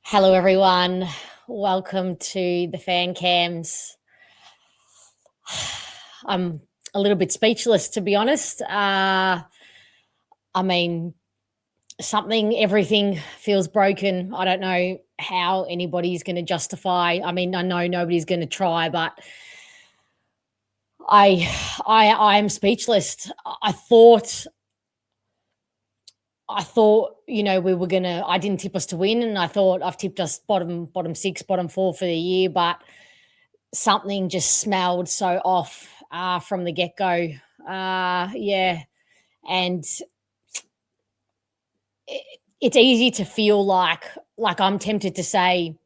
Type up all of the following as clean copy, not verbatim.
Hello, everyone. Welcome to the Fan Cams. I'm a little bit speechless, to be honest. I mean, everything feels broken. I don't know how anybody's going to justify. I mean, I know nobody's going to try, but I am speechless. I thought, we were gonna. I didn't tip us to win, and I thought I've tipped us bottom six, bottom four for the year, but something just smelled so off from the get go. Yeah, and it's easy to feel like I'm tempted to say,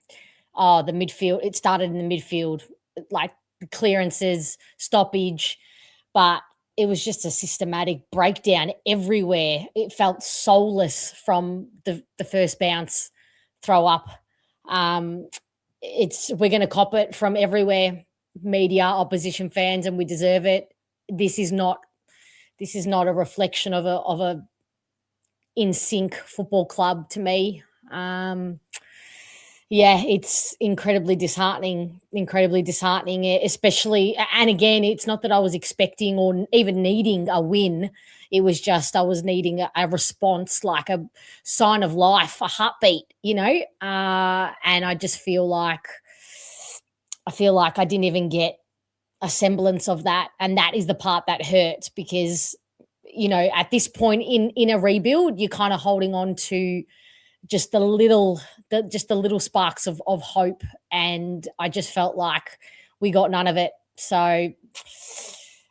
oh, the midfield. It started in the midfield, like clearances, stoppage, but it was just a systematic breakdown everywhere. It felt soulless from the first bounce, throw up. We're going to cop it from everywhere, media, opposition fans, and we deserve it. This is not a reflection of a in sync football club to me. Yeah, it's incredibly disheartening, especially. And again, it's not that I was expecting or even needing a win. It was just I was needing a response, like a sign of life, a heartbeat, and I just feel like I didn't even get a semblance of that. And that is the part that hurts because, at this point in a rebuild, you're kind of holding on to just the little sparks of hope, and I just felt like we got none of it. So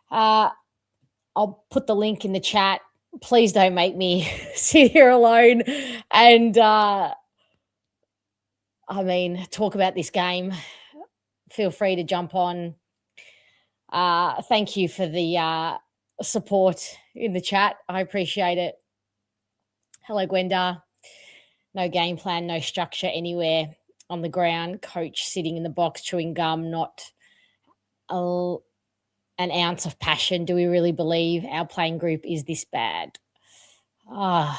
I'll put the link in the chat. Please don't make me sit here alone and talk about this game. Feel free to jump on. Thank you for the support in the chat. I appreciate it. Hello, Gwenda. No game plan, no structure anywhere on the ground. Coach sitting in the box chewing gum, not an ounce of passion. Do we really believe our playing group is this bad? No,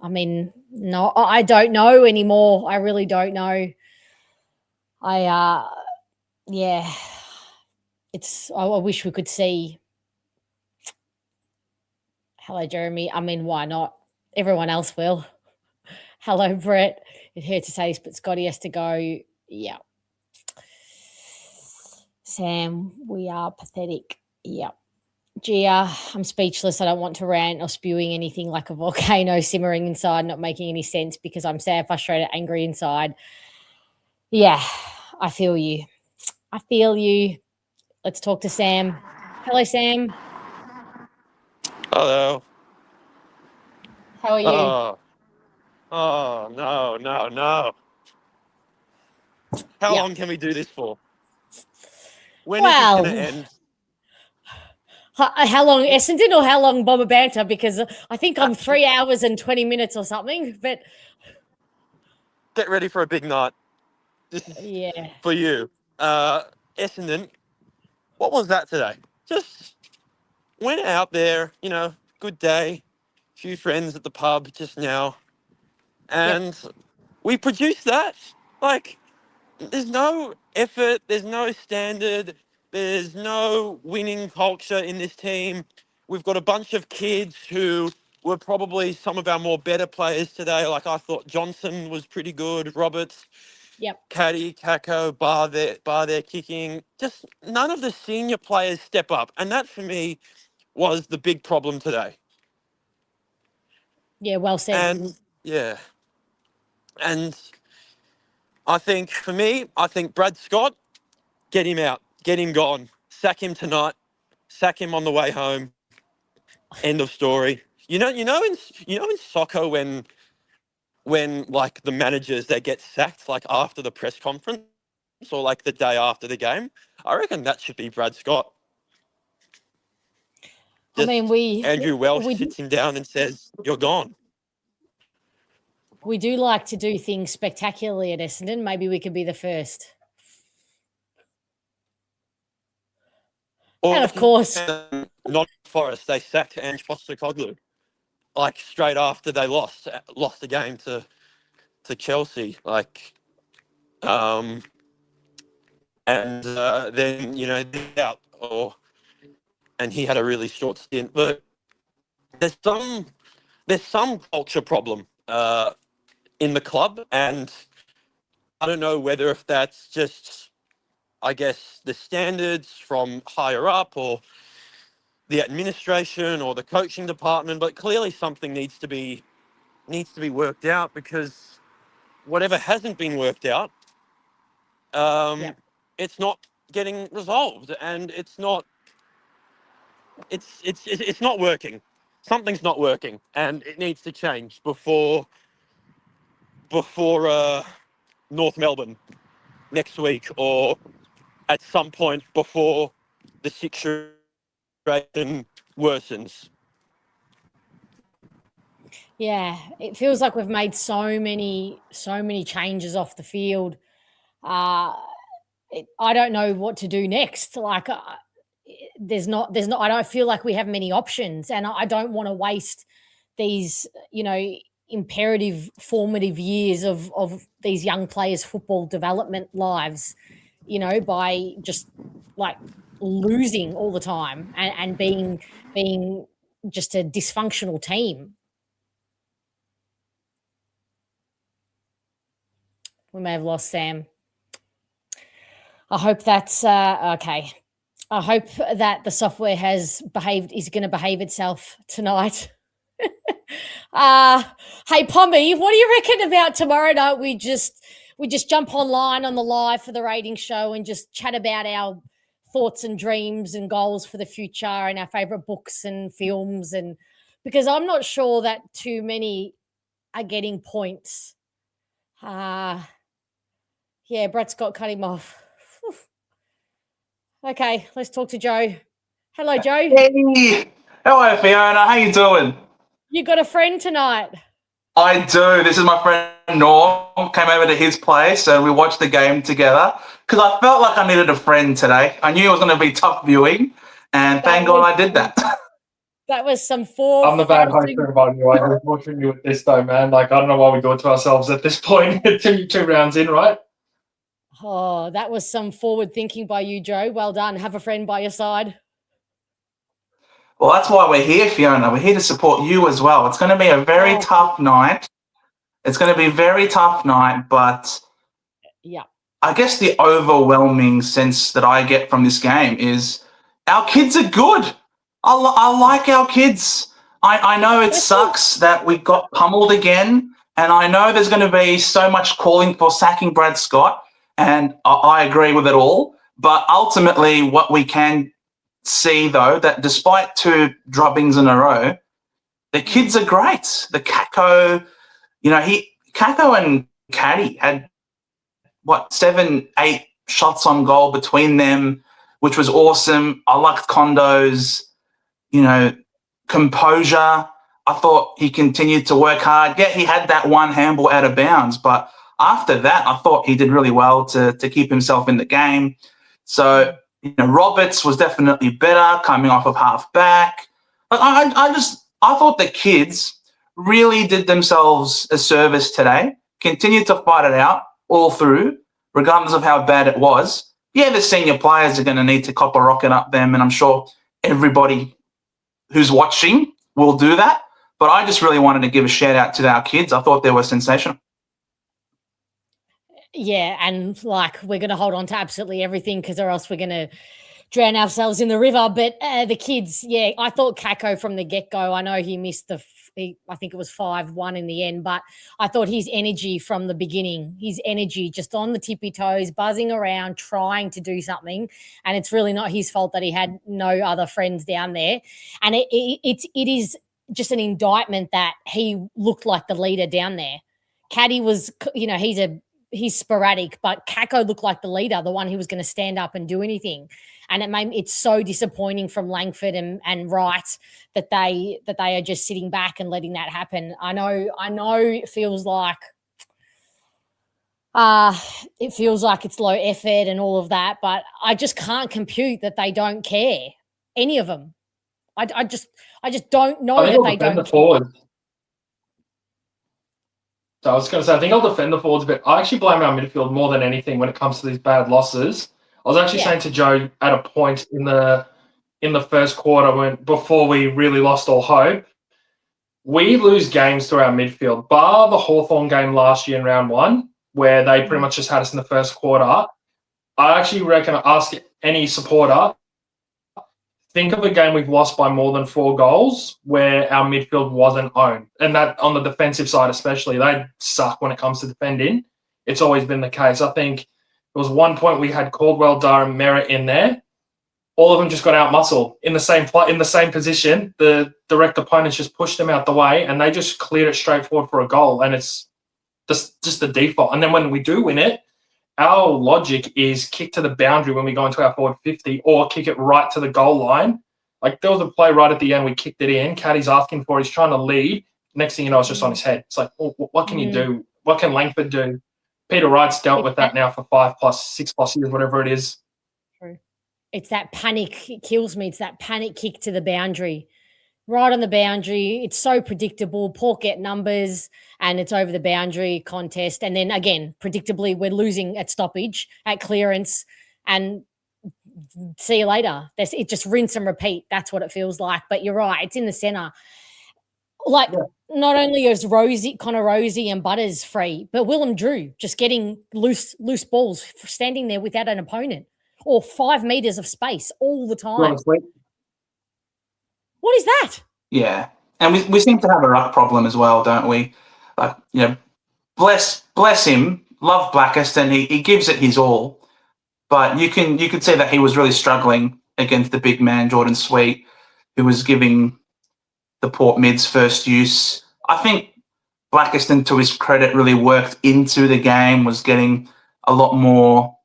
I don't know anymore. I really don't know. I wish we could see. Hello, Jeremy. Why not? Everyone else will. Hello, Brett. It hurts to say this, but Scotty has to go. Yeah. Sam, we are pathetic. Yeah. Gia, I'm speechless. I don't want to rant or spewing anything like a volcano simmering inside, not making any sense because I'm sad, frustrated, angry inside. Yeah, I feel you. Let's talk to Sam. Hello, Sam. Hello. How are you? Oh, no. How long can we do this for? When is this going to end? How long Essendon or how long Bomber Banter? Because I think I'm 3 hours and 20 minutes or something. But get ready for a big night. Yeah. For you. Essendon, what was that today? Just went out there, good day, few friends at the pub just now, and we produced that. Like, there's no effort, there's no standard, there's no winning culture in this team. We've got a bunch of kids who were probably some of our more better players today. Like, I thought Johnson was pretty good, Roberts, Caddy, Kako, bar their kicking. Just none of the senior players step up. And that, for me, was the big problem today. Yeah, well said. And I think, for me, Brad Scott, get him out, get him gone, sack him tonight, sack him on the way home. End of story. In soccer when like the managers, they get sacked like after the press conference or like the day after the game, I reckon that should be Brad Scott. Andrew Welsh sits him down and says, "You're gone." We do like to do things spectacularly at Essendon. Maybe we could be the first. And of course, not Forest. They sacked Ange Postecoglou like straight after they lost the game to Chelsea. Like, and then out, and he had a really short stint. But there's some culture problem in the club, and I don't know whether if that's just, I guess, the standards from higher up or the administration or the coaching department, but clearly something needs to be worked out, because whatever hasn't been worked out, Yeah. it's not getting resolved, and it's not working. Something's not working, and it needs to change before North Melbourne next week, or at some point before the situation worsens. Yeah, it feels like we've made so many changes off the field. I don't know what to do next. Like, there's not. I don't feel like we have many options, and I don't want to waste these, imperative formative years of these young players' football development lives, by just like losing all the time and being just a dysfunctional team. We may have lost Sam. I hope that's okay. I hope that the software is going to behave itself tonight. Hey, Pommy, what do you reckon about tomorrow night? We just jump online on the live for the rating show and just chat about our thoughts and dreams and goals for the future and our favorite books and films, and because I'm not sure that too many are getting points. Yeah, Brett Scott cut him off. Okay, let's talk to Joe. Hello, Joe. Hey, hello, Fiona. How you doing? You got a friend tonight? I do. This is my friend Norm. Came over to his place and we watched the game together because I felt like I needed a friend today. I knew it was going to be tough viewing, and thank God I did that. That was some I'm the bad host for everybody. I was watching you with this though, man. Like, I don't know why we do it to ourselves at this point. two rounds in, right? Oh, that was some forward thinking by you, Joe. Well done. Have a friend by your side. Well, that's why we're here, Fiona. We're here to support you as well. It's going to be a very tough night. It's going to be a very tough night, but yeah, I guess the overwhelming sense that I get from this game is our kids are good. I like our kids. I know it sucks that we got pummeled again, and I know there's going to be so much calling for sacking Brad Scott, and I agree with it all. But ultimately, what we can see, though, that despite 2 drubbings in a row, the kids are great. The Kako, Kako and Caddy had, 7, 8 shots on goal between them, which was awesome. I liked Kondo's, composure. I thought he continued to work hard. Yeah, he had that one handball out of bounds, but after that, I thought he did really well to keep himself in the game. So, Roberts was definitely better coming off of half back. But I thought the kids really did themselves a service today, continued to fight it out all through, regardless of how bad it was. Yeah, the senior players are going to need to cop a rocket up them, and I'm sure everybody who's watching will do that. But I just really wanted to give a shout out to our kids. I thought they were sensational. Yeah, and we're going to hold on to absolutely everything, because or else we're going to drown ourselves in the river. But the kids, yeah, I thought Kako from the get-go, I know he missed I think it was 5-1 in the end, but I thought his energy from the beginning, just on the tippy toes, buzzing around, trying to do something, and it's really not his fault that he had no other friends down there. And it is just an indictment that he looked like the leader down there. Caddy was, he's sporadic, but Kako looked like the leader, the one who was going to stand up and do anything. And it's so disappointing from Langford and Wright that they are just sitting back and letting that happen. I know it feels like it's low effort and all of that, but I just can't compute that they don't care, any of them. I just don't know that they don't care. So I was going to say, I think I'll defend the forwards a bit. I actually blame our midfield more than anything when it comes to these bad losses. I was actually saying to Joe at a point in the first quarter before we really lost all hope, we lose games through our midfield. Bar the Hawthorn game last year in round 1, where they pretty much just had us in the first quarter. I actually reckon I ask any supporter, think of a game we've lost by more than 4 goals where our midfield wasn't owned. And that on the defensive side especially, they suck when it comes to defending. It's always been the case. I think there was one point we had Caldwell, Durham, Merritt in there. All of them just got out-muscled in the same position. The direct opponents just pushed them out the way and they just cleared it straight forward for a goal. And it's just the default. And then when we do win it, our logic is kick to the boundary when we go into our forward 50 or kick it right to the goal line. Like there was a play right at the end, we kicked it in. Caddy's asking for it. He's trying to lead. Next thing you know, it's just on his head. It's like, well, what can you do? What can Langford do? Peter Wright's dealt with that now for 6+ years, whatever it is. True. It's that panic. It kills me. It's that panic kick to the boundary. Right on the boundary. It's so predictable. Port get numbers and it's over the boundary contest. And then again, predictably, we're losing at stoppage, at clearance, and see you later. It just rinse and repeat. That's what it feels like. But you're right. It's in the centre. Like not only is Connor Rosie and Butters free, but Willem Drew just getting loose balls, standing there without an opponent or 5 meters of space all the time. What is that? Yeah. And we seem to have a ruck problem as well, don't we? Like, bless him, love Blackiston. He gives it his all. But you could see that he was really struggling against the big man, Jordan Sweet, who was giving the Port mids first use. I think Blackiston, to his credit, really worked into the game, was getting a lot more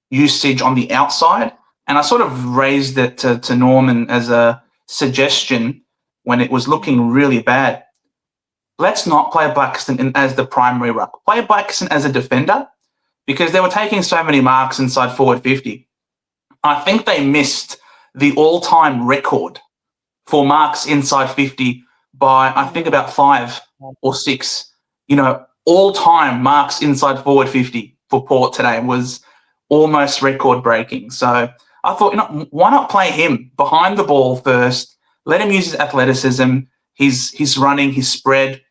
usage on the outside. And I sort of raised it to Norman as a suggestion when it was looking really bad. Let's not play Blackiston as the primary ruck. Play Blackiston as a defender because they were taking so many marks inside forward 50. I think they missed the all-time record for marks inside 50 by, I think, about 5 or 6. All-time marks inside forward 50 for Port today was almost record-breaking. So I thought, why not play him behind the ball first, let him use his athleticism, his running, his spread,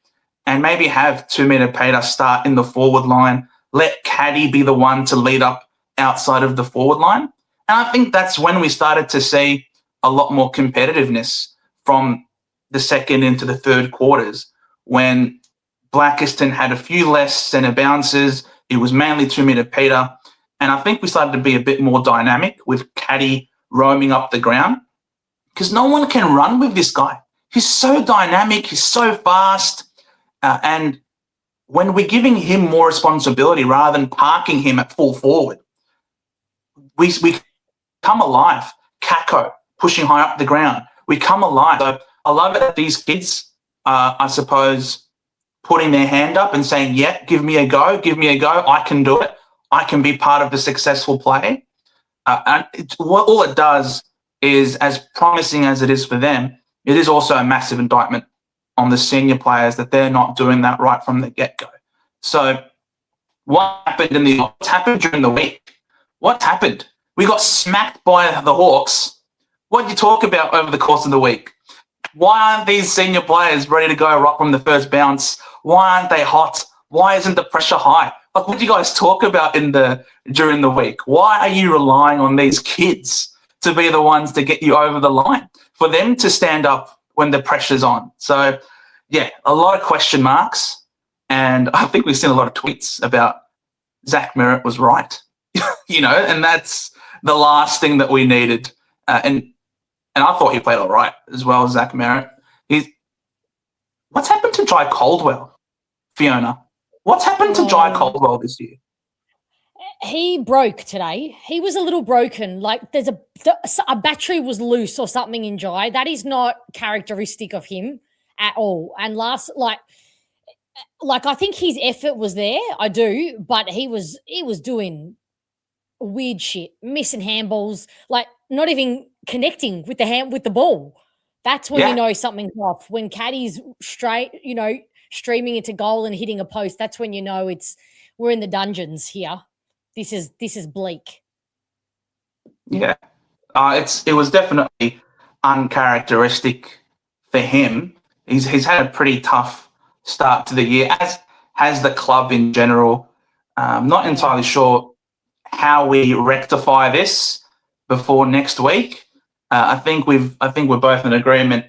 and maybe have 2-meter Peter start in the forward line. Let Caddy be the one to lead up outside of the forward line. And I think that's when we started to see a lot more competitiveness from the second into the third quarters, when Blackiston had a few less centre bounces. It was mainly 2-meter Peter. And I think we started to be a bit more dynamic with Caddy roaming up the ground because no one can run with this guy. He's so dynamic. He's so fast. And when we're giving him more responsibility rather than parking him at full forward, we come alive. Kako pushing high up the ground. We come alive. So I love it that these kids are, I suppose, putting their hand up and saying, yeah, give me a go. I can do it. I can be part of the successful play. And all it does is, as promising as it is for them, it is also a massive indictment on the senior players that they're not doing that right from the get-go. So what's happened during the week? What happened? We got smacked by the Hawks. What did you talk about over the course of the week? Why aren't these senior players ready to go right from the first bounce? Why aren't they hot? Why isn't the pressure high? Like, what do you guys talk about during the week? Why are you relying on these kids to be the ones to get you over the line, for them to stand up when the pressure's on? So, yeah, a lot of question marks. And I think we've seen a lot of tweets about Zach Merritt was right, and that's the last thing that we needed. And I thought he played all right as well as Zach Merritt. What's happened to Jai Caldwell, Fiona? What's happened to Jai Caldwell this year? He broke today. He was a little broken. Like there's a battery was loose or something in Jai. That is not characteristic of him at all. And like I think his effort was there. I do, but he was doing weird shit, missing handballs, like not even connecting with the ball. That's when you know something's off. When Caddy's straight, streaming into goal and hitting a post, that's when you know we're in the dungeons here. This is bleak. Yeah, it was definitely uncharacteristic for him. He's had a pretty tough start to the year, as has the club in general. Not entirely sure how we rectify this before next week. I think we're both in agreement.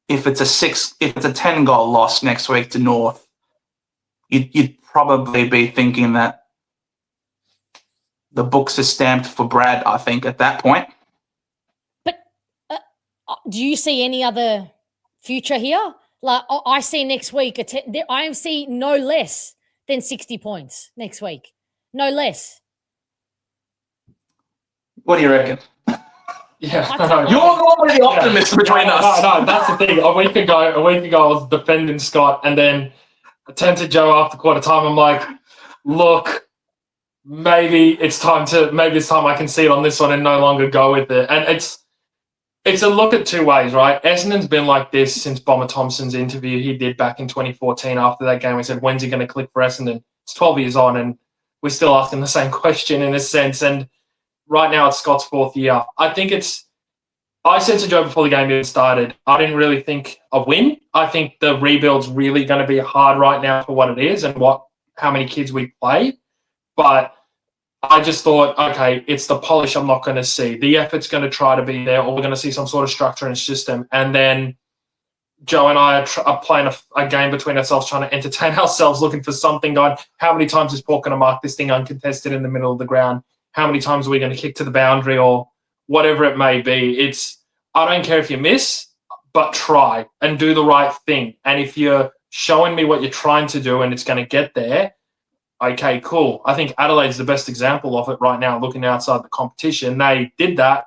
If it's a 10 goal loss next week to North, you'd probably be thinking that the books are stamped for Brad, I think, at that point. But do you see any other future here? Like, I see next week, I see no less than 60 points next week. No less. What do you reckon? Yeah, you're normally the optimist between us. No, that's the thing. A week ago, I was defending Scott, and then I turned to Joe after quarter time. I'm like, look, maybe it's time I can see it on this one and no longer go with it. And it's a look at two ways, right? Essendon's been like this since Bomber Thompson's interview he did back in 2014 after that game. We said, when's he going to click for Essendon? It's 12 years on, and we're still asking the same question in a sense. And right now it's Scott's fourth year. I said to Joe before the game even started, I didn't really think a win. I think the rebuild's really going to be hard right now for what it is and how many kids we play. But I just thought, okay, it's the polish I'm not going to see. The effort's going to try to be there, or we're going to see some sort of structure and system. And then Joe and I are playing a game between ourselves, trying to entertain ourselves, looking for something going, how many times is Paul going to mark this thing uncontested in the middle of the ground? How many times are we going to kick to the boundary or whatever it may be? I don't care if you miss, but try and do the right thing. And if you're showing me what you're trying to do and it's going to get there, okay, cool. I think Adelaide's the best example of it right now, looking outside the competition. They did that,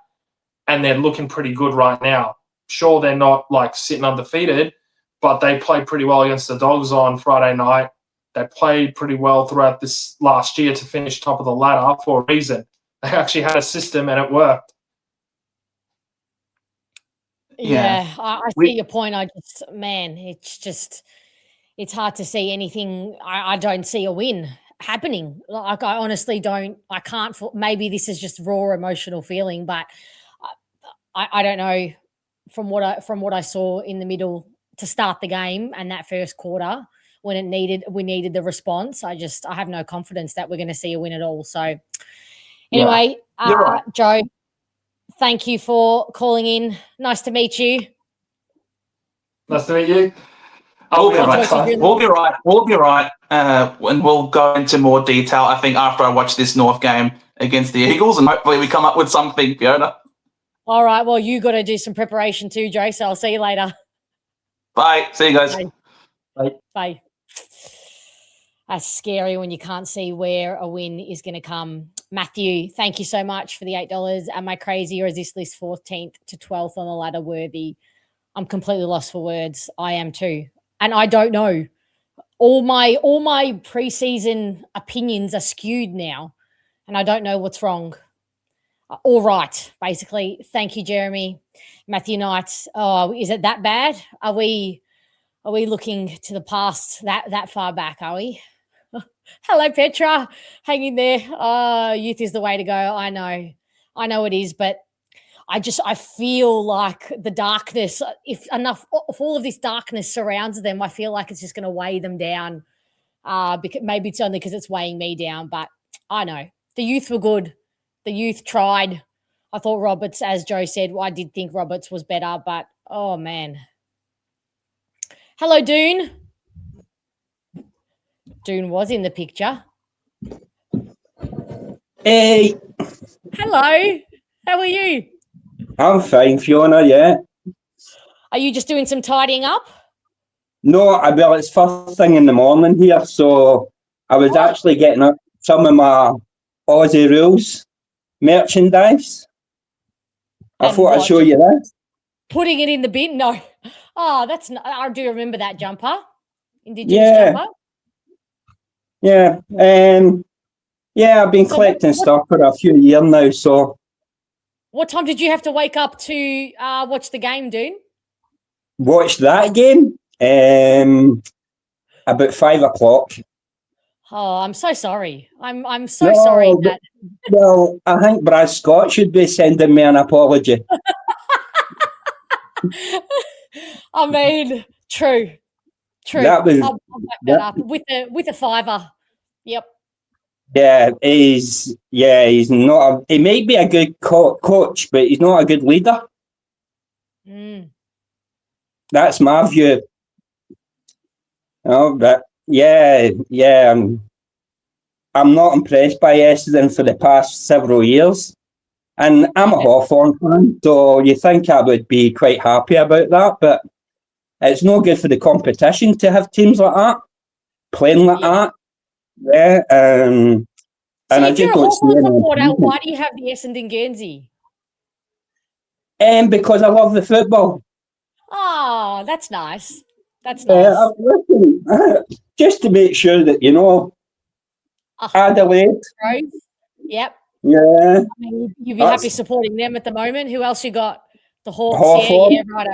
and they're looking pretty good right now. Sure, they're not like sitting undefeated, but they played pretty well against the Dogs on Friday night. They played pretty well throughout this last year to finish top of the ladder for a reason. They actually had a system and it worked. Yeah, I see your point. It's hard to see anything. I don't see a win happening. Like, I honestly don't. I can't. Maybe this is just raw emotional feeling, but I don't know. From what I saw in the middle to start the game and that first quarter, when we needed the response, I have no confidence that we're going to see a win at all. So anyway, you're right. Joe, thank you for calling in. Nice to meet you. Nice to meet you. We'll be right. And we'll go into more detail, I think, after I watch this North game against the Eagles, and hopefully we come up with something, Fiona. All right. Well, you got to do some preparation too, Joe. So I'll see you later. Bye. See you guys. Bye. That's scary when you can't see where a win is going to come. Matthew, thank you so much for the $8. Am I crazy, or is this list 14th to 12th on the ladder worthy? I'm completely lost for words. I am too. And I don't know. All my preseason opinions are skewed now, and I don't know what's wrong. All right, basically. Thank you, Jeremy. Matthew Knight. Oh, is it that bad? Are we looking to the past that far back, are we? Hello, Petra. Hang in there. Youth is the way to go. I know it is, but I feel like the darkness, if all of this darkness surrounds them, I feel like it's just going to weigh them down. Because maybe it's only because it's weighing me down, but I know. The youth were good. The youth tried. I thought Roberts, as Joe said, I did think Roberts was better, but oh, man. Hello, Dune. Dune was in the picture. Hey. Hello. How are you? I'm fine, Fiona, yeah. Are you just doing some tidying up? No, well, it's first thing in the morning here, so I was actually getting up some of my Aussie Rules merchandise. I thought I'd show you that. Putting it in the bin? No. Oh, I do remember that jumper. Indigenous jumper. Yeah. I've been collecting stuff for a few years now, so. What time did you have to wake up to watch the game, Dune? Watch that game? about 5 o'clock. Oh, I'm so sorry. I'm so sorry that. Well, I think Brad Scott should be sending me an apology. I mean, true. That was I'll back that up with a fiver. Yep. Yeah, he's not. He might be a good coach, but he's not a good leader. Mm. That's my view. Oh, but yeah. I'm not impressed by Essendon for the past several years, and I'm a Hawthorn fan, so you think I would be quite happy about that, but it's no good for the competition to have teams like that playing like that. Yeah. So and if I just you're a don't see Hawthorn any supporter, improvement. why do you have the Essendon Guernsey? Because I love the football. Oh, that's nice. That's nice. Listen, just to make sure that Adelaide. Yep. Yeah. I mean, you'd be happy supporting them at the moment. Who else you got? The Hawks. Hawthorn. Yeah, righto.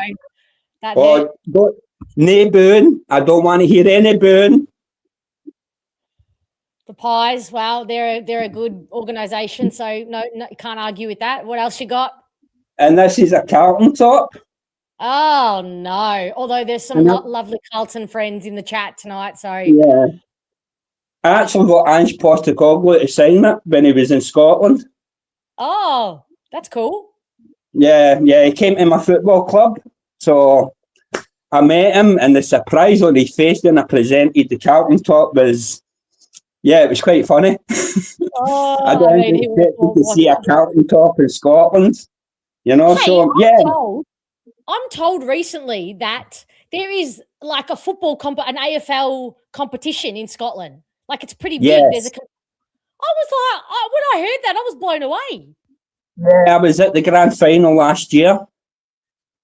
No booing. I don't want to hear any booing. The Pies. Well, they're a good organisation, so no, can't argue with that. What else you got? And this is a Carlton top. Oh no! Although there's some lovely Carlton friends in the chat tonight, so yeah. I actually got Ange Postecoglou to sign it when he was in Scotland. Oh, that's cool. Yeah, he came to my football club, so I met him, and the surprise on his face when I presented the Carlton top was, it was quite funny. Oh, I don't expect to see a Carlton top in Scotland, I'm told recently that there is like a football an AFL competition in Scotland. Like it's pretty big. Yes. I was like, when I heard that, I was blown away. Yeah, I was at the grand final last year.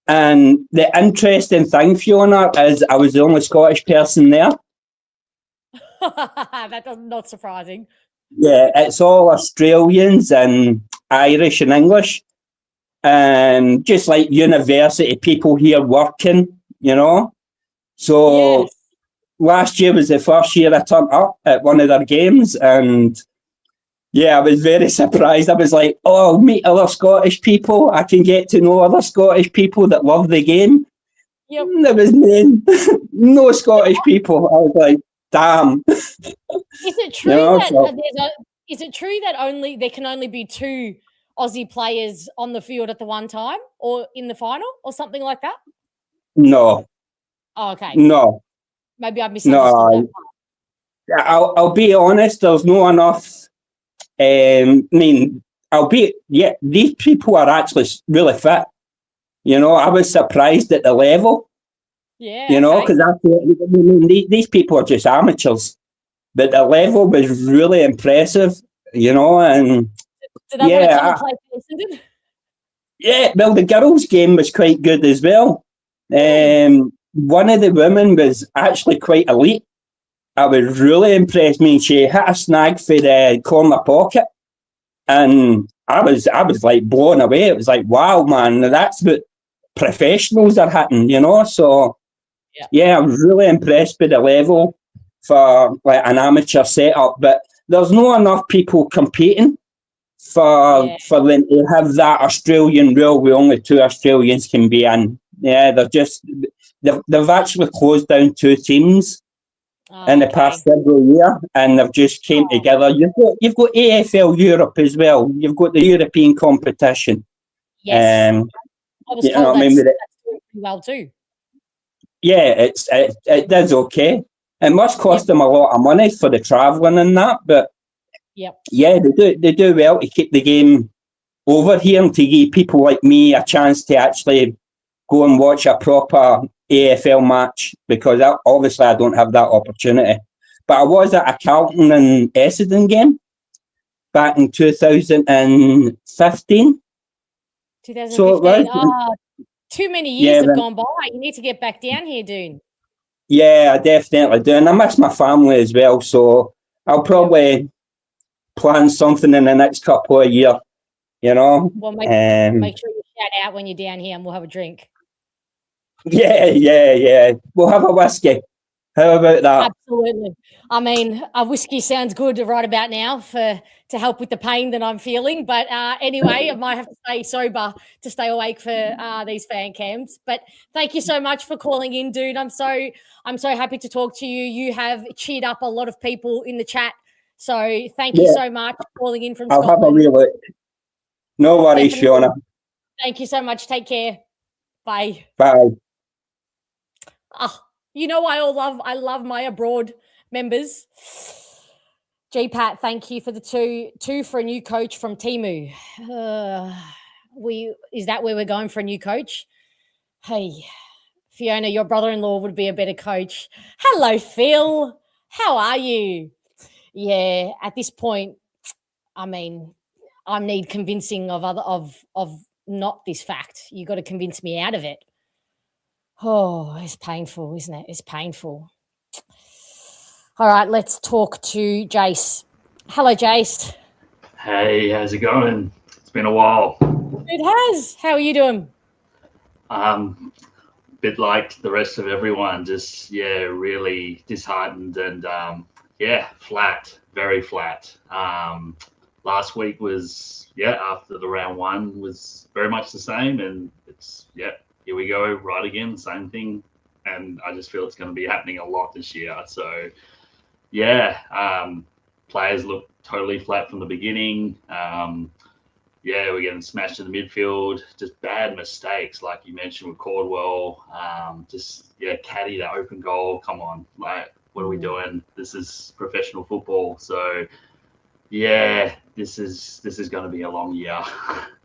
And the interesting thing, Fiona, is I was the only Scottish person there. That's not surprising. Yeah, it's all Australians and Irish and English. And just like university people here working, So last year was the first year I turned up at one of their games, and I was very surprised. I was like, I'll meet other Scottish people. I can get to know other Scottish people that love the game. Yep. There was no Scottish people. I was like, damn. Is it true is it true that there can only be 2 Aussie players on the field at the one time, or in the final, or something like that? No. Oh, okay. No. Maybe I misunderstood that part. I'll be honest. There's not enough. These people are actually really fit. I was surprised at the level. Yeah. Because these people are just amateurs, but the level was really impressive. And do they want to come and play for Essendon? Yeah, well, the girls' game was quite good as well. One of the women was actually quite elite. I was really impressed. She hit a snag for the corner pocket, and I was like blown away. It was like, wow, man, that's what professionals are hitting, So, I was really impressed with the level for like an amateur setup. But there's not enough people competing for them to have that Australian rule where only 2 Australians can be in. Yeah, they've actually closed down 2 teams in the past several years, and they've just came together. You've got AFL Europe as well. You've got the European competition. Yes, I was told that's doing pretty well too. Yeah, it does okay. It must cost them a lot of money for the travelling and that, but they do well to keep the game over here and to give people like me a chance to actually go and watch a proper AFL match, because obviously I don't have that opportunity. But I was at a Carlton and Essendon game back in 2015. 2015. So too many years have gone by. You need to get back down here, Dune. Yeah, I definitely do. And I miss my family as well. So I'll probably plan something in the next couple of years, Well, make sure you shout out when you're down here and we'll have a drink. Yeah. We'll have a whiskey. How about that? Absolutely. I mean, a whiskey sounds good right about now to help with the pain that I'm feeling. But anyway, I might have to stay sober to stay awake for these fan cams. But thank you so much for calling in, dude. I'm so happy to talk to you. You have cheered up a lot of people in the chat. So thank you Yeah, so much for calling in from I'll have a Scotland. wee look. No worries, Definitely. Shauna. Thank you so much. Take care. Bye. Bye. Oh, you know I love my abroad members. Pat, thank you for the two for a new coach from Timu. Is that where we're going for a new coach? Hey, Fiona, your brother-in-law would be a better coach. Hello, Phil. How are you? Yeah, at this point, I mean, I need convincing of not this fact. You got to convince me out of it. Oh, it's painful, isn't it? It's painful. All right, let's talk to Jace. Hello, Jace. Hey, how's it going? It's been a while. It has. How are you doing? A bit like the rest of everyone, just really disheartened and flat, very flat. Last week was after the round one was very much the same, and it's here we go, right again, same thing, and I just feel it's going to be happening a lot this year. So players look totally flat from the beginning. We're getting smashed in the midfield, just bad mistakes, like you mentioned with Caldwell. Caddy that open goal. Come on, like, what are we doing? This is professional football. So this is going to be a long year.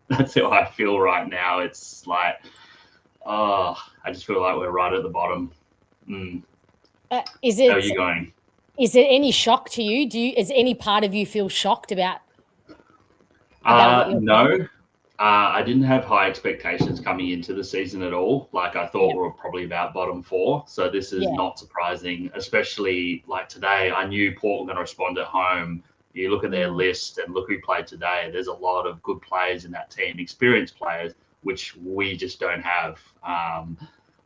That's how I feel right now. It's like, I just feel like we're right at the bottom. How are you going? Is there any shock to you? Is any part of you feel shocked about no. I didn't have high expectations coming into the season at all. Like, I thought we were probably about bottom four. So this is not surprising, especially like today. I knew Port were going to respond at home. You look at their list and look who played today. There's a lot of good players in that team, experienced players, which we just don't have.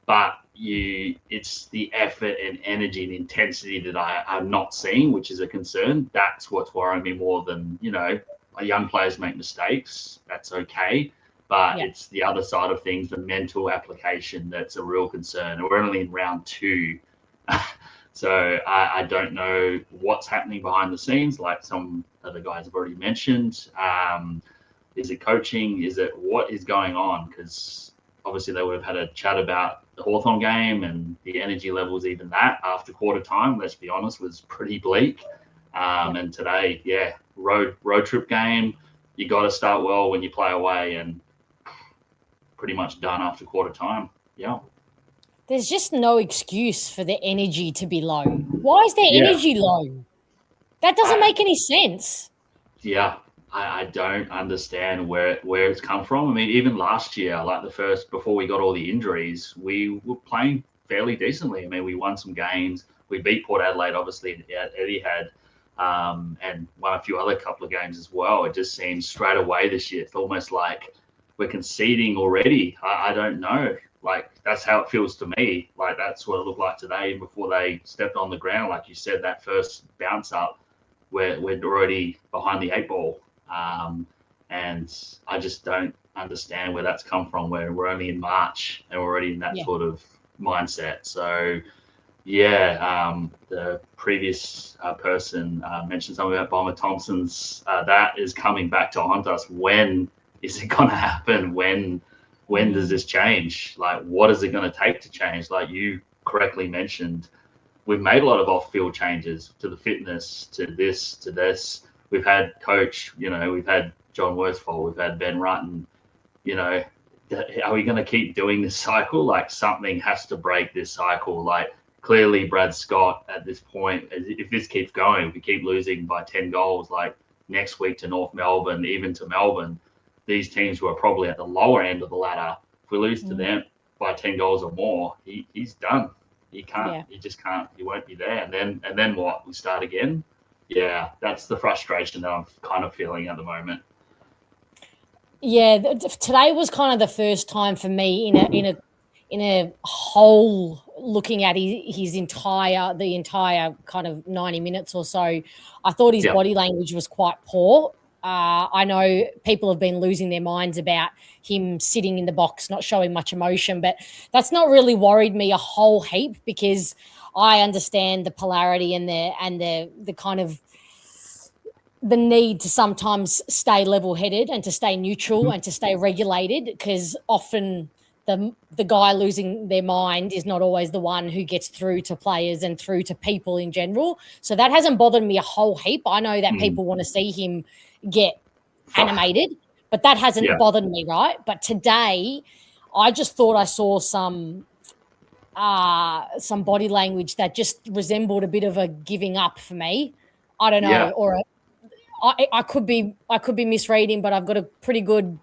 But it's the effort and energy and intensity that I'm not seeing, which is a concern. That's what's worrying me more than, young players make mistakes. That's okay. But it's the other side of things, the mental application, that's a real concern. We're only in round 2. So I don't know what's happening behind the scenes, like some of the guys have already mentioned. Is it coaching? Is it what is going on? Because obviously they would have had a chat about the Hawthorn game and the energy levels, even that after quarter time, let's be honest, was pretty bleak. And today, road trip game, you got to start well when you play away, and pretty much done after quarter time. Yeah. There's just no excuse for the energy to be low. Why is their energy low? That doesn't make any sense. Yeah. I don't understand where it's come from. I mean, even last year, like before we got all the injuries, we were playing fairly decently. I mean, we won some games. We beat Port Adelaide, obviously, at Etihad, and won a few other couple of games as well. It just seems straight away this year, it's almost like we're conceding already. I don't know. Like, that's how it feels to me. Like, that's what it looked like today before they stepped on the ground. Like you said, that first bounce up, we're already behind the 8 ball. And I just don't understand where that's come from, where we're only in March and we're already in that sort of mindset. So, the previous person mentioned something about Bomber Thompson's. That is coming back to haunt us. When is it going to happen? When does this change? Like, what is it going to take to change? Like you correctly mentioned, we've made a lot of off-field changes to the fitness, to this. We've had coach, we've had John Worsfold, we've had Ben Rutten. Are we going to keep doing this cycle? Like, something has to break this cycle. Like, clearly Brad Scott at this point, if this keeps going, if we keep losing by 10 goals, like next week to North Melbourne, even to Melbourne, these teams who are probably at the lower end of the ladder, if we lose to them by 10 goals or more, he's done. He can't. He just can't. He won't be there. And then what? We start again. Yeah, that's the frustration that I'm kind of feeling at the moment. Yeah, today was kind of the first time for me in a whole looking at the entire kind of 90 minutes or so, I thought his body language was quite poor. I know people have been losing their minds about him sitting in the box, not showing much emotion, but that's not really worried me a whole heap, because I understand the polarity and the kind of the need to sometimes stay level-headed and to stay neutral and to stay regulated, because often the guy losing their mind is not always the one who gets through to players and through to people in general. So that hasn't bothered me a whole heap. I know that people want to see him get animated, but that hasn't bothered me, right? But today, I just thought I saw some body language that just resembled a bit of a giving up for me. I don't know, or I could be misreading, but I've got a pretty good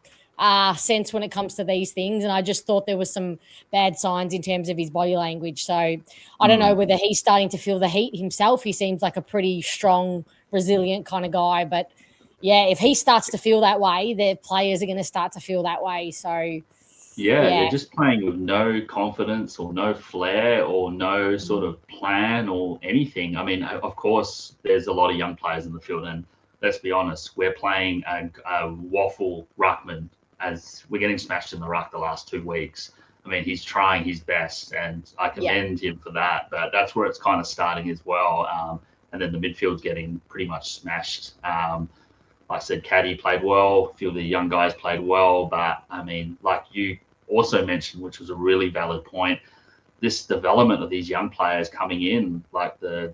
sense when it comes to these things, and I just thought there was some bad signs in terms of his body language. So I don't know whether he's starting to feel the heat himself. He seems like a pretty strong, resilient kind of guy, but yeah, if he starts to feel that way, the players are going to start to feel that way. So they're just playing with no confidence or no flair or no sort of plan or anything. I mean, of course, there's a lot of young players in the field, and let's be honest, we're playing a waffle ruckman, as we're getting smashed in the ruck the last 2 weeks. I mean, he's trying his best, and I commend him for that. But that's where it's kind of starting as well. And then the midfield's getting pretty much smashed. Like I said, Caddy played well. A few of the young guys played well. But, I mean, like you also mentioned, which was a really valid point, this development of these young players coming in, like the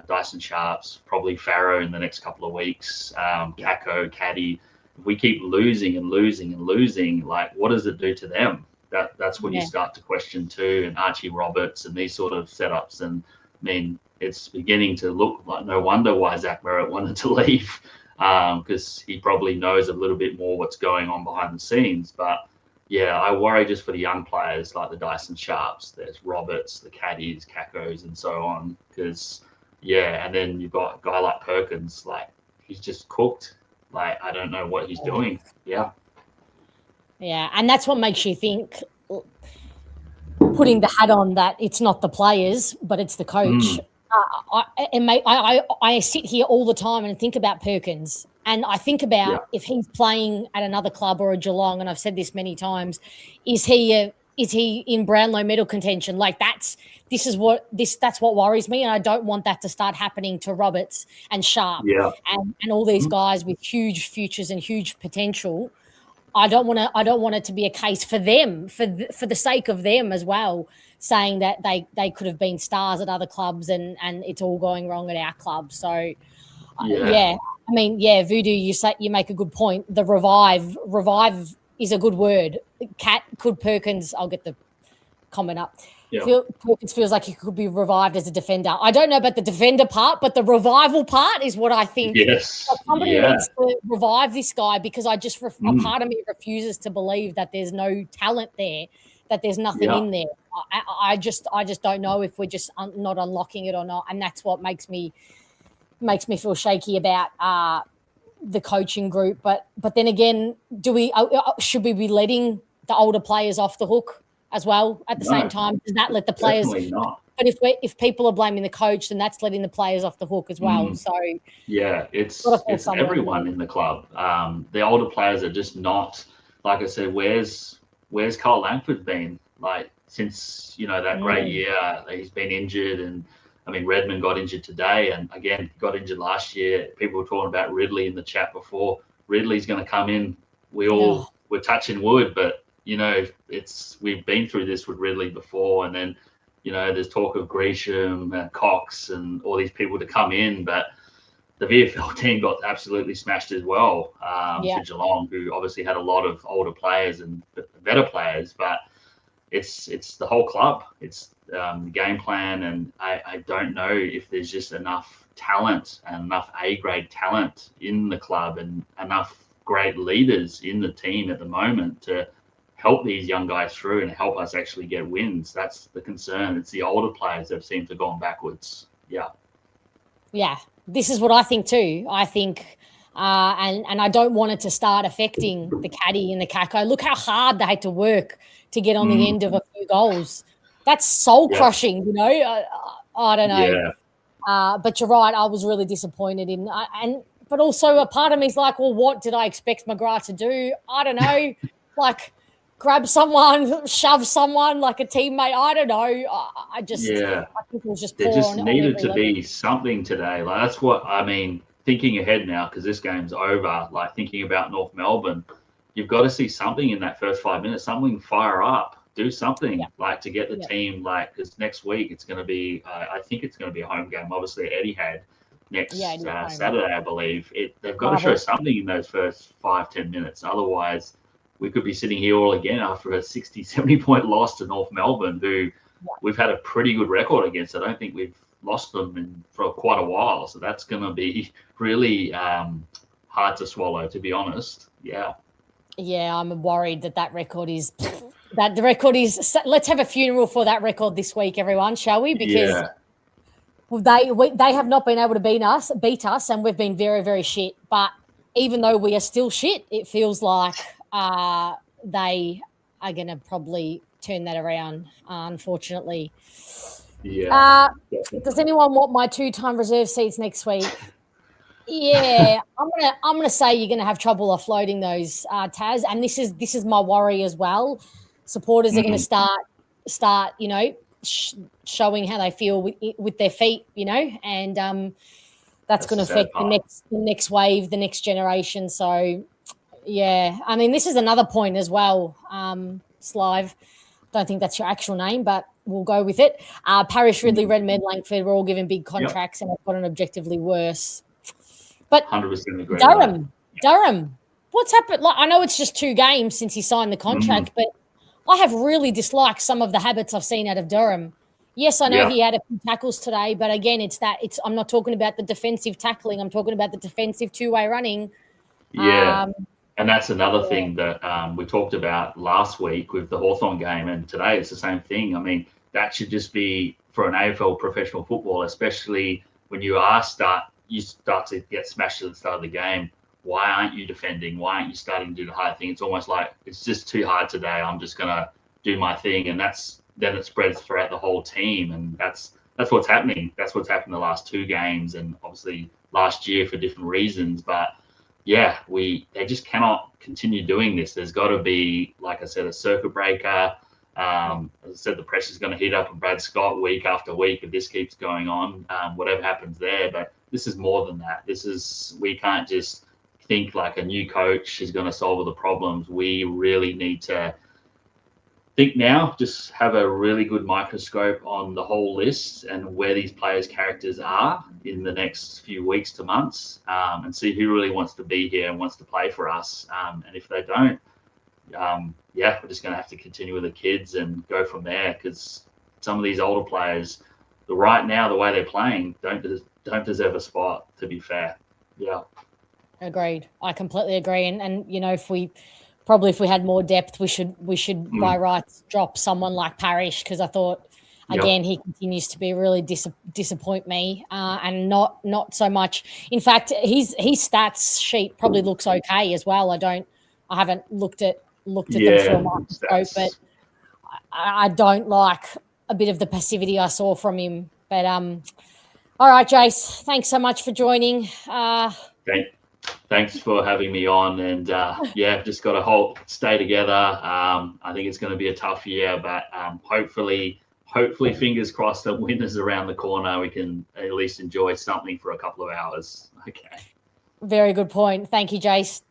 Dyson Sharps, probably Farrow in the next couple of weeks, Kako, Caddy. If we keep losing and losing and losing, like, what does it do to them? That's when you start to question too. And Archie Roberts and these sort of setups. And I mean, it's beginning to look like no wonder why Zach Merritt wanted to leave, because he probably knows a little bit more what's going on behind the scenes. But yeah, I worry just for the young players like the Dyson Sharps, there's Roberts, the Caddies, Kakos, and so on. Because and then you've got a guy like Perkins, like he's just cooked. Like, I don't know what he's doing. Yeah, and that's what makes you think, putting the hat on, that it's not the players, but it's the coach. I sit here all the time and think about Perkins, and I think about if he's playing at another club or a Geelong, and I've said this many times, is he in Brownlow medal contention? Like, that's what worries me, and I don't want that to start happening to Roberts and Sharp and all these guys with huge futures and huge potential. I don't want it to be a case for them, for the sake of them as well, saying that they could have been stars at other clubs and it's all going wrong at our club. So I mean, Voodoo, you make a good point. The revive is a good word. Could Perkins, I'll get the comment up. Perkins feels like he could be revived as a defender. I don't know about the defender part, but the revival part is what I think. Somebody needs to revive this guy, because a part of me refuses to believe that there's no talent there, that there's nothing in there. I just don't know if we're just not unlocking it or not, and that's what makes me feel shaky about the coaching group. But then again, should we be letting the older players off the hook as well at the same time? Does that let the players? Definitely not. But if people are blaming the coach, then that's letting the players off the hook as well. So it's everyone in the club. The older players are just not, like I said. Where's Carl Langford been? Like, since that great year, he's been injured, and I mean, Redmond got injured today, and again got injured last year. People were talking about Ridley in the chat before. Ridley's going to come in. We're touching wood, but we've been through this with Ridley before, and then there's talk of Gresham and Cox and all these people to come in, but the VFL team got absolutely smashed as well to Geelong, who obviously had a lot of older players and better players, but it's the whole club. It's the game plan, and I don't know if there's just enough talent and enough A-grade talent in the club and enough great leaders in the team at the moment to help these young guys through and help us actually get wins. That's the concern. It's the older players that seem to have gone backwards. Yeah, this is what I think too. I think, and I don't want it to start affecting the Caddy and the Kako. Look how hard they had to work to get on the end of a few goals. That's soul crushing, you know. I don't know. Yeah. But you're right. I was really disappointed in, but also a part of me is like, well, what did I expect McGrath to do? I don't know. Like, grab someone, shove someone like a teammate. I don't know. I think it was just there poor just on needed every to level. be something today. Like, that's what I mean. Thinking ahead now, because this game's over, like thinking about North Melbourne, you've got to see something in that first 5 minutes, something fire up, do something like to get the team, like, because next week it's going to be, I think it's going to be a home game, obviously at Etihad next Saturday, I believe. They've got to show something in those first 5-10 minutes. Otherwise, we could be sitting here all again after a 60, 70-point loss to North Melbourne, who we've had a pretty good record against. I don't think we've lost them for quite a while. So that's going to be really hard to swallow, to be honest. Yeah. Yeah, I'm worried that record is let's have a funeral for that record this week, everyone, shall we? Because they have not been able to beat us, and we've been very, very shit. But even though we are still shit, it feels like they are going to probably turn that around, unfortunately. Yeah. Does anyone want my 2-time reserve seats next week? Yeah, I'm gonna say you're gonna have trouble offloading those, Taz, and this is my worry as well. Supporters are gonna start, you know, showing how they feel with their feet, you know, and that's going to affect the next wave, the next generation. So, yeah, I mean, this is another point as well, Slive. Don't think that's your actual name, but we'll go with it. Parish, Ridley, Redmed, Langford were all given big contracts and have gotten objectively worse. But 100% agree. Durham, what's happened? Like, I know it's just 2 games since he signed the contract, but I have really disliked some of the habits I've seen out of Durham. Yes, I know he had a few tackles today, but again, I'm not talking about the defensive tackling. I'm talking about the defensive 2-way running. Yeah. And that's another thing that we talked about last week with the Hawthorn game, and today it's the same thing. I mean, that should just be for an AFL professional football, especially when you start to get smashed at the start of the game. Why aren't you defending? Why aren't you starting to do the hard thing? It's almost like it's just too hard today. I'm just gonna do my thing, and then it spreads throughout the whole team, and that's what's happening. That's what's happened the last 2 games, and obviously last year for different reasons. But yeah, they just cannot continue doing this. There's got to be, like I said, a circuit breaker. As I said, the pressure's going to heat up on Brad Scott week after week if this keeps going on. Whatever happens there, but this is more than that. We can't just think like a new coach is going to solve all the problems. We really need to think now, just have a really good microscope on the whole list and where these players' characters are in the next few weeks to months, and see who really wants to be here and wants to play for us. And if they don't, we're just going to have to continue with the kids and go from there, because some of these older players, right now, the way they're playing, don't deserve a spot, to be fair. Yeah. Agreed. I completely agree. And you know, if we had more depth, we should by rights drop someone like Parish, because I thought, again, he continues to be really disappoint me, and not so much. In fact, his stats sheet probably looks okay as well. I haven't looked at them for a microscope, but I don't like a bit of the passivity I saw from him. But all right, Jace, thanks so much for joining. Thanks for having me on, and just got to stay together. I think it's going to be a tough year, but hopefully, fingers crossed, that winter's around the corner. We can at least enjoy something for a couple of hours. Okay. Very good point. Thank you, Jace.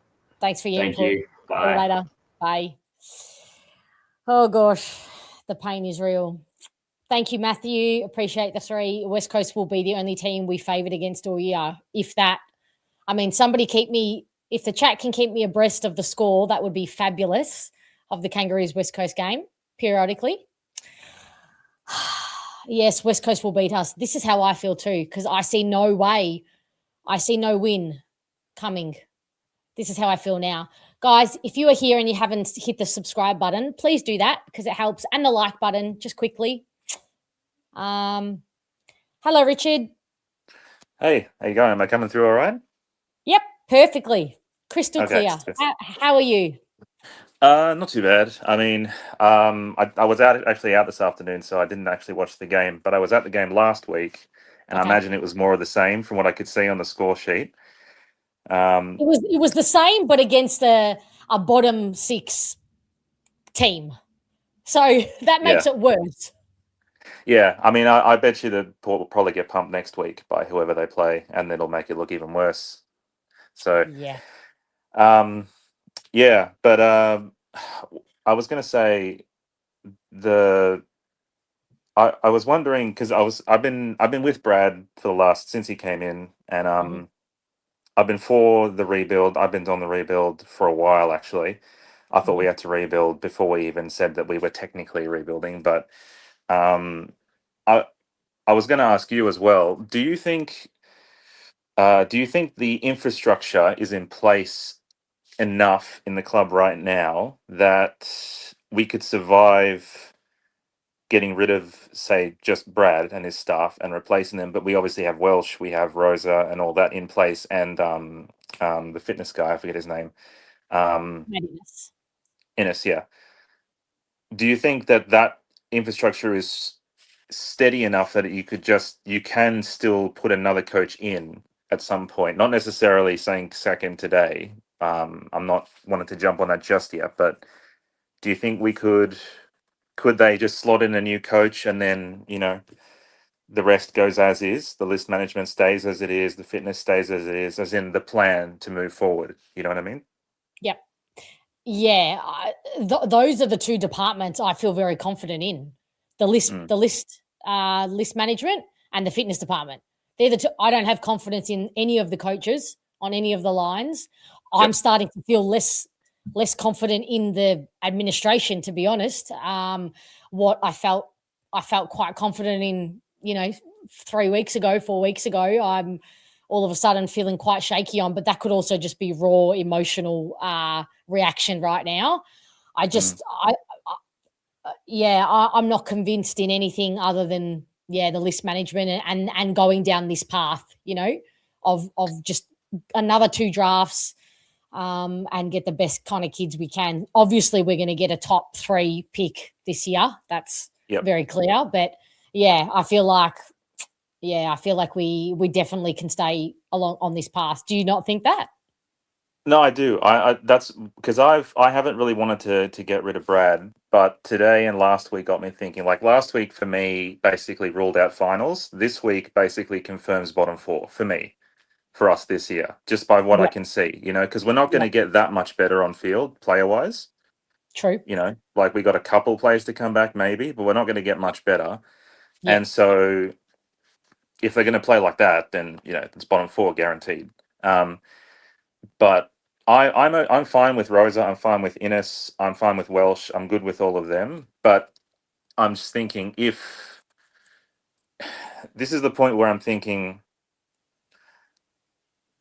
Thanks for your input. Thank you. Bye. See you later. Bye. Oh gosh, the pain is real. Thank you, Matthew. Appreciate the 3. West Coast will be the only team we favoured against all year, if that. I mean, if the chat can keep me abreast of the score, that would be fabulous, of the Kangaroos West Coast game periodically. Yes, West Coast will beat us. This is how I feel too, because I see no way. I see no win coming. This is how I feel now. Guys, if you are here and you haven't hit the subscribe button, please do that, because it helps. And the like button, just quickly. Hello, Richard. Hey, how you going? Am I coming through all right? Yep, perfectly. Crystal clear. How are you? Not too bad. I mean, I was actually out this afternoon, so I didn't actually watch the game. But I was at the game last week, and I Okay. imagine it was more of the same from what I could see on the score sheet. It was the same, but against a bottom 6 team. So that makes Yeah. it worse. Yeah, I mean, I bet you that Port will probably get pumped next week by whoever they play, and it'll make it look even worse. So, Yeah. yeah, but I was going to say the I was wondering because I've been with Brad for the last since he came in, and Mhm. I've been for the rebuild. I've been on the rebuild for a while actually. I thought we Mhm. had to rebuild before we even said that we were technically rebuilding, but um, I I was going to ask you as well. Do you think the infrastructure is in place enough in the club right now that we could survive getting rid of, say, just Brad and his staff and replacing them? But we obviously have Welsh, we have Rosa, and all that in place, and the fitness guy, I forget his name, Readiness. Innes. Yeah. Do you think that that infrastructure is steady enough that you can still put another coach in at some point? Not necessarily saying second today. I'm not wanting to jump on that just yet, but do you think we could they just slot in a new coach and then the rest goes as is? The list management stays as it is, the fitness stays as it is, as in the plan to move forward. You know what I mean? Yep. Yeah, those are the 2 departments I feel very confident in. The list Mm. the list, list management and the fitness department. They're the 2 I don't have confidence in any of the coaches on any of the lines. I'm Yep. starting to feel less confident in the administration, to be honest. What I felt quite confident in, 3 weeks ago, 4 weeks ago. I'm all of a sudden feeling quite shaky on, but that could also just be raw emotional reaction right now. I Mm. just, yeah, I'm not convinced in anything other than the list management and going down this path, of just another 2 drafts, and get the best kind of kids we can. Obviously, we're going to get a top 3 pick this year. That's Yep. very clear. But I feel like we definitely can stay along on this path. Do you not think that? No, I do. I that's because I haven't really wanted to get rid of Brad, but today and last week got me thinking. Like last week for me, basically ruled out finals. This week basically confirms bottom 4 for me, for us this year, just by what I Yeah, can see. Because we're not going yeah, to get that much better on field player wise. true. Like we got a couple players to come back maybe, but we're not going to get much better. Yeah, And so if they're going to play like that, then it's bottom 4 guaranteed. But I'm fine with Rosa. I'm fine with Innes. I'm fine with Welsh. I'm good with all of them. But I'm just thinking if this is the point where I'm thinking,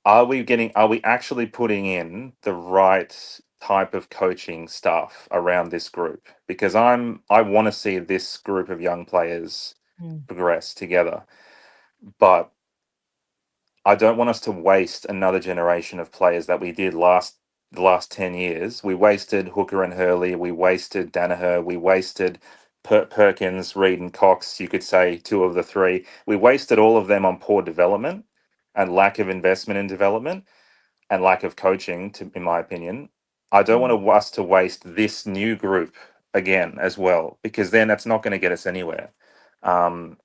are we actually putting in the right type of coaching staff around this group? Because I want to see this group of young players mm, progress together. But I don't want us to waste another generation of players that we did the last 10 years. We wasted Hooker and Hurley, we wasted Danaher, we wasted Perkins, Reed and Cox, you could say 2 of the 3. We wasted all of them on poor development and lack of investment in development and lack of coaching, in my opinion. I don't mm. want us to waste this new group again as well, because then that's not going to get us anywhere. Um,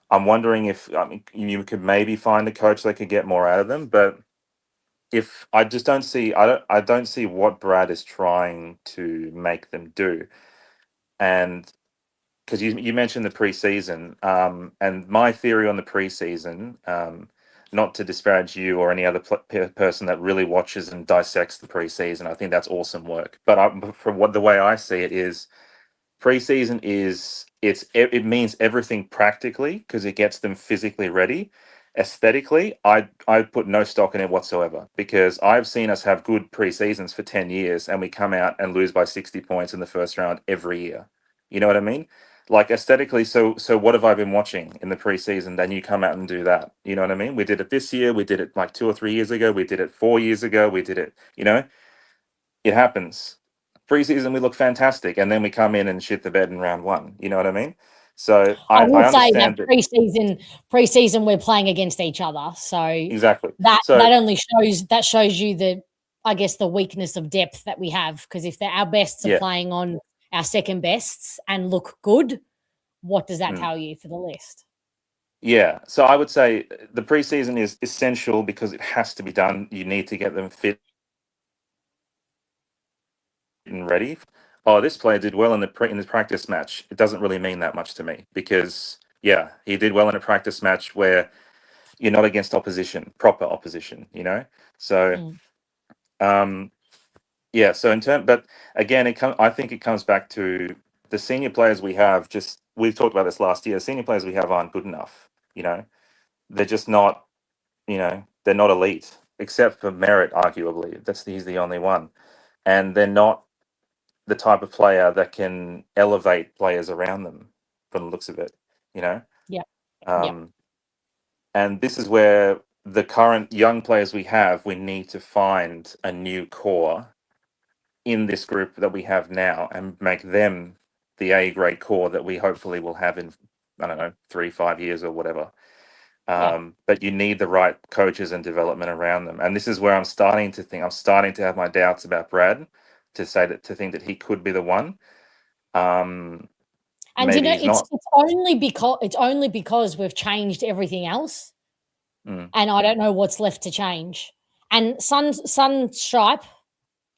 I'm wondering if you could maybe find a coach that could get more out of them, but if I just don't see, I don't see what Brad is trying to make them do, and because you mentioned the preseason, and my theory on the preseason, not to disparage you or any other person that really watches and dissects the preseason, I think that's awesome work. But from what the way I see it is preseason it means everything practically because it gets them physically ready. Aesthetically, I put no stock in it whatsoever because I've seen us have good preseasons for 10 years and we come out and lose by 60 points in the first round every year. You know what I mean? Like aesthetically, so what have I been watching in the preseason? Then you come out and do that. You know what I mean? We did it this year, we did it like 2 or 3 years ago, we did it 4 years ago, we did it, it happens. preseason we look fantastic, and then we come in and shit the bed in round 1. You know what I mean? So I I will say that understand that preseason we're playing against each other, so exactly. that So only shows you the weakness of depth that we have, because if our bests are yeah, playing on our second bests and look good, what does that Mm. tell you for the list? yeah. So I would say the preseason is essential because it has to be done. You need to get them fit and ready. Oh, this player did well in the practice match. It doesn't really mean that much to me because yeah, he did well in a practice match where you're not against opposition, proper opposition. You know, so yeah. So but again, I think it comes back to the senior players we have. Just we've talked about this last year. Senior players we have aren't good enough. You know, they're just not. You know, they're not elite except for Merritt, arguably. He's the only one, and they're not the type of player that can elevate players around them from the looks of it, you know? Yeah. And this is where the current young players we have, we need to find a new core in this group that we have now and make them the A grade core that we hopefully will have in, I don't know, 3-5 years or whatever. But you need the right coaches and development around them. And this is where I'm starting to have my doubts about Brad to think that he could be the one. And maybe he's not. It's only because we've changed everything else, and I don't know what's left to change. And Sunstripe,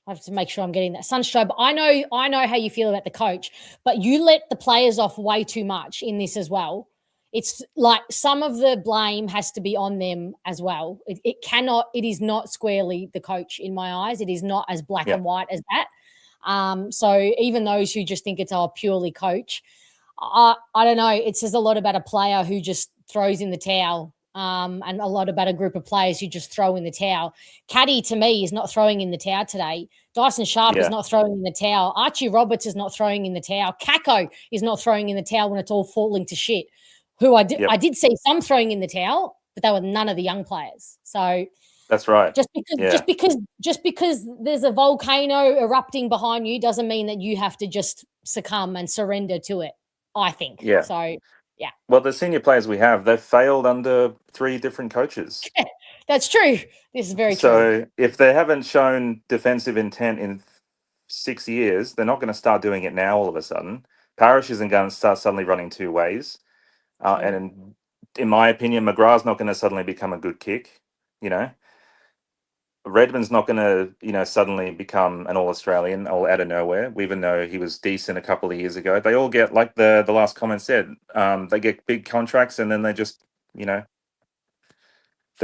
I have to make sure I'm getting that. Sunstripe, I know how you feel about the coach, but you let the players off way too much in this as well. It's like some of the blame has to be on them as well. It is not squarely the coach in my eyes. It is not as black and white as that. So even those who just think it's purely coach, I don't know. It says a lot about a player who just throws in the towel, and a lot about a group of players who just throw in the towel. Caddy, to me, is not throwing in the towel today. Dyson Sharp is not throwing in the towel. Archie Roberts is not throwing in the towel. Kako is not throwing in the towel when it's all falling to shit. Who I did see some throwing in the towel, but they were none of the young players. So that's right. Just because there's a volcano erupting behind you doesn't mean that you have to just succumb and surrender to it, I think. Yeah. So, yeah. Well, the senior players we have, they've failed under 3 different coaches. That's true. This is very true. So if they haven't shown defensive intent in 6 years, they're not going to start doing it now all of a sudden. Parrish isn't going to start suddenly running 2 ways. And in my opinion, McGrath's not going to suddenly become a good kick, you know. Redmond's not going to, suddenly become an All-Australian all out of nowhere, even though he was decent a couple of years ago. They all get, like the last comment said, they get big contracts and then they just, they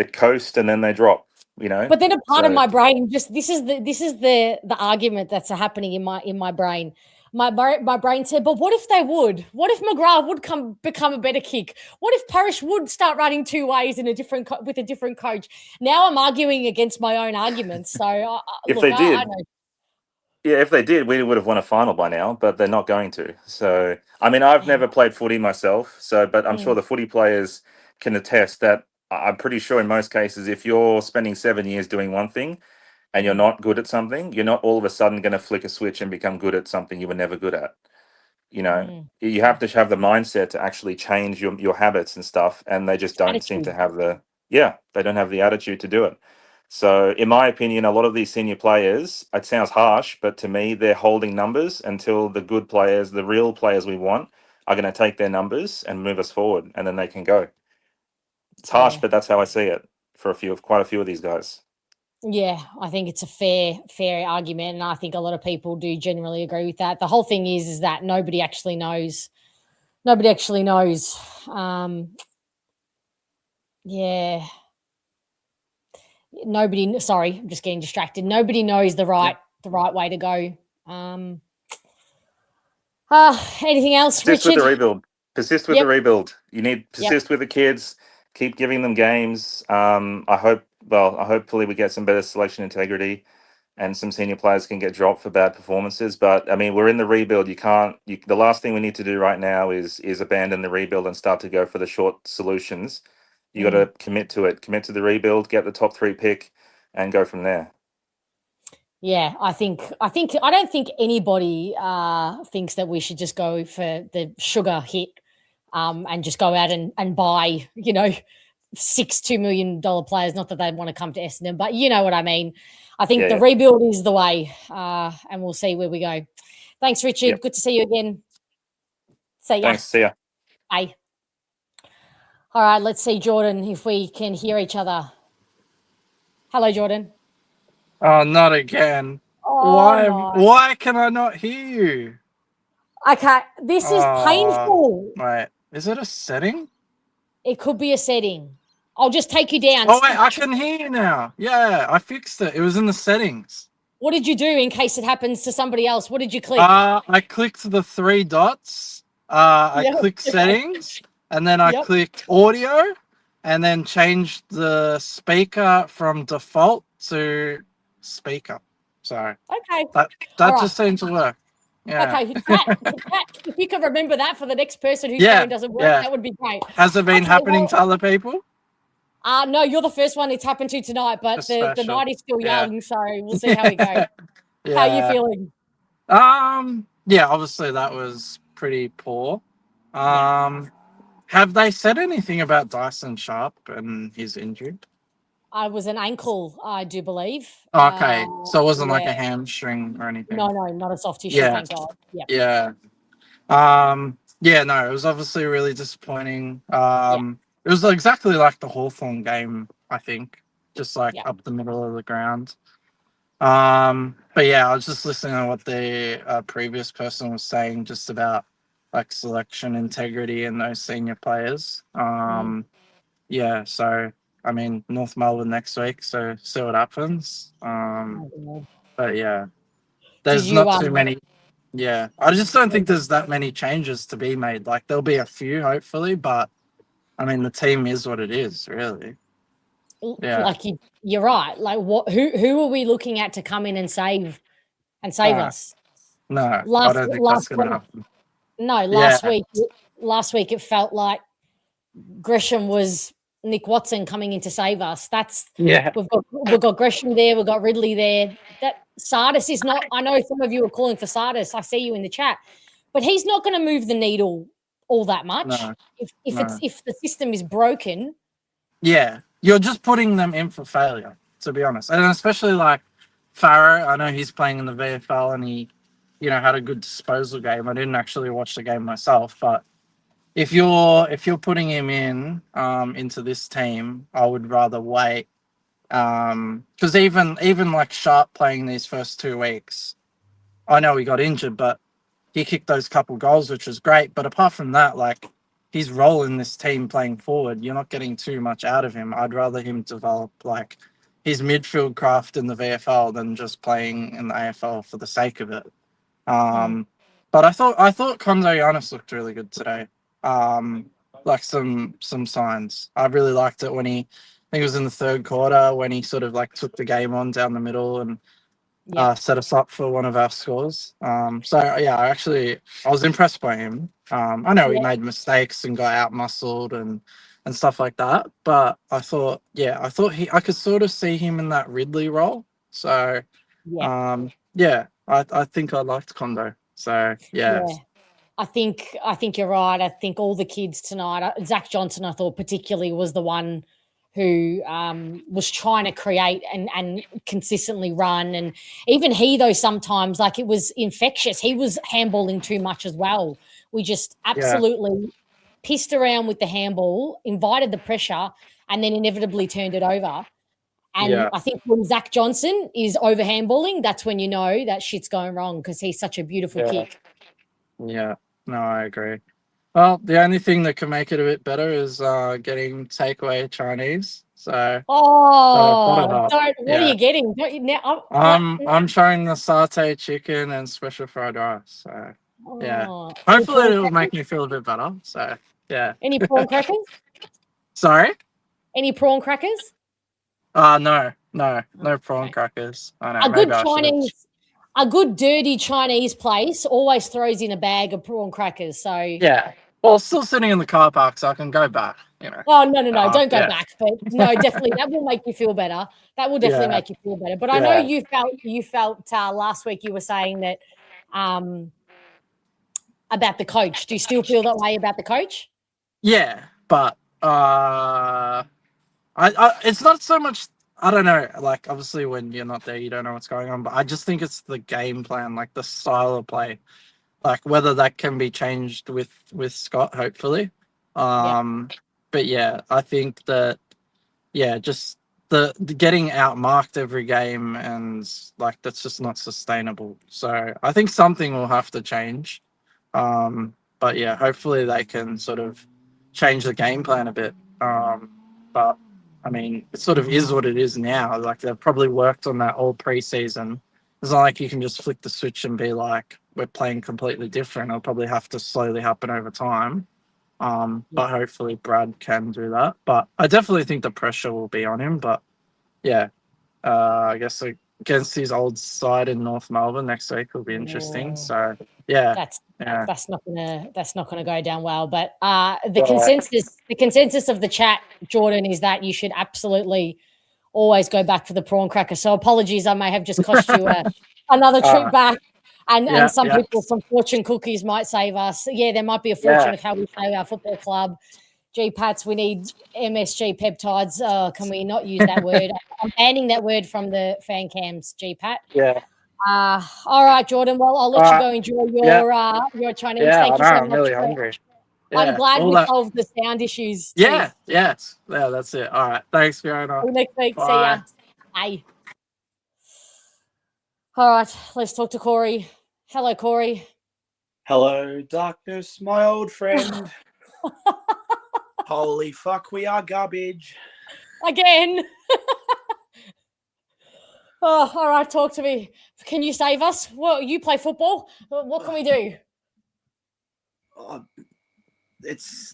coast and then they drop, But then a part of my brain this is the argument that's happening in my brain. My brain said, but what if they would? What if McGrath would become a better kick? What if Parrish would start running 2 ways with a different coach? Now I'm arguing against my own arguments. So if they did, we would have won a final by now, but they're not going to. So, I mean, I've never played footy myself, but I'm sure the footy players can attest that I'm pretty sure in most cases, if you're spending 7 years doing one thing and you're not good at something, you're not all of a sudden going to flick a switch and become good at something you were never good at. You have to have the mindset to actually change your habits and stuff, and they just don't seem to have they don't have the attitude to do it. So, in my opinion, a lot of these senior players, it sounds harsh, but to me, they're holding numbers until the good players, the real players we want, are going to take their numbers and move us forward, and then they can go. It's harsh, but that's how I see it for quite a few of these guys. Yeah, I think it's a fair argument, and I think a lot of people do generally agree with that. The whole thing is that nobody actually knows. Yeah. Sorry, I'm just getting distracted. Nobody knows the right way to go. Anything else, Persist Richard? with the rebuild. Persist with the rebuild. You need persist with the kids. Keep giving them games. Hopefully we get some better selection integrity and some senior players can get dropped for bad performances. But I mean, we're in the rebuild. The last thing we need to do right now is abandon the rebuild and start to go for the short solutions. You got to commit to it. Commit to the rebuild, get the top 3 pick and go from there. Yeah, I don't think anybody thinks that we should just go for the sugar hit and just go out and buy, 6 $2 million players. Not that they'd want to come to Essendon, but you know what I mean. I think the rebuild is the way, and we'll see where we go. Thanks, Richard. Yep. Good to see you again. See ya. Thanks. See ya. Bye. All right, let's see, Jordan, if we can hear each other. Hello, Jordan. Oh, not again. Oh, Why can I not hear you? Okay, this is painful. Wait, is it a setting? It could be a setting. I'll just take you down. Oh, wait, I can hear you now. Yeah, I fixed it. It was in the settings. What did you do in case it happens to somebody else? What did you click? I clicked the 3 dots. I clicked settings, and then I clicked audio, and then changed the speaker from default to speaker. So okay, that just seemed to work. Yeah. Okay, if you can remember that for the next person whose phone doesn't work, that would be great. Has it been happening to other people? No, you're the first one it's happened to tonight, but the night is still young, so we'll see how we go. How are you feeling? Yeah, obviously that was pretty poor. Have they said anything about Dyson Sharp and his injury? I was an ankle, I do believe. Okay, so it wasn't like a hamstring or anything. No, not a soft tissue, thank God. Yeah. No, it was obviously really disappointing. It was exactly like the Hawthorn game, I think, just like up the middle of the ground. But yeah, I was just listening to what the previous person was saying just about like selection integrity in those senior players. Yeah, so I mean, North Melbourne next week, so see what happens. But yeah, there's not too many. Yeah, I just don't think there's that many changes to be made. Like there'll be a few, hopefully, but I mean, the team is what it is, really. Yeah, like you're right. Like who are we looking at to come in and save us? No, I don't think that's going to happen. No, last week it felt like Gresham was Nick Watson coming in to save us. We've got Gresham there, we've got Ridley there. That Sardis is not. I know some of you are calling for Sardis. I see you in the chat, but he's not going to move the needle all that much. No, if the system is broken. Yeah, you're just putting them in for failure, to be honest, and especially like Farrow. I know he's playing in the VFL and he, had a good disposal game. I didn't actually watch the game myself, but if you're putting him in into this team, I would rather wait. Because even like Sharp playing these first 2 weeks, I know he got injured, but he kicked those couple goals, which was great. But apart from that, like his role in this team playing forward, you're not getting too much out of him. I'd rather him develop like his midfield craft in the VFL than just playing in the AFL for the sake of it. But I thought Kondo Giannis looked really good today. Like some signs. I really liked it when I think it was in the third quarter when he sort of like took the game on down the middle and set us up for one of our scores. So yeah, I was impressed by him. I know he made mistakes and got out muscled and stuff like that, but I thought I could sort of see him in that Ridley role. So I think I liked Kondo. So yeah. I think you're right. I think all the kids tonight, Zach Johnson, I thought particularly was the one who was trying to create and consistently run. And even he, though, sometimes like it was infectious. He was handballing too much as well. We just absolutely pissed around with the handball, invited the pressure, and then inevitably turned it over. And I think when Zach Johnson is over handballing, that's when you know that shit's going wrong because he's such a beautiful kick. Yeah. No, I agree. Well, the only thing that can make it a bit better is getting takeaway Chinese. So what are you getting? Don't you, now, I'm trying the satay chicken and special fried rice. So hopefully it'll make me feel a bit better. So yeah. Any prawn crackers? Sorry? Any prawn crackers? No prawn crackers. I know. A good dirty Chinese place always throws in a bag of prawn crackers. So yeah, Well, still sitting in the car park, so I can go back. You know. Oh, no, don't go Yeah. back. But no, definitely, that will make you feel better. That will definitely make you feel better. But I know you felt last week you were saying that about the coach. Do you still feel that way about the coach? Yeah, but I it's not so much. I don't know. Like, obviously, when you're not there, you don't know what's going on. But I just think it's the game plan, like the style of play, like whether that can be changed with Scott, hopefully. But yeah, I think that just the getting outmarked every game, and like that's just not sustainable. So I think something will have to change. But yeah, hopefully they can sort of change the game plan a bit. But I mean, it sort of is what it is now. Like they've probably worked on that all preseason. It's not like you can just flick the switch and be like, we're playing completely different. It'll probably have to slowly happen over time. But hopefully Brad can do that. But I definitely think the pressure will be on him. But yeah, I guess against his old side in North Melbourne next week will be interesting. So yeah, that's not gonna go down well. But the consensus of the chat, Jordan, is that you should absolutely always go back for the prawn cracker. So apologies, I may have just cost you another trip back. And some people, some fortune cookies might save us. Yeah, there might be a fortune of how we save our football club. G-Pats, we need MSG peptides. Can we not use that word? I'm banning that word from the fan cams, G-Pat. Yeah. All right, Jordan. Well, I'll let you go enjoy your Chinese. Thank you so much. I'm really hungry. I'm glad we solved the sound issues. Yeah, that's it. All right. Thanks, Fiona. See you next week. Bye. See ya. Bye. All right, let's talk to Corey. Hello, Corey. Hello, darkness, my old friend. Holy fuck, we are garbage. Again. Oh, all right, talk to me. Can you save us? Well, you play football. What can we do?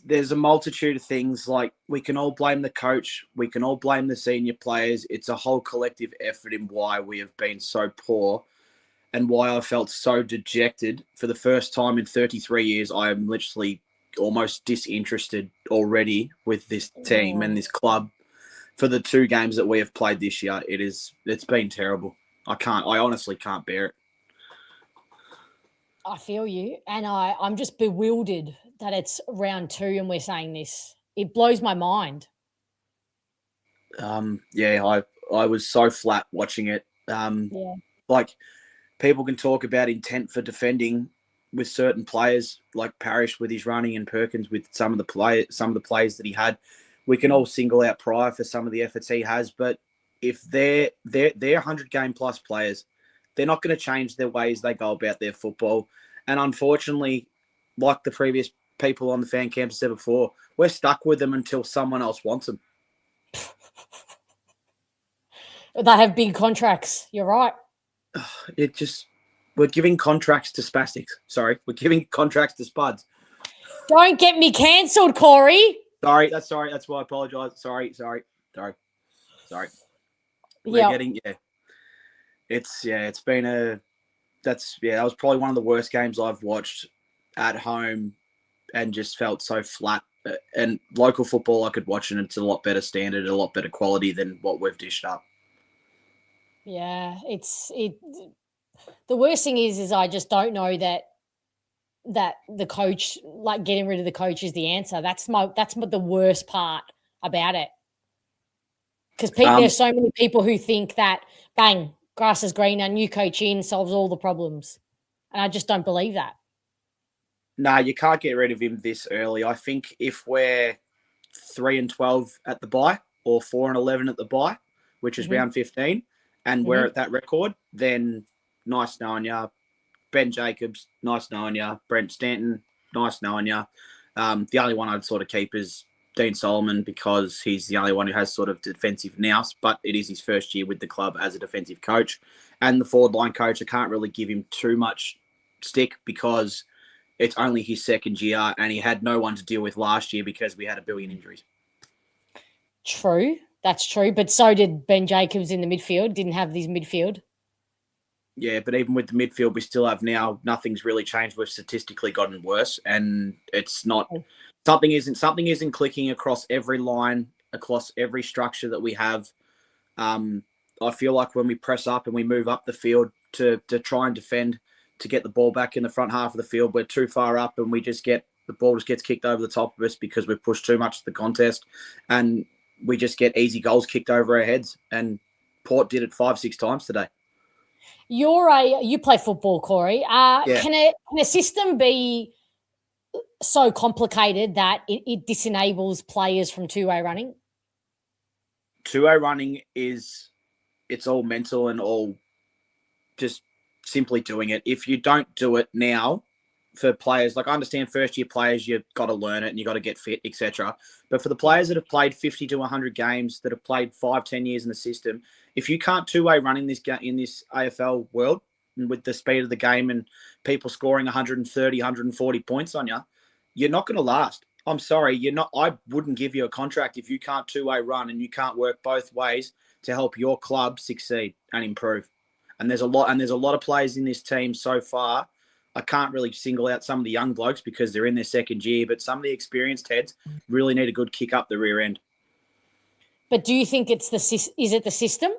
There's a multitude of things. Like, we can all blame the coach. We can all blame the senior players. It's a whole collective effort in why we have been so poor and why I felt so dejected. For the first time in 33 years, I am literally almost disinterested already with this team and this club. For the 2 games that we have played this year, it's been terrible. I honestly can't bear it. I feel you. And I'm just bewildered that it's round 2 and we're saying this. It blows my mind. I was so flat watching it. Like, people can talk about intent for defending with certain players, like Parrish with his running and Perkins with some of the plays that he had. We can all single out Pryor for some of the efforts he has, but if they're 100 game plus players, they're not going to change their ways they go about their football. And unfortunately, like the previous people on the fan camps said before, we're stuck with them until someone else wants them. They have big contracts. You're right. We're giving contracts to spastics. Sorry, we're giving contracts to spuds. Don't get me cancelled, Corey. Sorry. That's why I apologise. Sorry. We're getting that was probably one of the worst games I've watched at home, and just felt so flat. And local football, I could watch, and it's a lot better standard, a lot better quality than what we've dished up. Yeah, the worst thing is I just don't know that the coach, like getting rid of the coach, is the answer. That's the worst part about it. Because there's so many people who think that, bang, grass is greener, new coach in, solves all the problems. And I just don't believe that. No, you can't get rid of him this early. I think if we're 3-12 at the bye, or 4-11 at the bye, which is round 15, and we're at that record, then nice knowing you. Ben Jacobs, nice knowing you. Brent Stanton, nice knowing you. The only one I'd sort of keep is Dean Solomon, because he's the only one who has sort of defensive nous, but it is his first year with the club as a defensive coach. And the forward line coach, I can't really give him too much stick because it's only his second year and he had no one to deal with last year because we had 1 billion injuries. True. That's true. But so did Ben Jacobs in the midfield. Didn't have his midfield. Yeah, but even with the midfield we still have now, nothing's really changed. We've statistically gotten worse, and it's not something isn't clicking across every line, across every structure that we have. I feel like when we press up and we move up the field to try and defend, to get the ball back in the front half of the field, we're too far up, and the ball just gets kicked over the top of us because we've pushed too much to the contest, and we just get easy goals kicked over our heads. And Port did it 5-6 times today. You play football, Corey. Yeah. Can a system be so complicated that it disenables players from two-way running? Two-way running it's all mental and all just simply doing it. If you don't do it now, for players, like I understand first-year players, you've got to learn it and you've got to get fit, etc. But for the players that have played 50 to 100 games, that have played 5-10 years in the system, if you can't two-way run in this AFL world, and with the speed of the game and people scoring 130, 140 points on you, you're not going to last. I'm sorry, you're not. I wouldn't give you a contract if you can't two-way run and you can't work both ways to help your club succeed and improve. And there's a lot of players in this team so far. I can't really single out some of the young blokes because they're in their second year, but some of the experienced heads really need a good kick up the rear end. But do you think is it the system?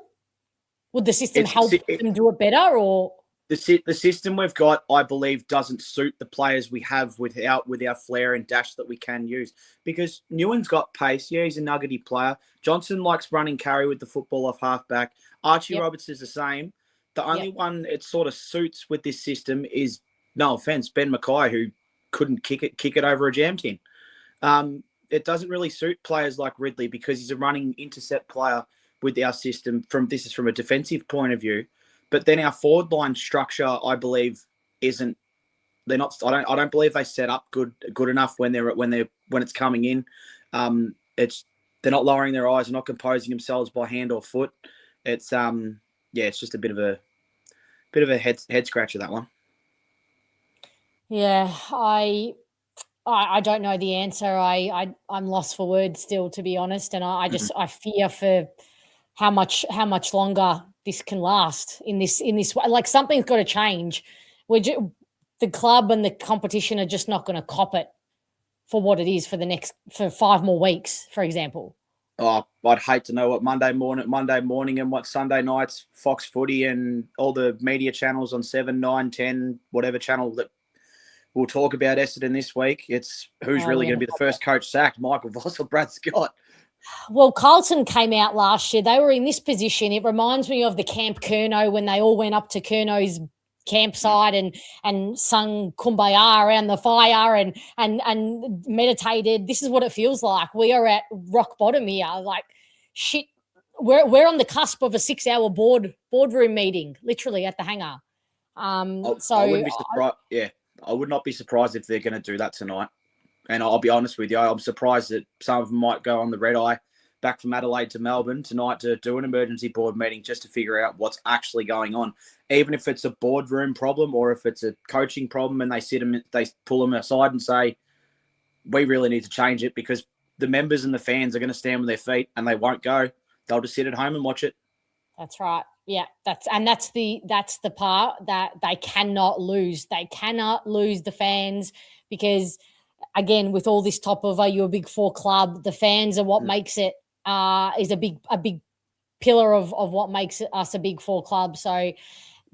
Would the system help them do it better, or the system we've got, I believe, doesn't suit the players we have with our flair and dash that we can use? Because Newen's got pace. Yeah, he's a nuggety player. Johnson likes running carry with the football off halfback. Archie Roberts is the same. The only one it sort of suits with this system is, no offense, Ben Mackay, who couldn't kick it over a jam tin. It doesn't really suit players like Ridley because he's a running intercept player with our system. This is from a defensive point of view, but then our forward line structure, I believe, isn't. They're not. I don't believe they set up good enough when it's coming in. They're not lowering their eyes, they're not composing themselves by hand or foot. It's it's just a bit of a head scratcher, that one. Yeah, I don't know the answer. I'm lost for words still, to be honest, and I fear for how much longer this can last in this way. Like, something's got to change. The club and the competition are just not going to cop it for what it is for 5 more weeks, for example. Oh, I'd hate to know what Monday morning and what Sunday nights, Fox Footy and all the media channels on 7, 9, 10, whatever channel that we'll talk about Essendon this week. It's who's really going to be the first coach sacked, Michael Voss or Brad Scott? Well, Carlton came out last year. They were in this position. It reminds me of the Camp Curnow when they all went up to Curnow's campsite and sung Kumbaya around the fire and meditated. This is what it feels like. We are at rock bottom here. Like, shit, we're on the cusp of a 6-hour boardroom meeting, literally at the hangar. I wouldn't be surprised. I would not be surprised if they're going to do that tonight. And I'll be honest with you, I'm surprised that some of them might go on the red eye back from Adelaide to Melbourne tonight to do an emergency board meeting just to figure out what's actually going on. Even if it's a boardroom problem or if it's a coaching problem, and they pull them aside and say, we really need to change it, because the members and the fans are going to stand with their feet and they won't go. They'll just sit at home and watch it. That's right. Yeah, that's the part that they cannot lose. They cannot lose the fans, because, again, with all this top of, are you a Big Four club? The fans are what makes it is a big pillar of what makes us a Big Four club. So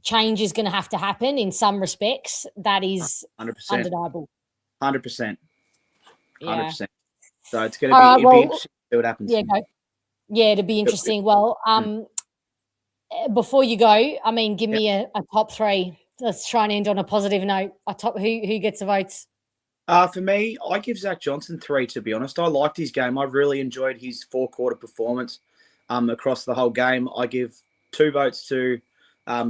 change is going to have to happen in some respects. That is 100%. Undeniable. 100%. 100%. Yeah. So it's going to be interesting to see what happens. Yeah, it'd be interesting. Well, before you go, I mean, give me a top 3. Let's try and end on a positive note. Who gets the votes? For me, I give Zach Johnson 3, to be honest. I liked his game. I really enjoyed his 4-quarter performance across the whole game. I give 2 votes to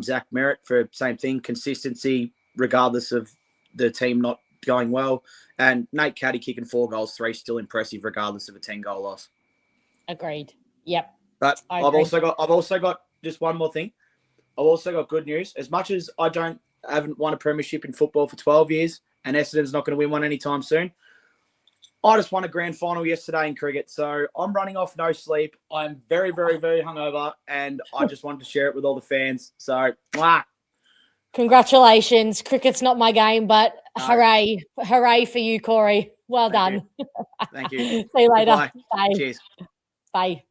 Zach Merritt for same thing, consistency, regardless of the team not going well. And Nate Caddy kicking 4 goals, 3 still impressive, regardless of a 10-goal loss. Agreed. Yep. But I've also got just one more thing. I've also got good news. As much as I haven't won a premiership in football for 12 years, and Essendon's not going to win one anytime soon, I just won a grand final yesterday in cricket. So I'm running off no sleep. I'm very, very, very hungover, and I just wanted to share it with all the fans. So, Congratulations. Cricket's not my game, but hooray. Hooray for you, Corey. Well done. Thank you. See you later. Goodbye. Bye. Cheers. Bye.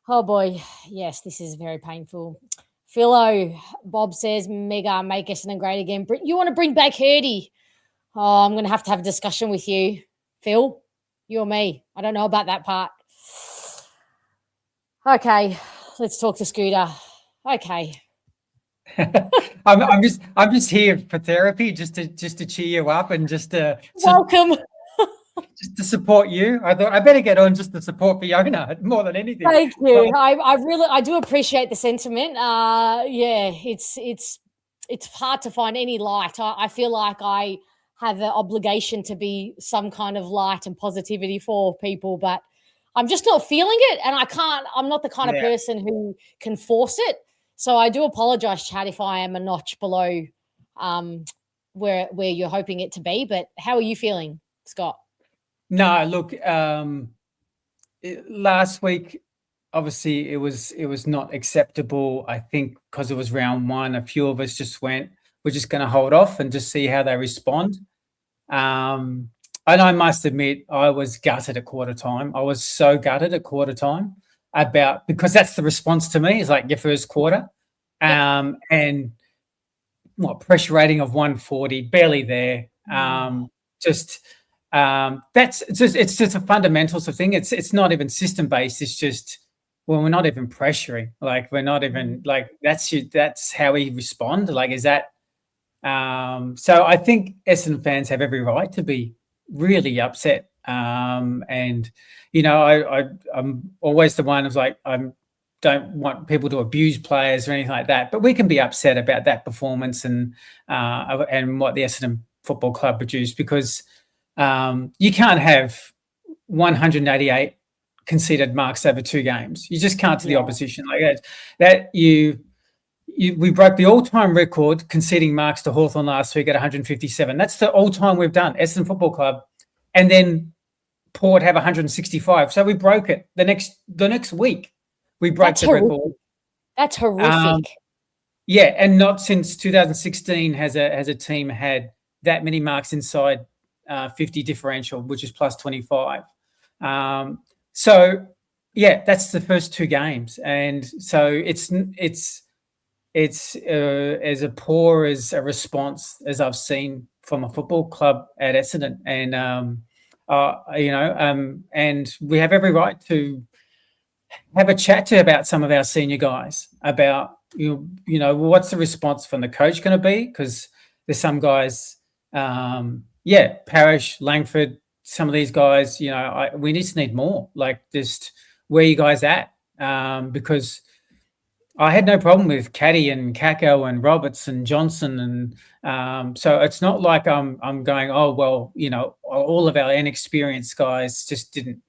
Oh, boy. Yes, this is very painful. Philo, Bob says, mega, make Essendon great again. You want to bring back Hurdy? Oh, I'm going to have a discussion with you, Phil. You or me. I don't know about that part. Okay, let's talk to Scooter. Okay. I'm just here for therapy, just to cheer you up and just to welcome, just to support you. I thought I better get on just to support Fiona more than anything. Thank you. I do appreciate the sentiment. Yeah, it's hard to find any light. I feel like I have an obligation to be some kind of light and positivity for people, but I'm just not feeling it, and I'm not the kind of person who can force it. So I do apologize, Chad, if I am a notch below where you're hoping it to be. But how are you feeling, Scott? No, look, last week, obviously, it was not acceptable. I think because it was round one, a few of us just went, we're just going to hold off and just see how they respond. And I must admit, I was gutted at quarter time. I was so gutted at quarter time. Because that's the response to me, is like your first quarter, and pressure rating of 140, barely there. It's just a fundamentals of thing. It's not even system based. It's just, we're not even pressuring. Like, we're not even like, that's how we respond. Like, is that? So I think Essendon fans have every right to be really upset. And I'm always the one who's like, I don't want people to abuse players or anything like that, but we can be upset about that performance and what the Essendon Football Club produced, because you can't have 188 conceded marks over 2 games. You just can't to the opposition like that. We broke the all-time record conceding marks to Hawthorn last week at 157. That's the all-time we've done, Essendon Football Club. And then Port have 165. So we broke it. The next week, we broke the record. That's horrific. And not since 2016 has a team had that many marks inside 50 differential, which is plus 25. So that's the first 2 games, and so it's as poor as a response as I've seen from a football club at Essendon, and we have every right to have a chat about some of our senior guys about what's the response from the coach going to be, because there's some guys, Parrish, Langford, some of these guys, we just need more. Like, just where you guys at? Because I had no problem with Caddy and Kako and Roberts and Johnson, and so it's not like I'm going, oh well, all of our inexperienced guys just didn't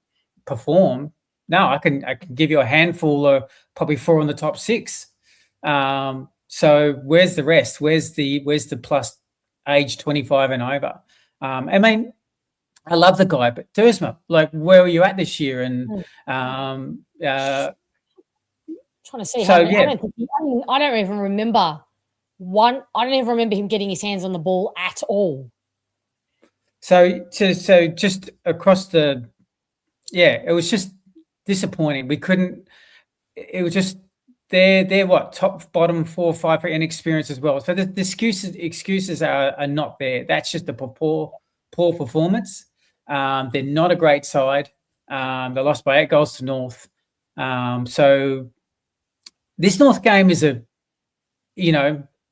perform. No, I can give you a handful, or probably 4 in the top 6. So where's the rest? Where's the plus age 25 and over? I mean, I love the guy, but Dersma, like, where were you at this year? And trying to see. I don't even remember I don't even remember him getting his hands on the ball at all. So just across the, it was just disappointing. We couldn't. It was just they're what, top, bottom 4 or 5 for inexperience as well. So the excuses are not there. That's just a poor performance. They're not a great side. They lost by 8 goals to North. So this North game is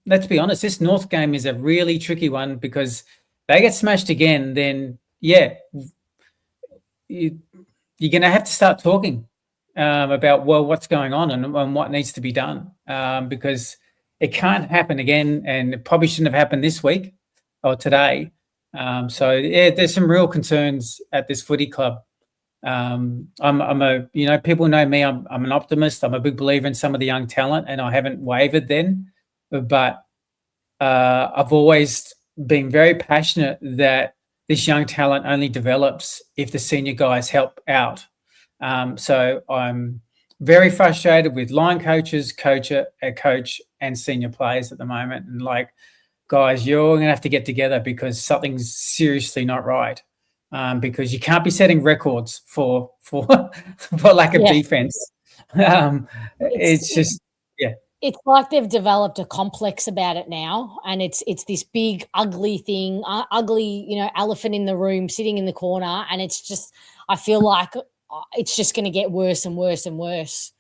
let's be honest, this North game is a really tricky one, because they get smashed again, then you're going to have to start talking about, well, what's going on and what needs to be done, because it can't happen again, and it probably shouldn't have happened this week or today. There's some real concerns at this footy club. People know me, I'm an optimist. I'm a big believer in some of the young talent, and I haven't wavered then, but I've always been very passionate that this young talent only develops if the senior guys help out. So I'm very frustrated with line coaches, coach and senior players at the moment. And like, guys, you're going to have to get together because something's seriously not right. Because you can't be setting records for lack of defense. It's just, yeah. It's like they've developed a complex about it now, and it's this big ugly thing, ugly, elephant in the room sitting in the corner, and it's just, I feel like it's just going to get worse and worse and worse.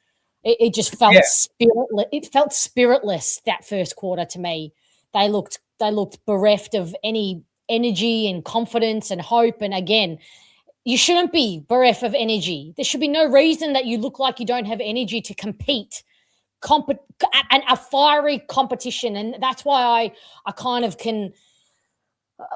It just felt spiritless. It felt spiritless that first quarter to me. They looked bereft of any energy and confidence and hope. And again, you shouldn't be bereft of energy. There should be no reason that you look like you don't have energy to compete. And a fiery competition. And that's why I kind of can,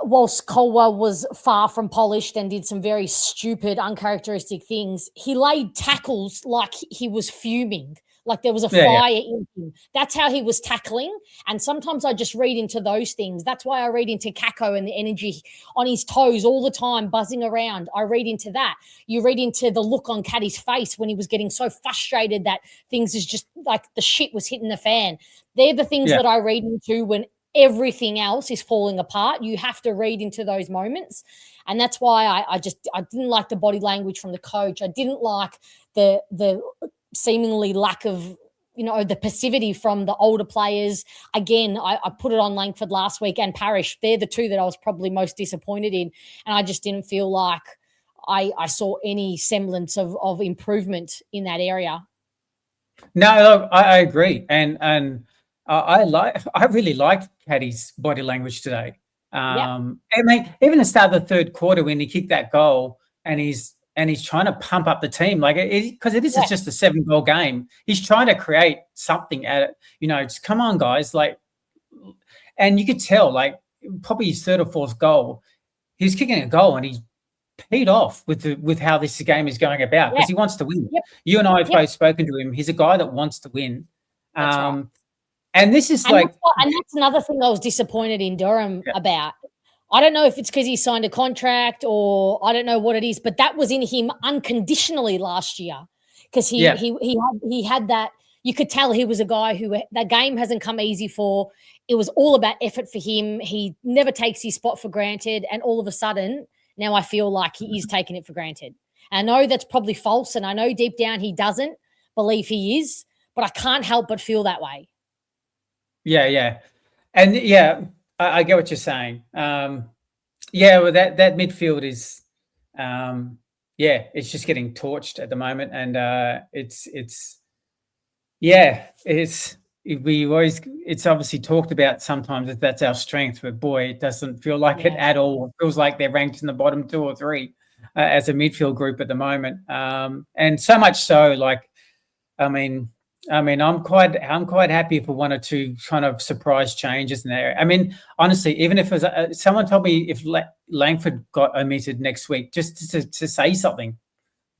whilst Colwell was far from polished and did some very stupid, uncharacteristic things, he laid tackles like he was fuming, like there was a fire in him. That's how he was tackling. And sometimes I just read into those things. That's why I read into Kako and the energy on his toes all the time, buzzing around. I read into that. You read into the look on Caddy's face when he was getting so frustrated that things is just like the shit was hitting the fan. They're the things that I read into when everything else is falling apart. You have to read into those moments. And that's why I didn't like the body language from the coach. I didn't like the seemingly lack of, the passivity from the older players. Again, I put it on Langford last week and Parrish. They're the two that I was probably most disappointed in. And I just didn't feel like I saw any semblance of improvement in that area. No, look, I agree. And I really liked Caddy's body language today. I mean, even the start of the third quarter when he kicked that goal and he's trying to pump up the team, like because it is just a 7-goal game. He's trying to create something at it. Just come on, guys. Like, and you could tell, like, probably his third or fourth goal, he's kicking a goal and he's peed off with how this game is going about because he wants to win. You and I have both spoken to him. He's a guy that wants to win. Right. And this is and that's another thing I was disappointed in Durham about. I don't know if it's because he signed a contract or I don't know what it is, but that was in him unconditionally last year because he had that. You could tell he was a guy who that game hasn't come easy for. It was all about effort for him. He never takes his spot for granted, and all of a sudden now I feel like he is taking it for granted. And I know that's probably false, and I know deep down he doesn't believe he is, but I can't help but feel that way. Yeah. And I get what you're saying. Well, that midfield is, it's just getting torched at the moment, and it's obviously talked about sometimes that that's our strength, but boy, it doesn't feel like it at all. It feels like they're ranked in the bottom 2 or 3 as a midfield group at the moment, and so much so, like, I mean, I'm quite happy for 1 or 2 kind of surprise changes in there. I mean, honestly, even if it was, someone told me if Langford got omitted next week, just to say something,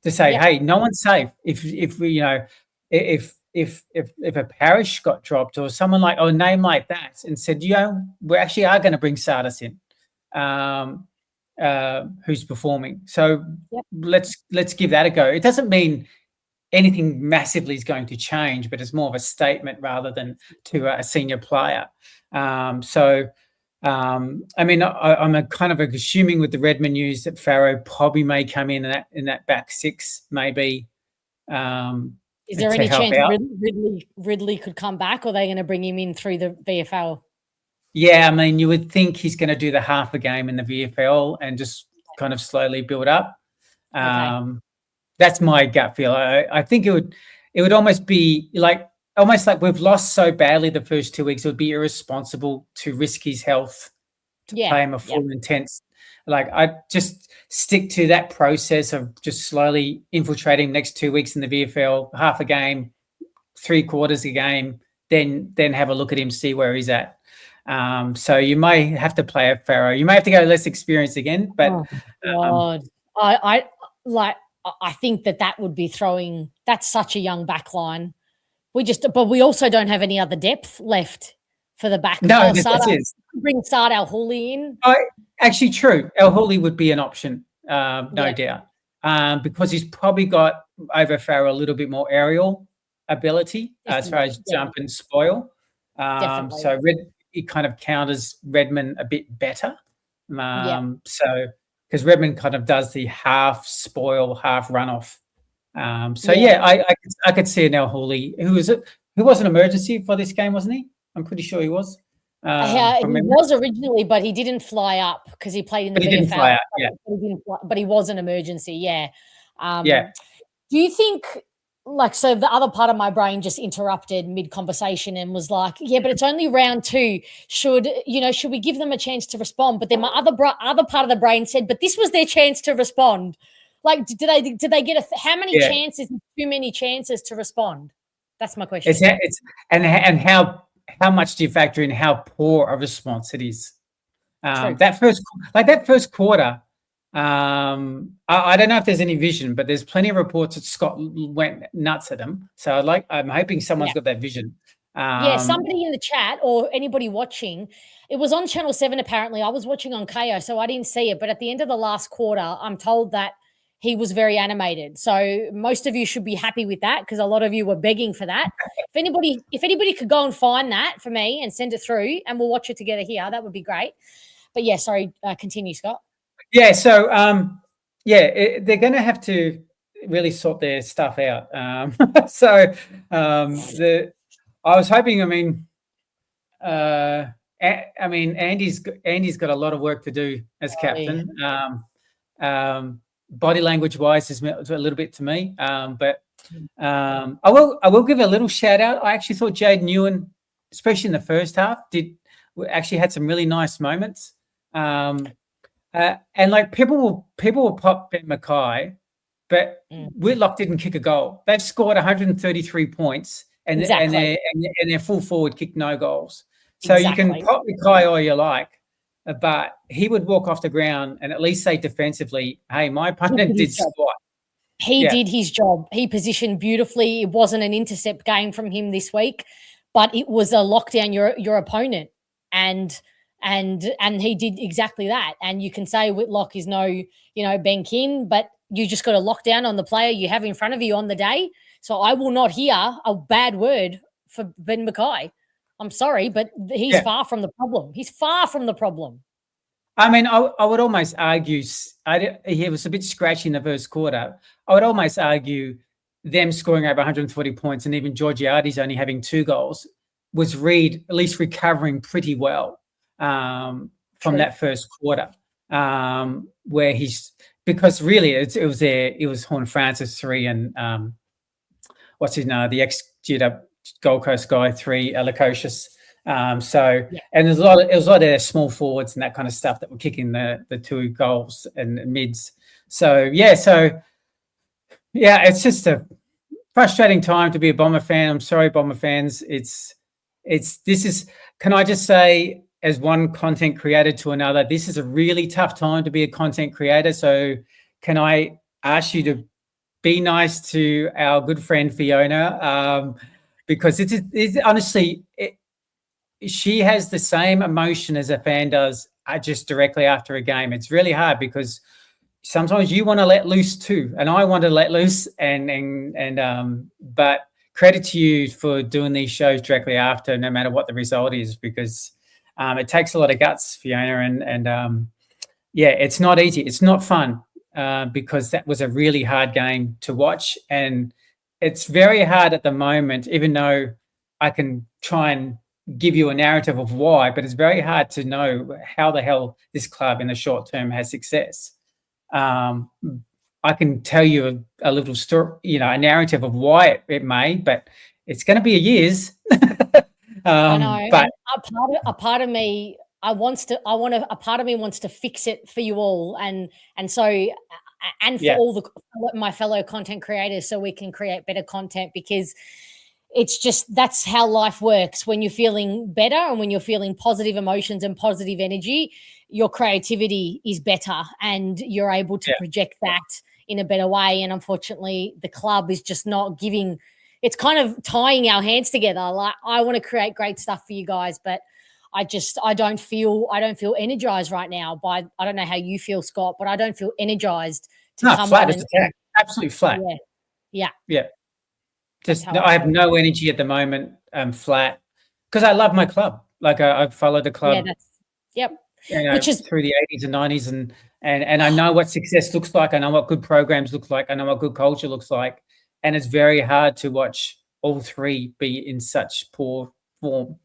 to say, hey, no one's safe. If a Parrish got dropped or someone like a name like that, and said, we actually are going to bring Sardis in, who's performing. So let's give that a go. It doesn't mean anything massively is going to change, but it's more of a statement rather than to a senior player. I mean, I'm a kind of assuming with the Redmond news that Farrow probably may come in that back 6, maybe. Is there any chance Ridley could come back, or are they going to bring him in through the VFL? Yeah, I mean, you would think he's going to do the half a game in the VFL and just kind of slowly build up. That's my gut feel. I think it would almost be like we've lost so badly the first 2 weeks. It would be irresponsible to risk his health to play him a full intense. Like, I just stick to that process of just slowly infiltrating next 2 weeks in the VFL, half a game, 3 quarters a game, then have a look at him, see where he's at. So you may have to play a Farrow. You may have to go less experienced again, but God. I think that would be throwing. That's such a young back line. But we also don't have any other depth left for the back. No, that is. Bring Sard Al-Houli in. Actually, true. Al-Houli would be an option, no doubt, because he's probably got over Farrow a little bit more aerial ability as far as jump and spoil. Definitely. So it kind of counters Redmond a bit better. So because Redmond kind of does the half spoil, half runoff. I could see now Hooley, who was an emergency for this game, wasn't he? I'm pretty sure he was. He was originally, but he didn't fly up because he played in the VFL. Didn't fly out, yeah. But he was an emergency, yeah. Yeah. Do you think, so the other part of my brain just interrupted mid-conversation and was like, yeah, but it's only round 2. Should we give them a chance to respond? But then my other part of the brain said, but this was their chance to respond. Like, did they get how many chances? Too many chances to respond. That's my question. And how much do you factor in how poor a response it is? That first quarter. I don't know if there's any vision, but there's plenty of reports that Scott went nuts at him. So I'm hoping someone's got that vision. Somebody in the chat or anybody watching, it was on Channel 7 apparently. I was watching on KO, so I didn't see it. But at the end of the last quarter, I'm told that he was very animated. So most of you should be happy with that because a lot of you were begging for that. If anybody could go and find that for me and send it through and we'll watch it together here, that would be great. But yeah, sorry, continue, Scott. Yeah, so they're going to have to really sort their stuff out. I was hoping. Andy's got a lot of work to do as captain. Body language wise is a little bit to me, but I will give a little shout out. I actually thought Jade Newen, especially in the first half, actually had some really nice moments. And people will pop Ben Mackay, but Whitlock didn't kick a goal. They've scored 133 points, and their full forward kicked no goals. So you can pop Mackay all you like, but he would walk off the ground and at least say defensively, "Hey, my opponent did squat." He did his job. He positioned beautifully. It wasn't an intercept game from him this week, but it was a lockdown your opponent, and he did exactly that. And you can say Whitlock is no, Ben Kin, but you just got to lock down on the player you have in front of you on the day. So I will not hear a bad word for Ben Mackay. I'm sorry, but he's far from the problem. He's far from the problem. I would almost argue he was a bit scratchy in the first quarter. I would almost argue them scoring over 140 points and even Georgiades only having 2 goals was Reid at least recovering pretty well from that first quarter, where because really it was Horn Francis 3 and what's his name, the ex-GW Gold Coast guy 3, Alacocious. And there's a lot of their small forwards and that kind of stuff that were kicking the 2 goals and mids. It's just a frustrating time to be a Bomber fan. I'm sorry, Bomber fans. Can I just say, as one content creator to another, this is a really tough time to be a content creator. So can I ask you to be nice to our good friend Fiona? Because it's honestly, she has the same emotion as a fan does just directly after a game. It's really hard because sometimes you want to let loose too, and I want to let loose. But credit to you for doing these shows directly after, no matter what the result is, because it takes a lot of guts, Fiona. It's not easy. It's not fun because that was a really hard game to watch, and it's very hard at the moment, even though I can try and give you a narrative of why, but it's very hard to know how the hell this club in the short term has success. I can tell you a little story, a narrative of why it may, but it's going to be a year's. I know, but a part of me wants to fix it for you all, and for all my fellow content creators, so we can create better content, because it's just, that's how life works. When you're feeling better and when you're feeling positive emotions and positive energy, your creativity is better and you're able to project that in a better way. And unfortunately, the club is just not giving, it's kind of tying our hands together. Like, I want to create great stuff for you guys, but I don't feel energized right now. I don't know how you feel, Scott, but I don't feel energized to come flat on. Absolutely flat. Yeah. I have no energy at the moment. I'm flat. because I love my club. Like I've followed the club. Yep. Which is through the 80s and 90s, and I know what success looks like. I know what good programs look like. I know what good culture looks like, and it's very hard to watch all three be in such poor form.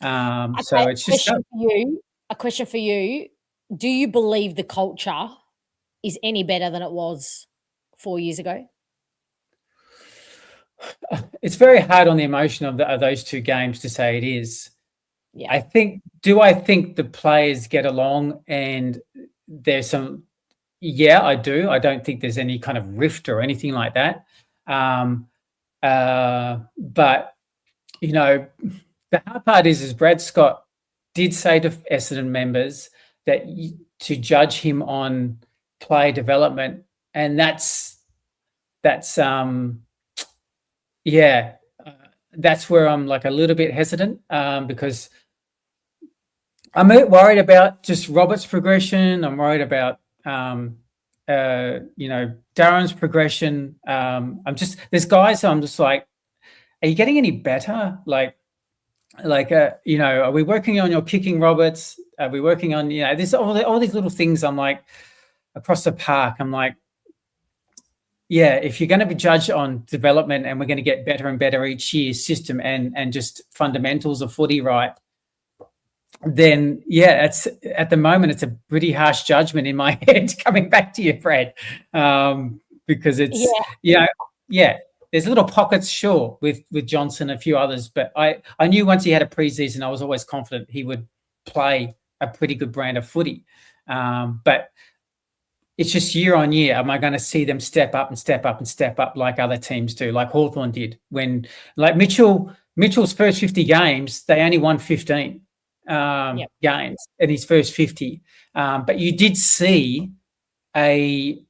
So it's just a question for you. Do you believe the culture is any better than it was 4 years ago? It's very hard on the emotion of those two games to say it is. Yeah. I think the players get along and there's some, I do. I don't think there's any kind of rift or anything like that. But, you know, the hard part is Brad Scott did say to Essendon members that to judge him on player development, and that's where I'm like a little bit hesitant because I'm worried about just Robert's progression. I'm worried about Darren's progression. There's guys I'm just like, are you getting any better? Are we working on your kicking, Roberts? Are we working on, there's all these little things. I'm like, across the park, I'm like, yeah, if you're going to be judged on development and we're going to get better and better each year, system and just fundamentals of footy right, then it's at the moment it's a pretty harsh judgment in my head coming back to you, Brad, because it's there's little pockets, sure, with Johnson and a few others, but I knew once he had a preseason, I was always confident he would play a pretty good brand of footy, but it's just year on year. Am I going to see them step up and step up and step up like other teams do, like Hawthorn did? When, like Mitchell's first 50 games, they only won 15 games in his first 50. But you did see a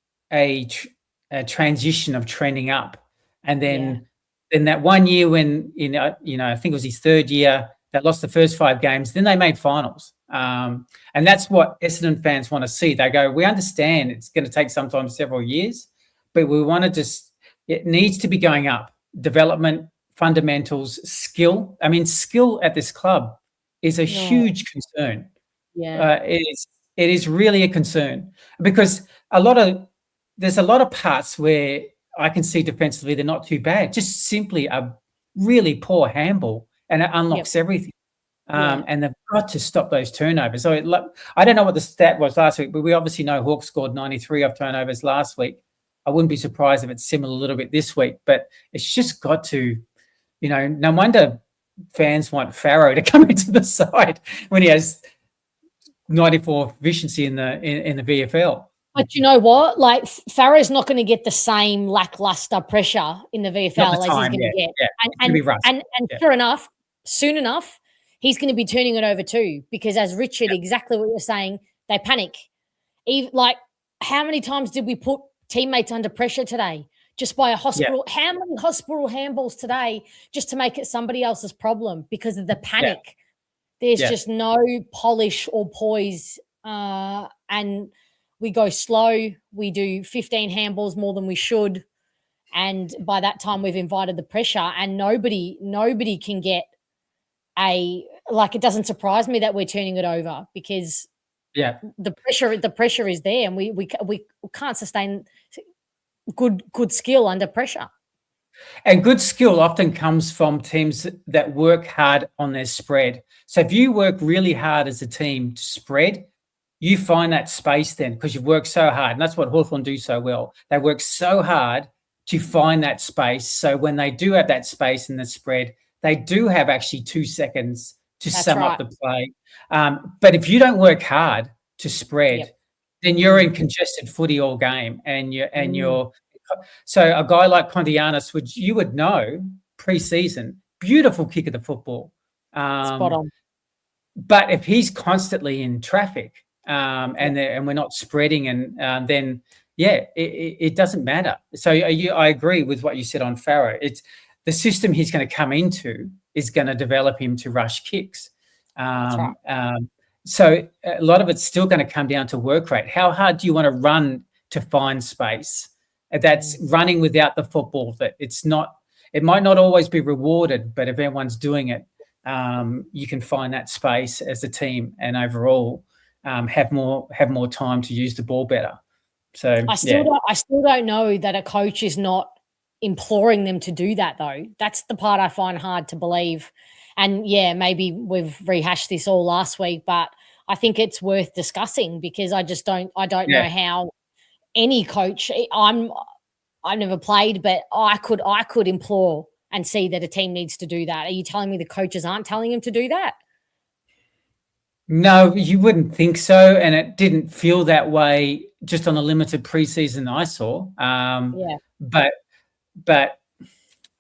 transition of trending up. And then in that 1 year when, I think it was his third year, they lost the first 5 games, then they made finals. And that's what Essendon fans want to see. They go, we understand it's going to take sometimes several years, but we want to it needs to be going up. Development, fundamentals, skill. I mean, skill at this club is a huge concern. Yeah. It is really a concern because there's a lot of parts where I can see defensively they're not too bad, just simply a really poor handball and it unlocks everything. And they've got to stop those turnovers. So I don't know what the stat was last week, but we obviously know Hawks scored 93 off turnovers last week. I wouldn't be surprised if it's similar a little bit this week, but it's just got to, no wonder fans want Farrow to come into the side when he has 94 efficiency in the VFL. But you know what? Like Farrow's not going to get the same lackluster pressure in the VFL as he's going to get. And sure enough, soon enough, he's going to be turning it over too, because as Richard, exactly what you're saying, they panic. Like, how many times did we put teammates under pressure today just by a hospital? How many hospital handballs today just to make it somebody else's problem because of the panic? There's just no polish or poise, and we go slow. We do 15 handballs more than we should, and by that time we've invited the pressure, and nobody can get it doesn't surprise me that we're turning it over because the pressure is there, and we can't sustain good skill under pressure. And good skill often comes from teams that work hard on their spread. So if you work really hard as a team to spread, you find that space then because you've worked so hard. And that's what Hawthorn do so well. They work so hard to find that space. So when they do have that space in the spread, they do have actually 2 seconds to sum up the play. But if you don't work hard to spread, then you're in congested footy all game, and you're so a guy like Pontianis, you would know pre-season, beautiful kick of the football, spot on. But if he's constantly in traffic and we're not spreading, and then it doesn't matter. So I agree with what you said on Farrow. It's the system he's going to come into is going to develop him to rush kicks. So a lot of it's still going to come down to work rate. How hard do you want to run to find space? That's running without the football. That it might not always be rewarded, but if everyone's doing it, you can find that space as a team and overall have more time to use the ball better. So I still don't know that a coach is not imploring them to do that, though. That's the part I find hard to believe. And yeah, maybe we've rehashed this all last week, but I think it's worth discussing because I don't know how any coach. I've never played, but I could implore and see that a team needs to do that. Are you telling me the coaches aren't telling him to do that? No, you wouldn't think so, and it didn't feel that way just on the limited preseason I saw. But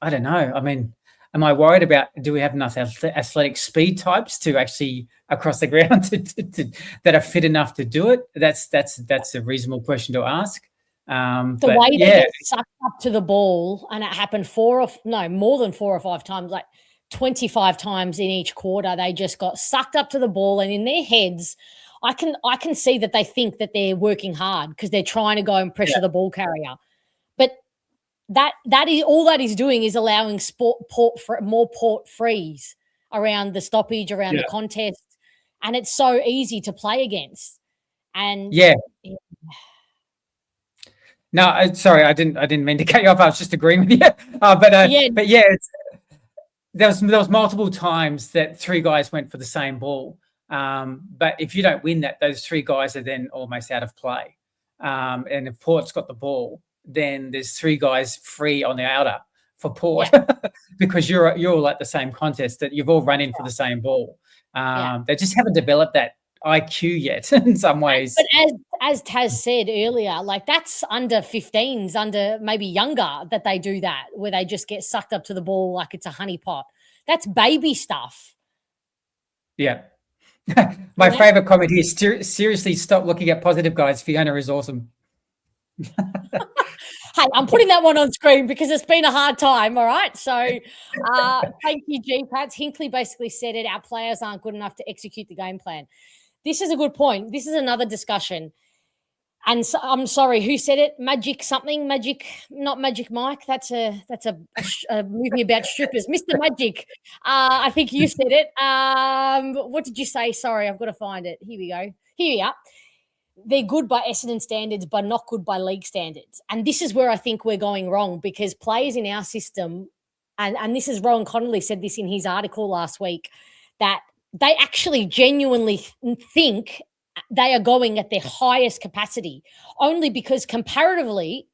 I don't know. I mean, am I worried about? Do we have enough athletic speed types to actually across the ground that are fit enough to do it? That's a reasonable question to ask. The way they get sucked up to the ball, and it happened more than 4 or 5 times, like 25 times in each quarter, they just got sucked up to the ball, and in their heads, I can see that they think that they're working hard because they're trying to go and pressure the ball carrier. But that is all that is doing is allowing more port frees around the stoppage, around the contest, and it's so easy to play against. And no, sorry, I didn't mean to cut you off. I was just agreeing with you. But there was multiple times that 3 guys went for the same ball. But if you don't win that, those 3 guys are then almost out of play. And if Port's got the ball, then there's 3 guys free on the outer for Port because you're all at the same contest, that you've all run in for the same ball. They just haven't developed that IQ yet in some ways. But as Taz said earlier, like that's under 15s, under maybe younger, that they do that, where they just get sucked up to the ball like it's a honeypot. That's baby stuff. Yeah. My favorite comment here, seriously, stop looking at positive guys. Fiona is awesome. Hey, I'm putting that one on screen because it's been a hard time, all right? So thank you, G. Pats. Hinkley basically said it. Our players aren't good enough to execute the game plan. This is a good point. This is another discussion. And so, I'm sorry, who said it? Not Magic Mike. That's a movie about strippers. Mr. Magic. I think you said it. What did you say? Sorry, I've got to find it. Here we go. Here we are. They're good by Essendon standards, but not good by league standards. And this is where I think we're going wrong, because players in our system, and this is Rowan Connolly said this in his article last week, that they actually genuinely think they are going at their highest capacity, only because comparatively,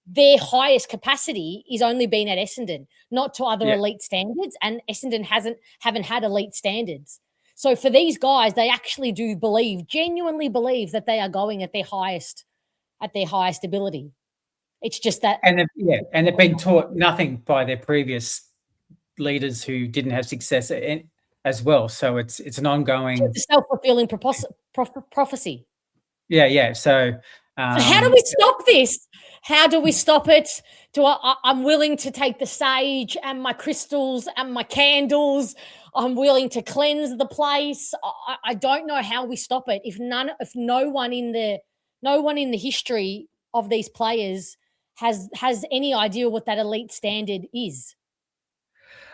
their highest capacity is only been at Essendon, not to other elite standards, and Essendon haven't had elite standards. So for these guys, they actually do genuinely believe that they are going at their highest ability. It's just that, and they've been taught nothing by their previous leaders who didn't have success as well. So it's an ongoing, it's a self-fulfilling prophecy. Yeah. So how do we stop this? How do we stop it? I'm willing to take the sage and my crystals and my candles. I'm willing to cleanse the place. I don't know how we stop it if no one in the history of these players has any idea what that elite standard is.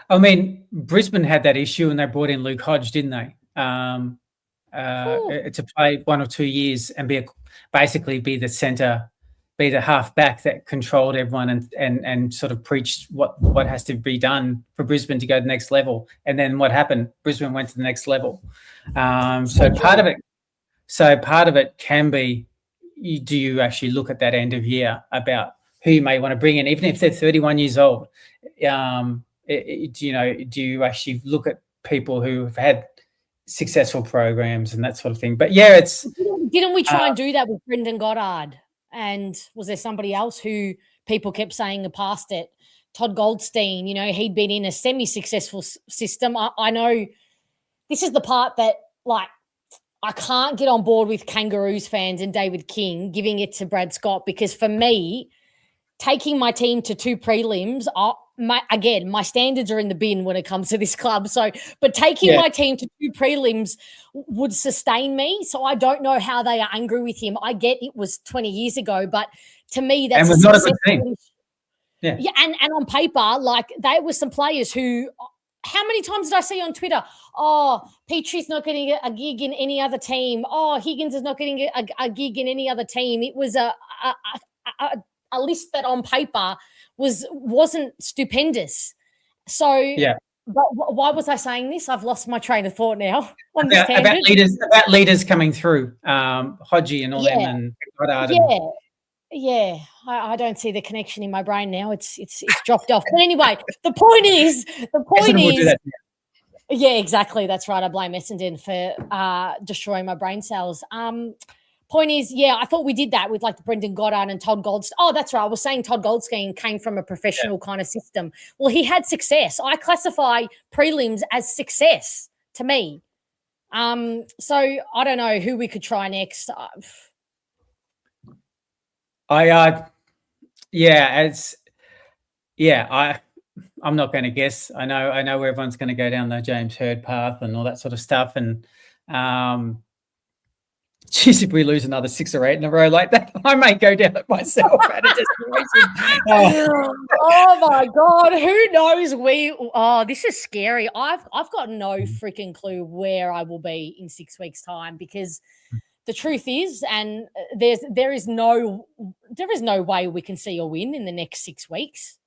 I mean, Brisbane had that issue and they brought in Luke Hodge, didn't they? To play 1 or 2 years and basically be the centre, be the half back that controlled everyone and sort of preached what has to be done for Brisbane to go to the next level. And then what happened? Brisbane went to the next level. So part of it can be, do you actually look at that end of year about who you may want to bring in, even if they're 31 years old? Do you actually look at people who have had successful programs and that sort of thing? But didn't we try and do that with Brendan Goddard? And was there somebody else who people kept saying past it? Todd Goldstein, he'd been in a semi-successful system. I know this is the part that, like, I can't get on board with Kangaroos fans and David King giving it to Brad Scott, because for me, taking my team to 2 prelims, my standards are in the bin when it comes to this club. So, but taking my team to 2 prelims would sustain me. So I don't know how they are angry with him. I get it was 20 years ago, but to me, that's not a good thing. Yeah, and on paper, like, there were some players who how many times did I see on Twitter? Oh, Petrie's not getting a gig in any other team. Oh, Higgins is not getting a gig in any other team. It was a list that on paper wasn't stupendous. So yeah. But why was I saying this? I've lost my train of thought now. About leaders coming through, Hodgie and all them, and Goddard. Yeah. I don't see the connection in my brain now. It's dropped off. But anyway, the point is. Yeah, exactly. That's right. I blame Essendon for destroying my brain cells. Point is, I thought we did that with like the Brendan Goddard and Todd Goldstein. Oh, that's right. I was saying Todd Goldstein came from a professional kind of system. Well, he had success. I classify prelims as success to me. So I don't know who we could try next. I'm not going to guess. I know everyone's going to go down the James Hird path and all that sort of stuff. And geez, if we lose another 6 or 8 in a row like that, I may go down it myself. Oh my God, who knows? This is scary. I've got no freaking clue where I will be in 6 weeks' time, because the truth is, and there is no way we can see a win in the next 6 weeks.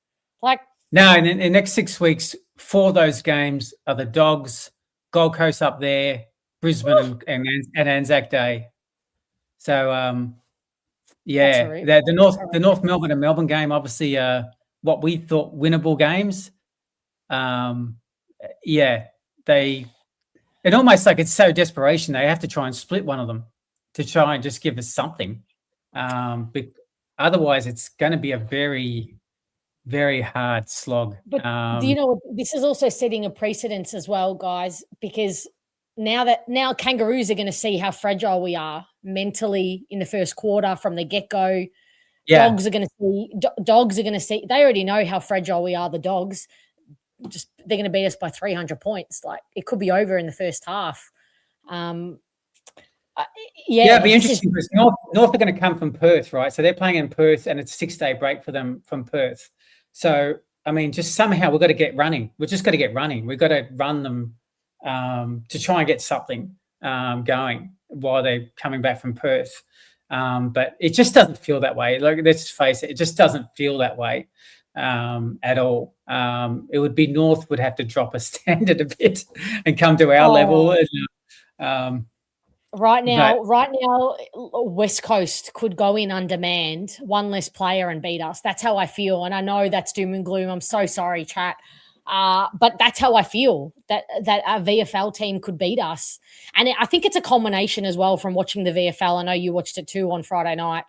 No, in the next 6 weeks, 4 of those games are the Dogs, Gold Coast up there, Brisbane, and Anzac Day. So, the North Melbourne and Melbourne game, obviously, what we thought winnable games. It almost like it's so desperation they have to try and split one of them to try and just give us something. But otherwise, it's going to be a very, very hard slog. But do you know, this is also setting a precedence as well, guys, because now Kangaroos are going to see how fragile we are mentally in the first quarter from the get-go. Yeah. Dogs are going to see. They already know how fragile we are, the Dogs. They're going to beat us by 300 points. Like, it could be over in the first half. It'll be interesting because North are going to come from Perth, right? So they're playing in Perth, and it's a 6-day break for them from Perth. So, I mean, just somehow we've got to get running. We've just got to get running. We've got to run them to try and get something going while they're coming back from Perth. But it just doesn't feel that way. Like, let's face it, it just doesn't feel that way at all. It would be North would have to drop a standard a bit and come to our level. Right now, West Coast could go in undermanned, one less player, and beat us. That's how I feel. And I know that's doom and gloom. I'm so sorry, chat. But that's how I feel, that a VFL team could beat us. And I think it's a culmination as well from watching the VFL. I know you watched it too on Friday night.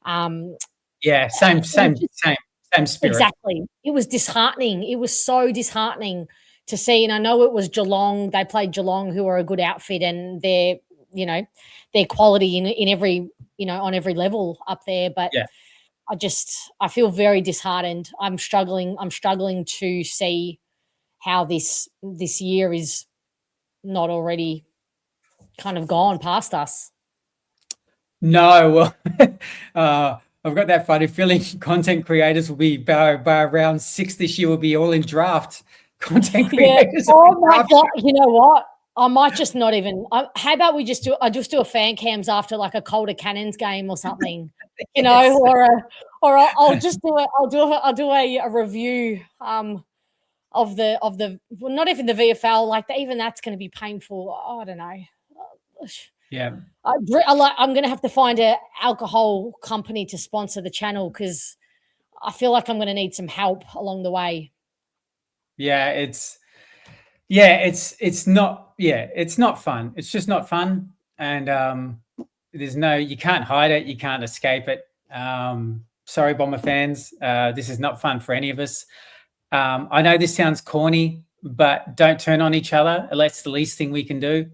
Same spirit. Exactly. It was disheartening. It was so disheartening to see. And I know it was Geelong. They played Geelong, who are a good outfit, and their quality in every, on every level up there. But I feel very disheartened. I'm struggling to see how this year is not already kind of gone past us. No, I've got that funny feeling content creators will be by around 6 this year will be all in draft. Content creators. Yeah. Oh my God! You know what? I might just not even. How about we just do a fan cams after like a Calder Cannons game or something, Yes. or I'll just do it. I'll do a review of the well, not even the VFL, like even that's going to be painful. I don't know. Yeah, I'm going to have to find an alcohol company to sponsor the channel, because I feel like I'm going to need some help along the way. It's not fun. It's just not fun. And you can't hide it. You can't escape it. Sorry, Bomber fans. This is not fun for any of us. I know this sounds corny, but don't turn on each other. That's the least thing we can do.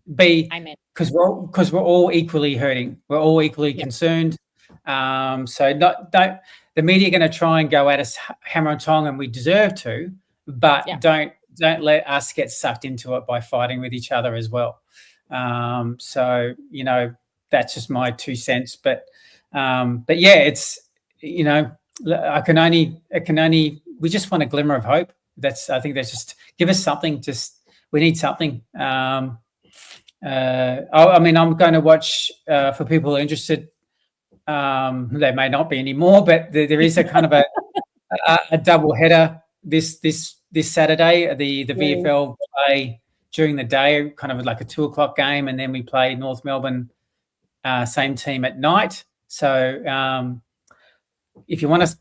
Because we're all equally hurting. We're all equally concerned. The media are going to try and go at us hammer and tong, and we deserve to, but don't let us get sucked into it by fighting with each other as well. That's just my 2 cents. But it's, we just want a glimmer of hope. I think that's just give us something. Just we need something. I mean, I'm going to watch for people who are interested. There may not be anymore, but there is a kind of a double header this Saturday. The VFL play during the day, kind of like a 2:00 game, and then we play North Melbourne, same team at night. So if you want to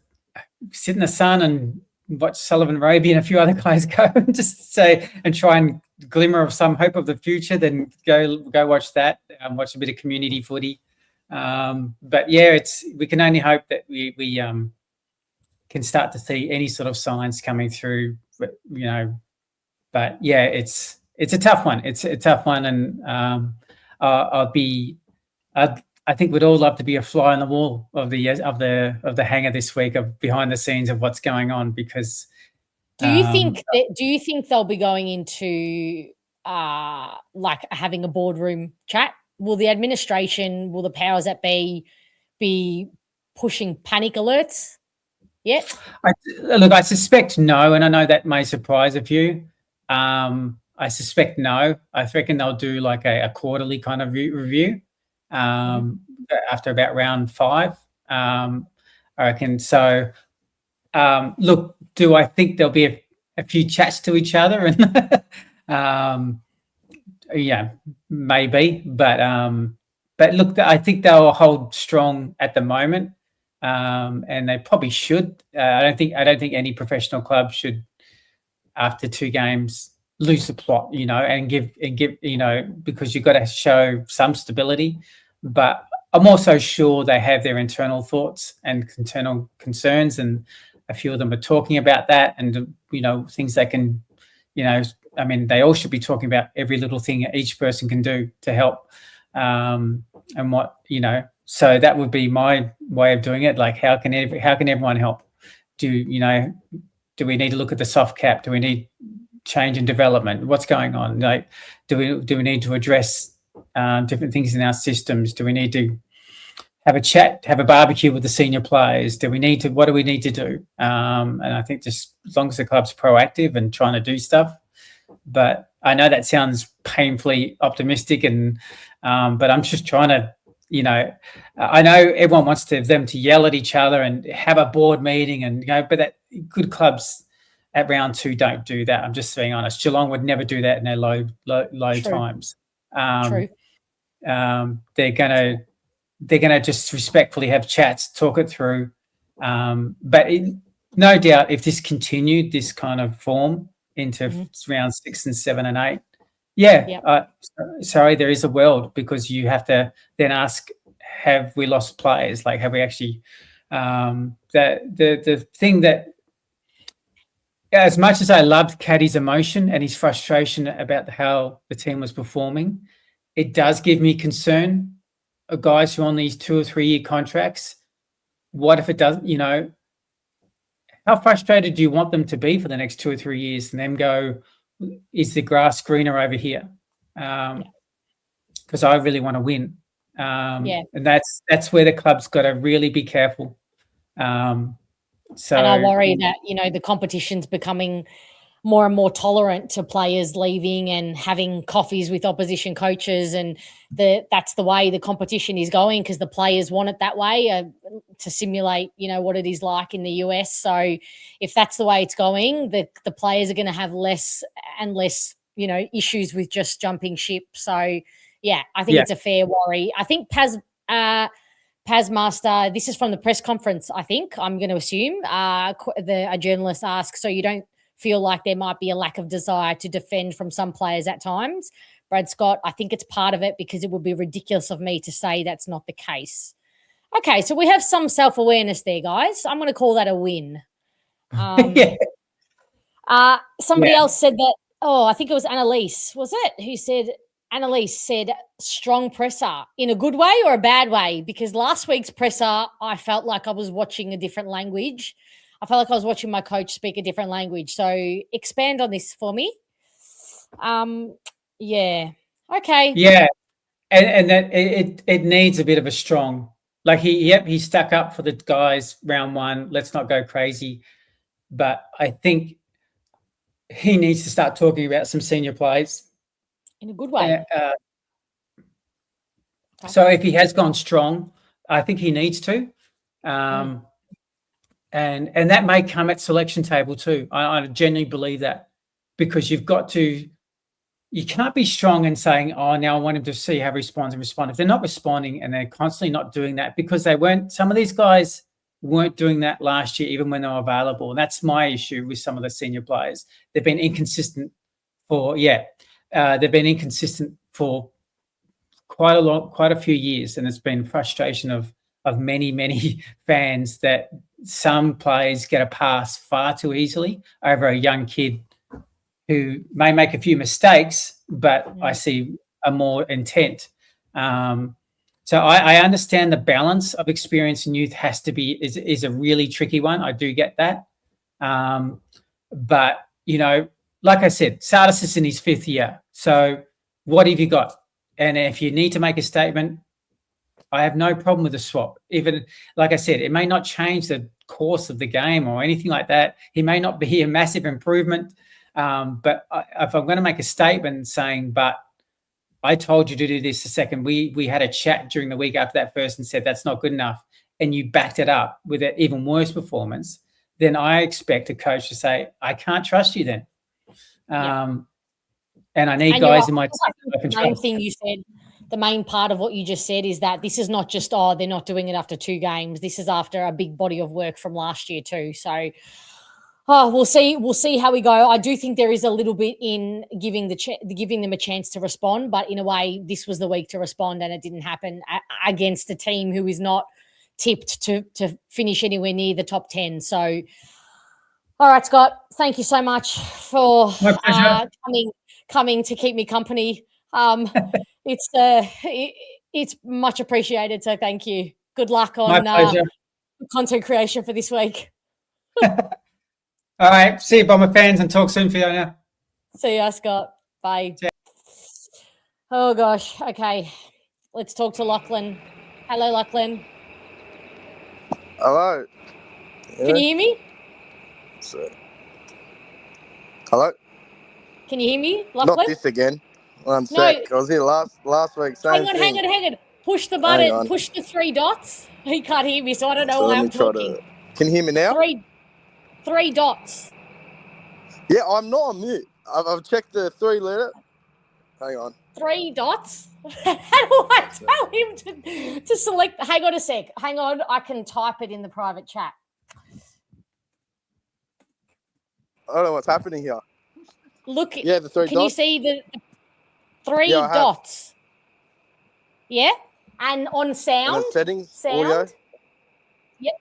sit in the sun and watch Sullivan Roby and a few other guys go and just say and try and glimmer of some hope of the future, then go watch that. Watch a bit of community footy. But yeah, we can only hope that we can start to see any sort of signs coming through. But yeah, it's a tough one. It's a tough one, and I think we'd all love to be a fly on the wall of the hangar this week, of behind the scenes of what's going on. Because do you think they'll be going into like having a boardroom chat? Will the administration, will the powers that be pushing panic alerts yet? I suspect no, and I know that may surprise a few. I suspect no. I reckon they'll do like a quarterly kind of review after about round 5. I reckon so. Look, do I think there'll be a few chats to each other? And yeah, maybe, but look, I think they'll hold strong at the moment, and they probably should. I don't think any professional club should, after 2 games, lose the plot, and give, because you've got to show some stability. But I'm also sure they have their internal thoughts and internal concerns, and a few of them are talking about that, and things they can, I mean, they all should be talking about every little thing each person can do to help, and what So that would be my way of doing it. Like, how can everyone help? Do we need to look at the soft cap? Do we need change and development? What's going on? Like, do we need to address different things in our systems? Do we need to have a chat, have a barbecue with the senior players? What do we need to do? And I think just as long as the club's proactive and trying to do stuff. But I know that sounds painfully optimistic, and but I'm just trying to, I know everyone wants them to yell at each other and have a board meeting, and but that good clubs at round 2 don't do that. I'm just being honest. Geelong would never do that in their low True. times. True. They're gonna just respectfully have chats, talk it through. But no doubt, if this continued, this kind of form into round 6 and 7 and 8, sorry, there is a world, because you have to then ask, have we lost players? Like, have we actually? The thing that, as much as I loved Caddy's emotion and his frustration about how the team was performing, it does give me concern of guys who are on these 2 or 3 year contracts. What if it doesn't? How frustrated do you want them to be for the next 2 or 3 years, and then go, is the grass greener over here? Because I really want to win. And that's where the club's got to really be careful. And I worry that, the competition's becoming more and more tolerant to players leaving and having coffees with opposition coaches, and that's the way the competition is going, because the players want it that way, to simulate, what it is like in the US. So if that's the way it's going, the players are going to have less and less, issues with just jumping ship. So, yeah, I think it's a fair worry. I think Paz Master, this is from the press conference, I think, I'm going to assume, a journalist asked, so you don't feel like there might be a lack of desire to defend from some players at times? Brad Scott, I think it's part of it, because it would be ridiculous of me to say that's not the case. Okay, so we have some self-awareness there, guys. I'm going to call that a win. Somebody else said that, I think it was Annalise, was it? Who said, Annalise said, strong presser, in a good way or a bad way? Because last week's presser, I felt like I was watching a different language. I felt like I was watching my coach speak a different language. So expand on this for me. Okay. Yeah, and that it needs a bit of a strong, like he stuck up for the guys round 1. Let's not go crazy. But I think he needs to start talking about some senior players in a good way. So if he has gone strong, I think he needs to. And that may come at selection table too. I genuinely believe that, because you can't be strong and saying, oh, now I want him to see how he responds and respond. If they're not responding and they're constantly not doing that, because some of these guys weren't doing that last year, even when they were available. And that's my issue with some of the senior players. They've been inconsistent for quite a few years, and it's been frustration of many fans that some players get a pass far too easily over a young kid who may make a few mistakes, but I see a more intent. So I understand the balance of experience and youth is a really tricky one. I do get that. But, like I said, Sardis is in his 5th year. So what have you got? And if you need to make a statement, I have no problem with the swap. Even, like I said, it may not change the course of the game or anything like that. He may not be a massive improvement. But if I'm going to make a statement saying, but I told you to do this a second, we had a chat during the week after that first and said that's not good enough, and you backed it up with an even worse performance, then I expect a coach to say, I can't trust you then. And I need guys in my team I can trust. The main trust. thing you said, the main part of what you just said is that this is not just, they're not doing it after 2 games. This is after a big body of work from last year too. So we'll see how we go. I do think there is a little bit in giving them a chance to respond, but in a way, this was the week to respond, and it didn't happen against a team who is not tipped to finish anywhere near the top 10. So, all right, Scott, thank you so much for coming to keep me company. It's much appreciated. So thank you. Good luck on content creation for this week. All right. See you, Bomber fans, and talk soon, Fiona. See ya, Scott. Bye. Yeah. Oh, gosh. Okay. Let's talk to Lachlan. Hello, Lachlan. Hello. Yeah. Can you hear me? Hello? Can you hear me, Lachlan? Not this again. 1 sec. I was here last week. Hang on. Push the button. Push the 3 dots. He can't hear me, so I don't know why I'm talking. Can you hear me now? 3 dots. Yeah, I'm not on mute. I've checked the 3-letter. Hang on. 3 dots? How do I tell him to select? Hang on a sec. Hang on. I can type it in the private chat. I don't know what's happening here. Look. Yeah, the 3 dots. Can you see the 3 dots? Yeah? And on sound? And settings, audio. Yep.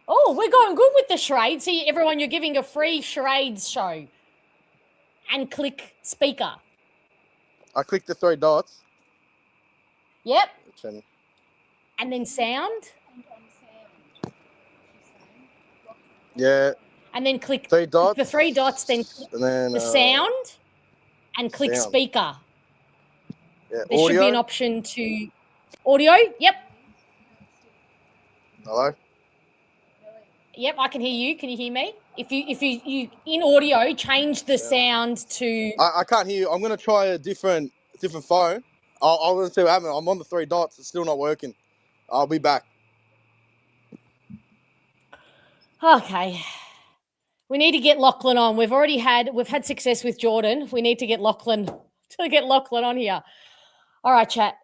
Oh, we're going good with the charade. See, everyone, you're giving a free charades show. And click speaker. I clicked the 3 dots. Yep. And then sound. Yeah. And then click 3 dots. The 3 dots, then click the sound and click speaker. Yeah. There audio. should be an option to audio. Yep. Hello? Yep, I can hear you. Can you hear me? If you in audio, change the sound to. I can't hear you. I'm gonna try a different phone. I'm gonna see what happens. I'm on the 3 dots. It's still not working. I'll be back. Okay. We need to get Lachlan on. We've had success with Jordan. We need to get Lachlan on here. All right, chat.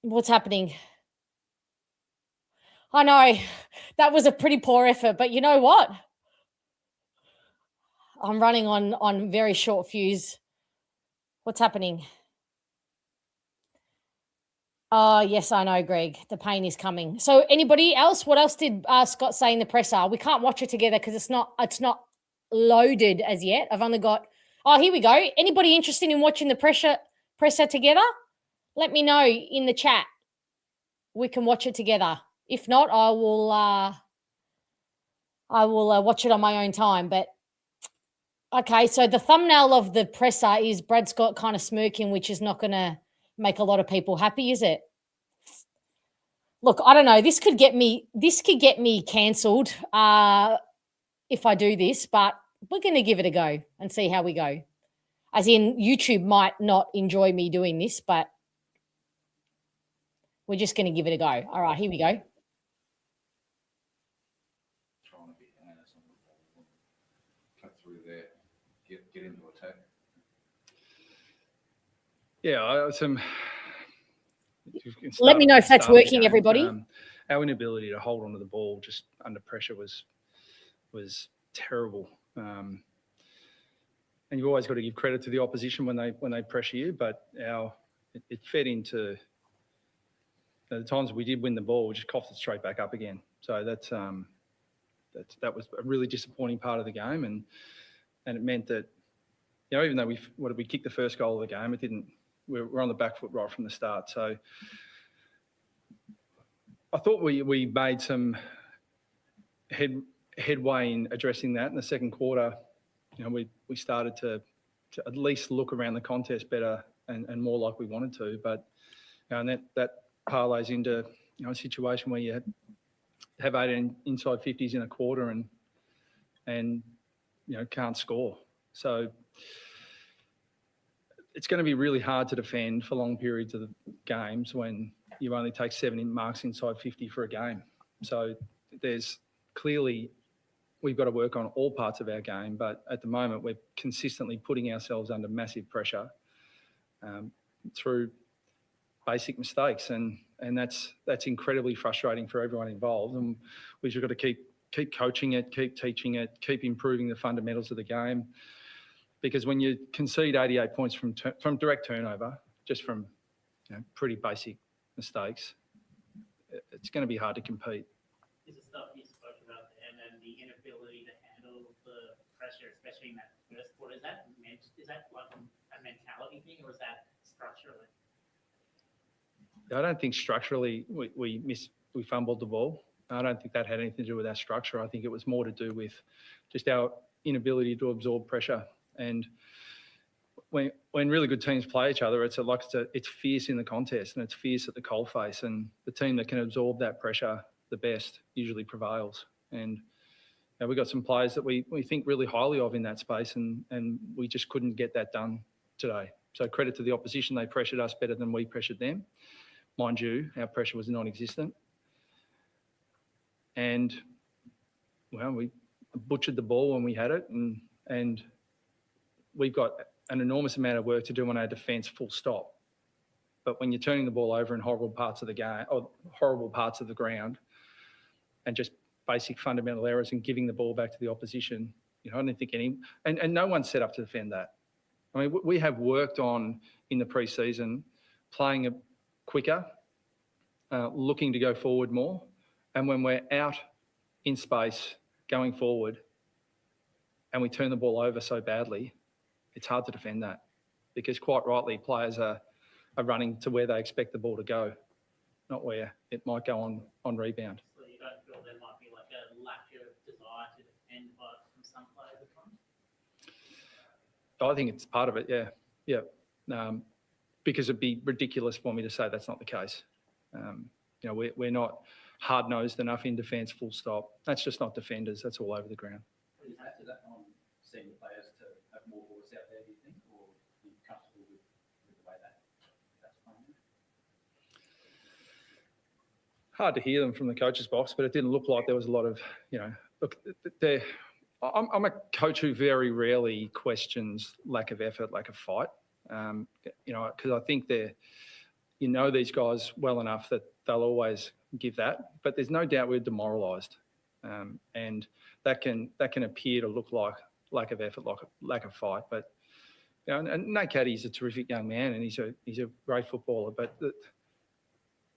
What's happening? I know that was a pretty poor effort, but you know what? I'm running on very short fuse. What's happening? Oh, yes, I know, Greg. The pain is coming. So anybody else? What else did Scott say in the presser? We can't watch it together because it's not loaded as yet. I've only got here we go. Anybody interested in watching the presser together? Let me know in the chat. We can watch it together. If not, I will watch it on my own time. But okay, so the thumbnail of the presser is Brad Scott kind of smirking, which is not going to make a lot of people happy, is it? Look, I don't know. This could get me cancelled. if I do this, but we're going to give it a go and see how we go. As in, YouTube might not enjoy me doing this, but we're just going to give it a go. All right, here we go. Trying to be honest on the ball, cut through there, get into attack. Yeah, Let me know if that's working, everybody. Our inability to hold onto the ball just under pressure was terrible. And you've always got to give credit to the opposition when they pressure you, but it fed into the times we did win the ball, we just coughed it straight back up again. So that was a really disappointing part of the game, and it meant that, you know, even though we kicked the first goal of the game, it didn't. We're on the back foot right from the start. So I thought we made some headway in addressing that in the second quarter. You know, we started to at least look around the contest better and more like we wanted to. But you know, and that parlays into, you know, a situation where you have 18 inside 50s in a quarter and you know, can't score. So it's going to be really hard to defend for long periods of the games when you only take 70 marks inside 50 for a game. So there's clearly, we've got to work on all parts of our game, but at the moment we're consistently putting ourselves under massive pressure through basic mistakes, and that's incredibly frustrating for everyone involved. And we've just got to keep coaching it, keep teaching it, keep improving the fundamentals of the game. Because when you concede 88 points from direct turnover, just from, you know, pretty basic mistakes, it's going to be hard to compete. Is the stuff you spoke about and then the inability to handle the pressure, especially in that first quarter, is that like a mentality thing, or is that structurally? I don't think structurally we fumbled the ball. I don't think that had anything to do with our structure. I think it was more to do with just our inability to absorb pressure. And when really good teams play each other, it's fierce in the contest and it's fierce at the coalface. And the team that can absorb that pressure the best usually prevails. And you know, we've got some players that we think really highly of in that space, and we just couldn't get that done today. So credit to the opposition, they pressured us better than we pressured them. Mind you, our pressure was non-existent. And well, we butchered the ball when we had it, and we've got an enormous amount of work to do on our defence, full stop. But when you're turning the ball over in horrible parts of the game or horrible parts of the ground, and just basic fundamental errors and giving the ball back to the opposition, you know, I don't think and no one's set up to defend that. I mean, we have worked on in the pre-season playing it quicker, looking to go forward more, and when we're out in space going forward and we turn the ball over so badly, it's hard to defend that, because quite rightly players are running to where they expect the ball to go, not where it might go on rebound. So you don't feel there might be like a lack of desire to defend from some players at times? I think it's part of it, yeah. Because it'd be ridiculous for me to say that's not the case. You know, we're not hard-nosed enough in defence, full stop. That's just not defenders. That's all over the ground. What do you have to that on senior players to have more voice out there, do you think, or are you comfortable with the way that's playing? Hard to hear them from the coach's box, but it didn't look like there was a lot of, you know, look, I'm a coach who very rarely questions lack of effort, lack of fight. You know, because I think you know these guys well enough that they'll always give that, but there's no doubt we're demoralised, and that can appear to look like lack of effort, like lack of fight. But you know, and Nate Caddy's a terrific young man, and he's a great footballer. But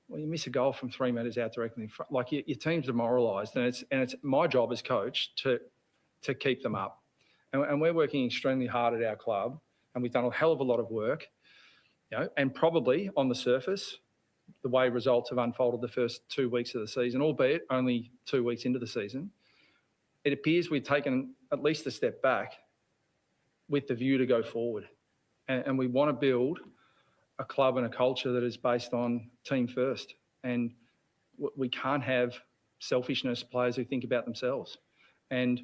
well, you miss a goal from 3 metres out directly in front, like your team's demoralised, and it's my job as coach to keep them up, and we're working extremely hard at our club, and we've done a hell of a lot of work, you know, and probably on the surface, the way results have unfolded the first 2 weeks of the season, albeit only 2 weeks into the season, it appears we've taken at least a step back with the view to go forward. And we want to build a club and a culture that is based on team first. And we can't have selfishness, players who think about themselves. And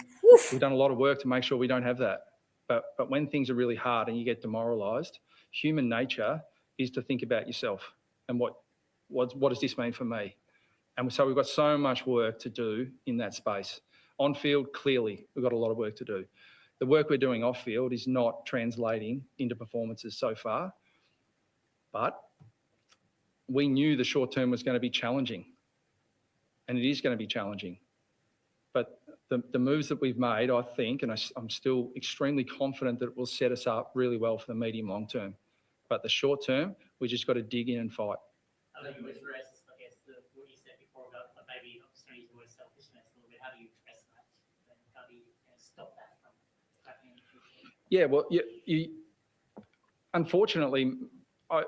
we've done a lot of work to make sure we don't have that. But when things are really hard and you get demoralised, human nature is to think about yourself and what does this mean for me? And so we've got so much work to do in that space. On field, clearly, we've got a lot of work to do. The work we're doing off field is not translating into performances so far, but we knew the short term was going to be challenging, and it is going to be challenging. But the moves that we've made, I think, and I'm still extremely confident that it will set us up really well for the medium long term. But the short term, we just got to dig in and fight. How do you address, I guess, what you said before about maybe I'm just going to use the word selfishness a little bit. How do you address that? And how do you stop that from happening in the future? Yeah, well, you unfortunately,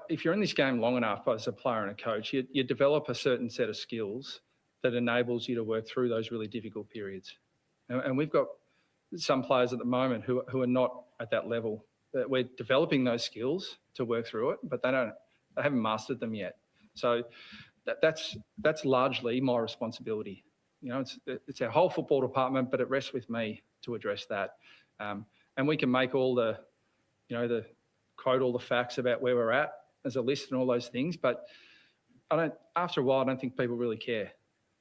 if you're in this game long enough as a player and a coach, you develop a certain set of skills that enables you to work through those really difficult periods. And we've got some players at the moment who are not at that level. We're developing those skills to work through it, but they haven't mastered them yet. So that's largely my responsibility. You know, it's our whole football department, but it rests with me to address that. And we can make all the quote all the facts about where we're at as a list and all those things, but after a while, I don't think people really care.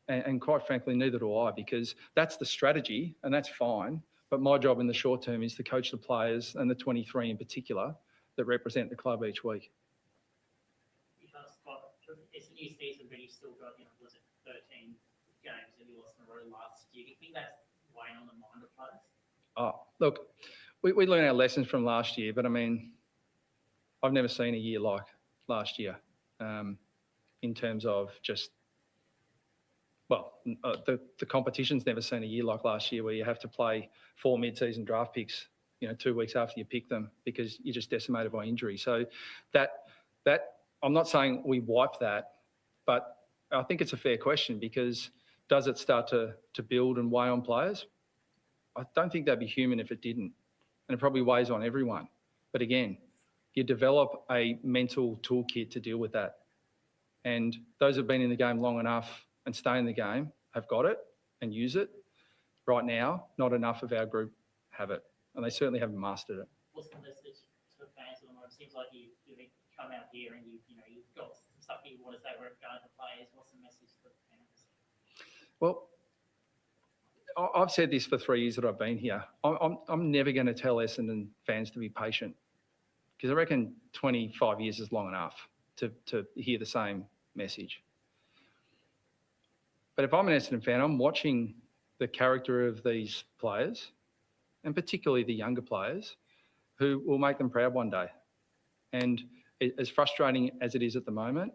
And quite frankly, neither do I, because that's the strategy and that's fine. But my job in the short term is to coach the players and the 23 in particular that represent the club each week. It's a new season, but you've still got, was it 13 games that you lost in a row last year? Do you think that's weighing on the mind of players? Oh, look, we learned our lessons from last year, but I mean, I've never seen a year like last year in terms of just, the competition's never seen a year like last year where you have to play 4 mid-season draft picks, 2 weeks after you pick them because you're just decimated by injury. So that I'm not saying we wipe that, but I think it's a fair question because does it start to build and weigh on players? I don't think that'd be human if it didn't. And it probably weighs on everyone. But again, you develop a mental toolkit to deal with that. And those who've been in the game long enough and stay in the game have got it and use it. Right now, not enough of our group have it. And they certainly haven't mastered it. What's the message to the fans at the moment? It seems like you come out here and you've got some stuff you want to say where it goes to players. What's the message to the fans? Well, I've said this for 3 years that I've been here. I'm never going to tell Essendon fans to be patient because I reckon 25 years is long enough to hear the same message. But if I'm an Essendon fan, I'm watching the character of these players, and particularly the younger players, who will make them proud one day. And as frustrating as it is at the moment,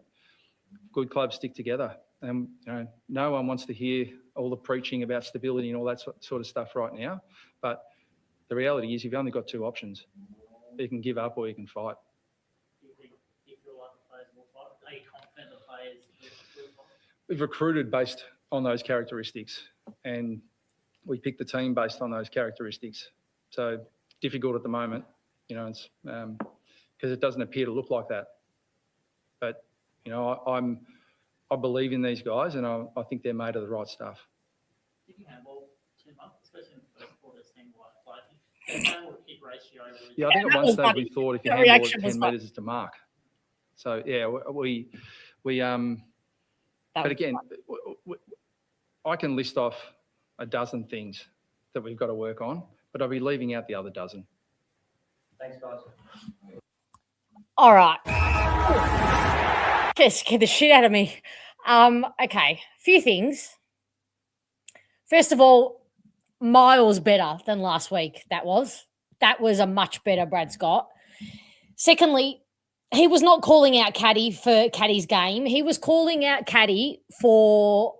good clubs stick together. And no one wants to hear all the preaching about stability and all that sort of stuff right now. But the reality is you've only got 2 options. You can give up or you can fight. Do you feel like the players will fight? Are you confident the players will fight? We've recruited based on those characteristics and we pick the team based on those characteristics. So difficult at the moment, it's because it doesn't appear to look like that. But, I believe in these guys and I think they're made of the right stuff. Did you handball 2 months, especially in the first quarter, seeing like the handball to kick ratio? Yeah, I think at one stage we thought if you handball at 10 metres it's to mark. So yeah, we but again, I can list off a dozen things that we've got to work on, but I'll be leaving out the other dozen. Thanks, guys. All right. Just scared the shit out of me. Okay, a few things. First of all, miles better than last week. That was a much better Brad Scott. Secondly, he was not calling out Caddy for Caddy's game. He was calling out Caddy for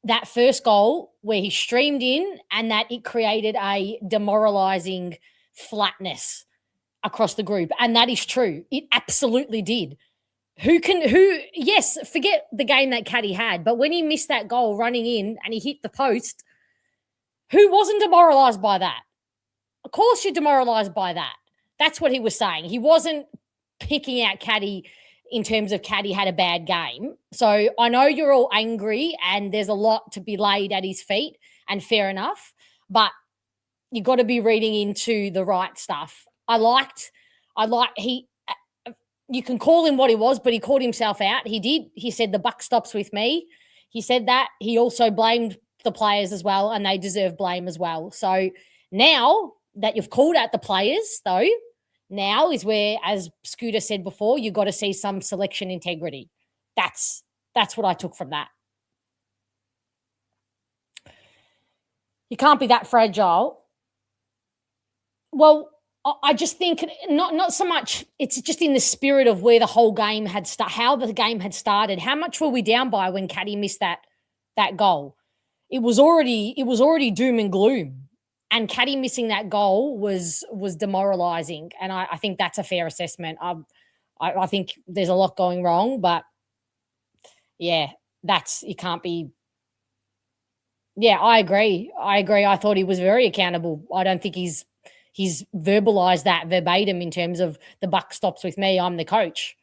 that first goal where he streamed in and that it created a demoralising flatness across the group. And that is true. It absolutely did. Yes, forget the game that Caddy had, but when he missed that goal running in and he hit the post, who wasn't demoralised by that? Of course you're demoralised by that. That's what he was saying. He wasn't picking out Caddy in terms of Caddy had a bad game. So I know you're all angry and there's a lot to be laid at his feet, and fair enough. but you got to be reading into the right stuff. You can call him what he was, but he called himself out. He did. He said the buck stops with me. He said that. He also blamed the players as well, and they deserve blame as well. So now that you've called out the players, though, now is where, as Scooter said before, you've got to see some selection integrity. That's what I took from that. You can't be that fragile. Well, I just think not so much. It's just in the spirit of where the whole game had how the game had started. How much were we down by when Caddy missed that goal? It was already doom and gloom, and Caddy missing that goal was demoralising. And I think that's a fair assessment. I think there's a lot going wrong, but yeah, you can't be. Yeah, I agree. I thought he was very accountable. I don't think he's verbalized that verbatim in terms of the buck stops with me, I'm the coach.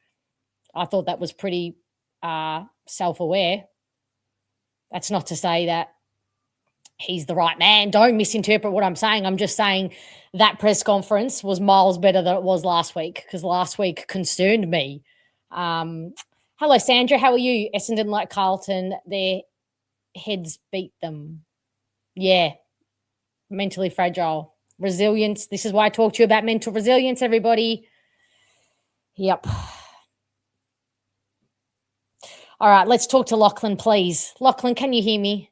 I thought that was pretty self-aware. That's not to say that he's the right man. Don't misinterpret what I'm saying. I'm just saying that press conference was miles better than it was last week, because last week concerned me. Hello, Sandra. How are you? Essendon like Carlton. Their heads beat them. Yeah. Mentally fragile. Resilience. This is why I talk to you about mental resilience, everybody. Yep. All right, let's talk to Lachlan, please. Lachlan, can you hear me?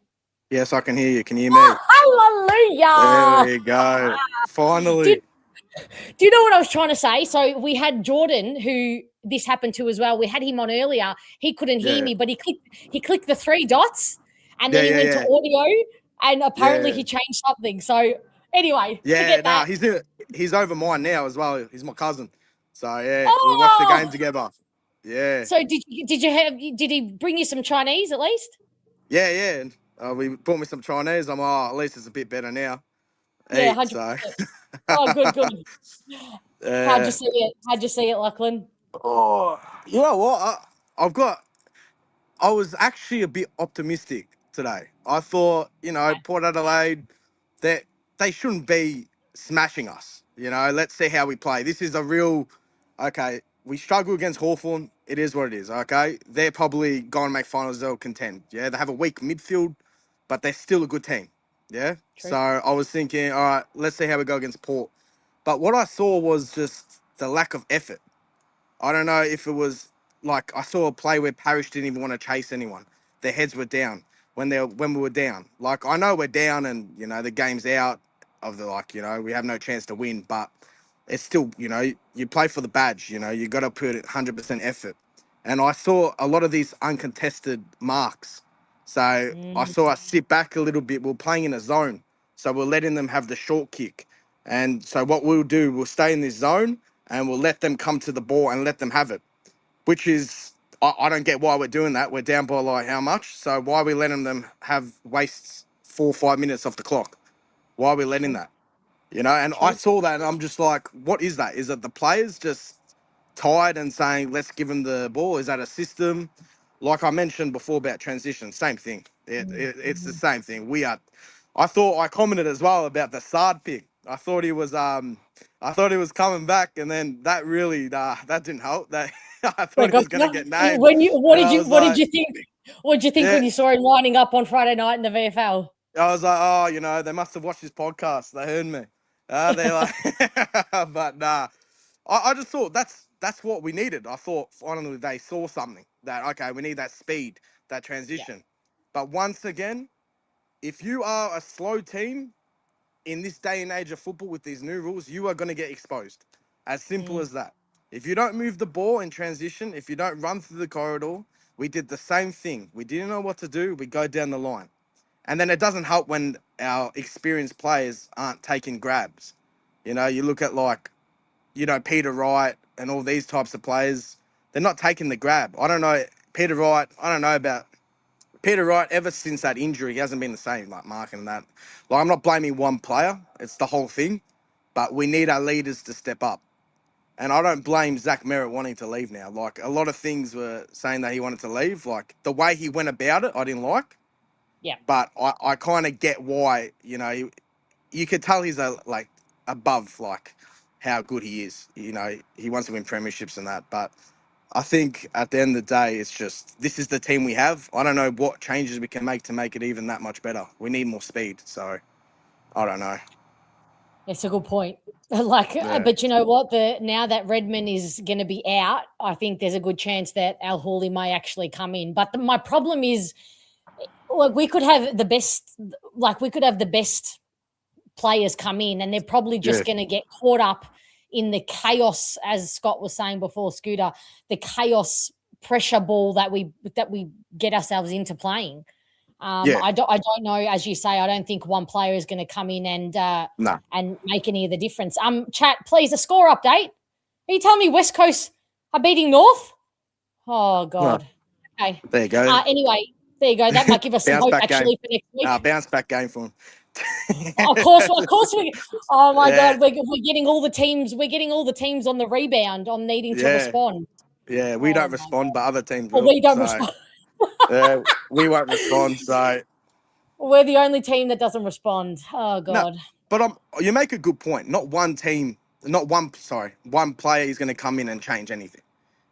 Yes, I can hear you. Can you hear me? Oh, hallelujah. There you go. Finally. Do you know what I was trying to say? So we had Jordan, who this happened to as well. We had him on earlier. He couldn't hear me, but he clicked the three dots, and then he went to audio, and apparently he changed something. So anyway, forget that. He's over mine now as well. He's my cousin. So we watched the game together. Yeah. So did he bring you some Chinese at least? Yeah. We brought me some Chinese. I'm at least it's a bit better now. Yeah, 100%. Oh, good. How'd you see it, Lachlan? Oh, you know what? I was actually a bit optimistic today. I thought, Port Adelaide, that they shouldn't be smashing us. Let's see how we play. This is a real, okay, we struggle against Hawthorn. It is what it is, okay? They're probably going to make finals, they'll contend. Yeah, they have a weak midfield, but they're still a good team. Yeah? True. So I was thinking, all right, let's see how we go against Port. But what I saw was just the lack of effort. I don't know if it was like I saw a play where Parrish didn't even want to chase anyone. Their heads were down when we were down. Like, I know we're down and, the game's out of the, we have no chance to win, but it's still, you play for the badge, you got to put 100% effort. And I saw a lot of these uncontested marks. So I saw us sit back a little bit. We're playing in a zone. So we're letting them have the short kick. And so what we'll do, we'll stay in this zone and we'll let them come to the ball and let them have it, which is, I don't get why we're doing that. We're down by like how much? So why are we letting them have wastes 4 or 5 minutes off the clock? Why are we letting that? And I saw that and I'm just like, what is that? Is it the players just tired and saying, let's give them the ball? Is that a system? Like I mentioned before about transition, same thing. It's the same thing. I commented as well about the Sard pick. I thought he was coming back, and then that really that didn't help. I thought he was going to get named. What did you think? What did you think when you saw him lining up on Friday night in the VFL? I was like, they must have watched this podcast. They heard me. They're like, but nah. I just thought that's what we needed. I thought finally they saw something that, okay, we need that speed, that transition. But once again, if you are a slow team in this day and age of football with these new rules, you are going to get exposed. As simple as that. If you don't move the ball in transition, if you don't run through the corridor, we did the same thing. We didn't know what to do. We go down the line. And then it doesn't help when our experienced players aren't taking grabs. You look at Peter Wright and all these types of players, they're not taking the grab. I don't know. Peter Wright, ever since that injury, he hasn't been the same, like Mark and that. Like, I'm not blaming one player. It's the whole thing. But we need our leaders to step up. And I don't blame Zach Merritt wanting to leave now. Like, a lot of things were saying that he wanted to leave. Like, the way he went about it, I didn't like. Yeah. But I kind of get why, you could tell he's like above like how good he is. You know, he wants to win premierships and that. But I think at the end of the day, it's just this is the team we have. I don't know what changes we can make to make it even that much better. We need more speed. So I don't know. It's a good point. But you know what? Now that Redmond is going to be out, I think there's a good chance that Al Hawley may actually come in. But my problem is, like, we could have the best players come in, and they're probably just going to get caught up in the chaos, as Scott was saying before, Scooter, the chaos pressure ball that we get ourselves into playing. I don't know, as you say, I don't think one player is going to come in and make any of the difference. Chat, please, a score update. Are you telling me West Coast are beating North? Oh God. No. Okay. There you go. Anyway, there you go. That might give us some hope actually for next week. Bounce back game for him. Of course we. Oh my God, we're getting all the teams. We're getting all the teams on the rebound on needing to respond. Yeah, we don't respond, but other teams will. We don't respond. We won't respond. So we're the only team that doesn't respond. Oh God. No, but you make a good point. Not one player is going to come in and change anything.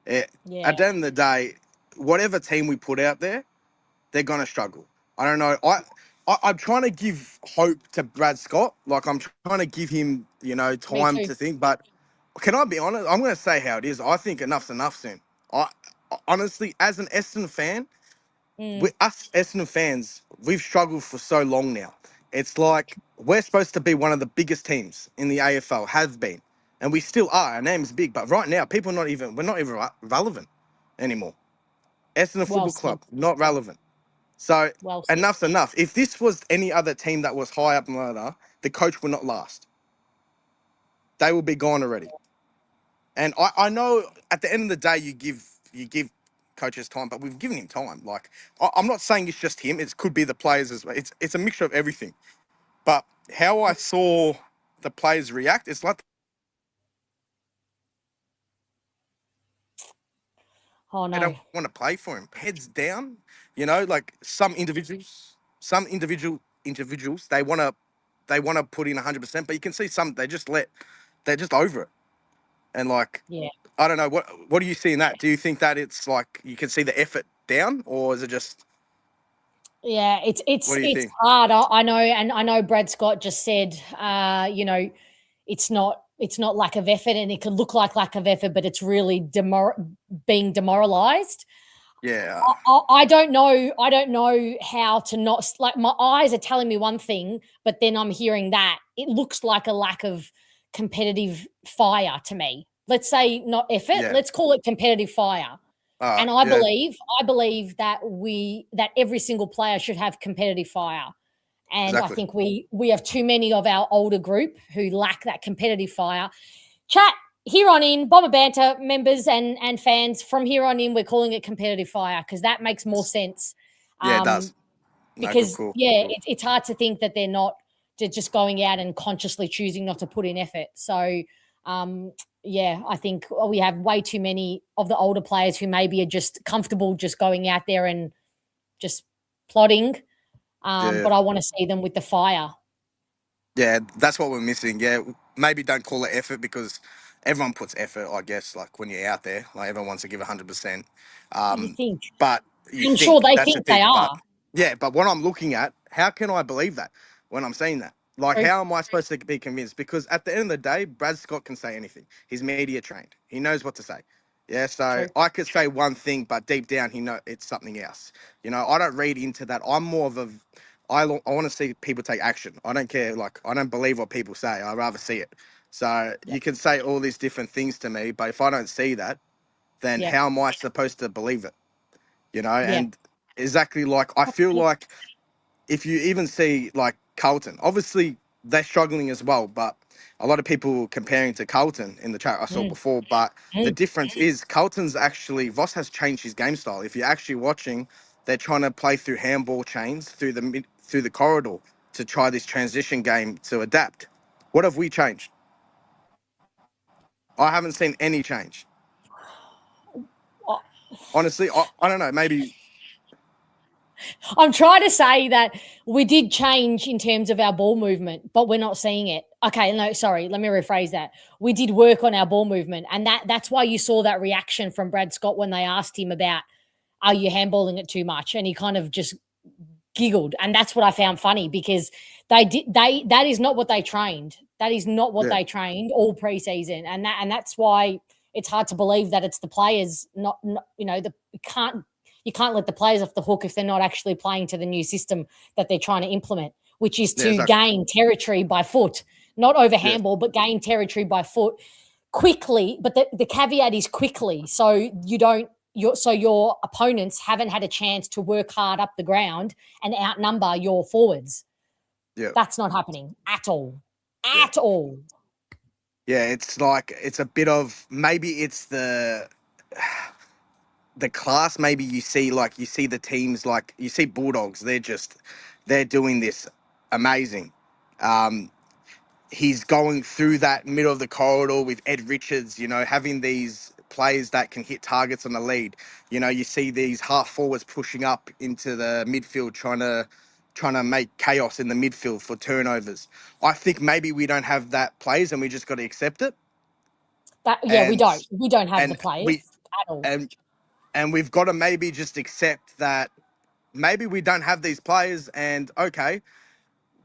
At the end of the day, whatever team we put out there, they're going to struggle. I don't know. I'm trying to give hope to Brad Scott. Like, I'm trying to give him, time to think. But can I be honest? I'm going to say how it is. I think enough's enough soon. Honestly, as an Essendon fan, us Essendon fans, we've struggled for so long now. It's like we're supposed to be one of the biggest teams in the AFL, have been. And we still are. Our name's big. But right now, we're not even relevant anymore. Essendon Football Club, not relevant. So enough's enough. If this was any other team that was high up in the ladder, the coach would not last. They will be gone already. And I know at the end of the day, you give coaches time, but we've given him time. Like, I'm not saying it's just him. It could be the players as well. It's a mixture of everything. But how I saw the players react, it's like they don't want to play for him. Heads down, like some individuals, they want to put in 100%, but you can see some they're just over it. And like, I don't know, what do you see in that? Do you think that it's like you can see the effort down, or is it just? Yeah, it's hard. I know, and I know Brad Scott just said, it's not lack of effort, and it could look like lack of effort, but it's really being demoralized. Yeah. I don't know how to not, like, my eyes are telling me one thing, but then I'm hearing that. It looks like a lack of competitive fire to me. Let's say not effort. Let's call it competitive fire. And I believe that every single player should have competitive fire. And I think we have too many of our older group who lack that competitive fire. Chat, here on in, Bomber Banter members and fans, from here on in, we're calling it competitive fire because that makes more sense. Yeah, it does. Because, it's hard to think that they're just going out and consciously choosing not to put in effort. So, I think we have way too many of the older players who maybe are just comfortable just going out there and just plodding. But I want to see them with the fire. Yeah, that's what we're missing. Yeah, maybe don't call it effort because everyone puts effort, I guess, like when you're out there. Like everyone wants to give 100%. You think. But I'm sure they think they are. But what I'm looking at, how can I believe that when I'm saying that? Like, how am I supposed to be convinced? Because at the end of the day, Brad Scott can say anything. He's media trained. He knows what to say. Yeah, so I could say one thing, but deep down, he knows it's something else. I don't read into that. I'm more of I want to see people take action. I don't care. Like, I don't believe what people say. I'd rather see it. So you can say all these different things to me, but if I don't see that, then how am I supposed to believe it? And exactly, like, I feel like if you even see like Carlton, obviously they're struggling as well, but a lot of people comparing to Carlton in the chat I saw before, but the difference is Carlton's actually, Voss has changed his game style. If you're actually watching, they're trying to play through handball chains through the corridor to try this transition game to adapt. What have we changed? I haven't seen any change. Honestly, I don't know, maybe. I'm trying to say that we did change in terms of our ball movement, but we're not seeing it. Okay, no, sorry. Let me rephrase that. We did work on our ball movement, and that's why you saw that reaction from Brad Scott when they asked him about, are you handballing it too much? And he kind of just giggled, and that's what I found funny because that is not what they trained. That is not what they trained all preseason, and that's why it's hard to believe that it's the players. Not you know, you can't let the players off the hook if they're not actually playing to the new system that they're trying to implement, which is to gain territory by foot, not over handball, but gain territory by foot quickly. But the caveat is quickly, so your opponents haven't had a chance to work hard up the ground and outnumber your forwards. Yeah, that's not happening at all. At all. Yeah, it's like it's a bit of maybe it's the class. Maybe you see the teams like you see Bulldogs. They're doing this amazing. He's going through that middle of the corridor with Ed Richards, you know, having these players that can hit targets on the lead. You know, you see these half forwards pushing up into the midfield, trying to make chaos in the midfield for turnovers. I think maybe we don't have that players and we just got to accept it. We don't. We don't have the players at all. And we've got to maybe just accept that maybe we don't have these players and, okay,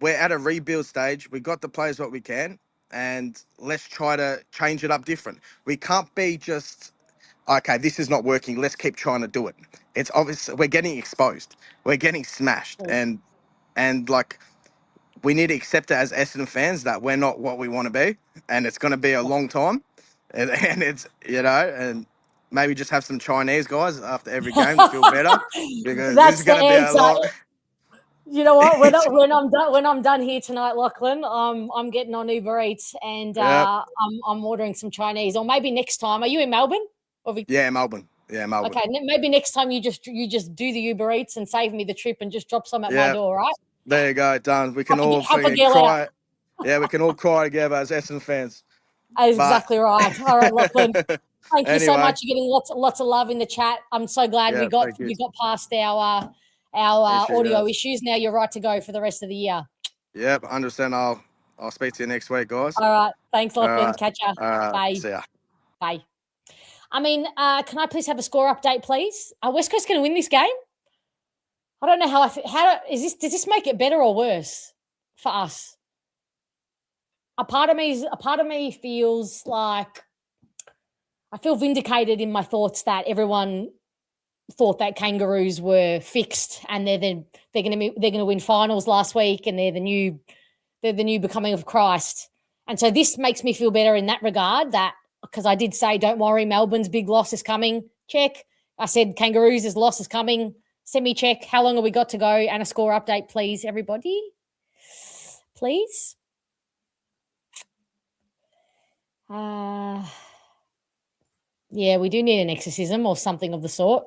we're at a rebuild stage. We got the players what we can, and let's try to change it up different. We can't be just, okay, this is not working. Let's keep trying to do it. It's obvious we're getting exposed. We're getting smashed. And like, we need to accept it as Essendon fans that we're not what we want to be, and it's going to be a long time. And it's, you know, and maybe just have some Chinese guys after every game to feel better because this is going to be a long. You know what? When I'm done here tonight, Lachlan, I'm getting on Uber Eats and I'm ordering some Chinese. Or maybe next time. Are you in Melbourne? Yeah, Melbourne. Yeah, Melbourne. Okay, maybe next time you just do the Uber Eats and save me the trip and just drop some at my door, right? There you go, done. We can all cry. Yeah, we can all cry together as Essendon fans. Exactly right. All right, Lachlan. Thank you so much. You're getting lots of love in the chat. I'm so glad we got past our audio issues. Now you're right to go for the rest of the year. Yep, understand. I'll speak to you next week, guys. All right. Thanks, Lachlan. Right. Catch ya. Bye. See ya. Bye. I mean, can I please have a score update, please? Are West Coast going to win this game? I don't know does this make it better or worse for us? A part of me feels like I feel vindicated in my thoughts that everyone thought that Kangaroos were fixed and they're going to win finals last week and they're the new becoming of Christ. And so this makes me feel better in that regard, that because I did say, don't worry, Melbourne's big loss is coming. Check. I said Kangaroos' loss is coming. Semi-check. How long have we got to go? And a score update, please, everybody. Please. Yeah, we do need an exorcism or something of the sort.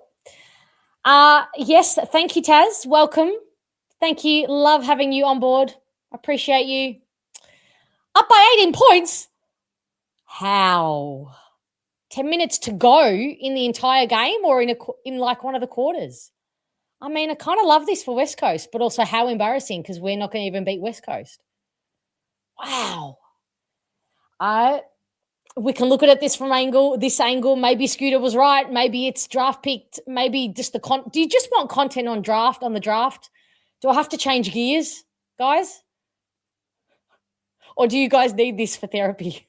Yes, thank you, Taz. Welcome. Thank you. Love having you on board. Appreciate you. Up by 18 points. How? 10 minutes to go in the entire game or in like one of the quarters? I mean, I kind of love this for West Coast, but also how embarrassing because we're not going to even beat West Coast. Wow. We can look at it this angle. Maybe Scooter was right. Maybe it's draft picked. Maybe just do you just want content on the draft? Do I have to change gears, guys? Or do you guys need this for therapy?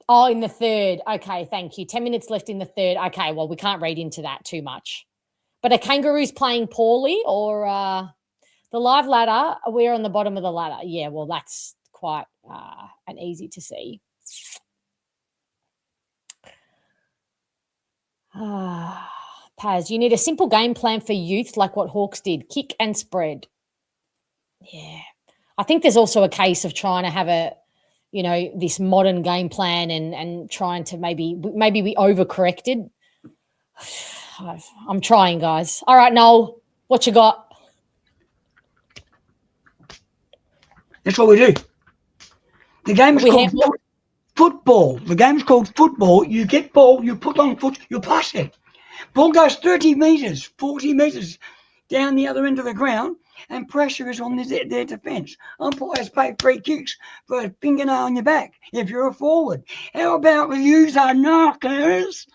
Oh, in the third. Okay, thank you. 10 minutes left in the third. Okay, well, we can't read into that too much. But are Kangaroos playing poorly or the live ladder? We're on the bottom of the ladder. Yeah, well, that's quite and easy to see. Paz, you need a simple game plan for youth like what Hawks did, kick and spread. Yeah. I think there's also a case of trying to have this modern game plan and trying to maybe we overcorrected. I'm trying, guys. All right, Noel, what you got? That's what we do. The game is called football. The game is called football. You get ball, you put on foot, you pass it. Ball goes 30 metres, 40 metres down the other end of the ground, and pressure is on their defence. Umpires pay free kicks for a fingernail on your back if you're a forward. How about we use our knockers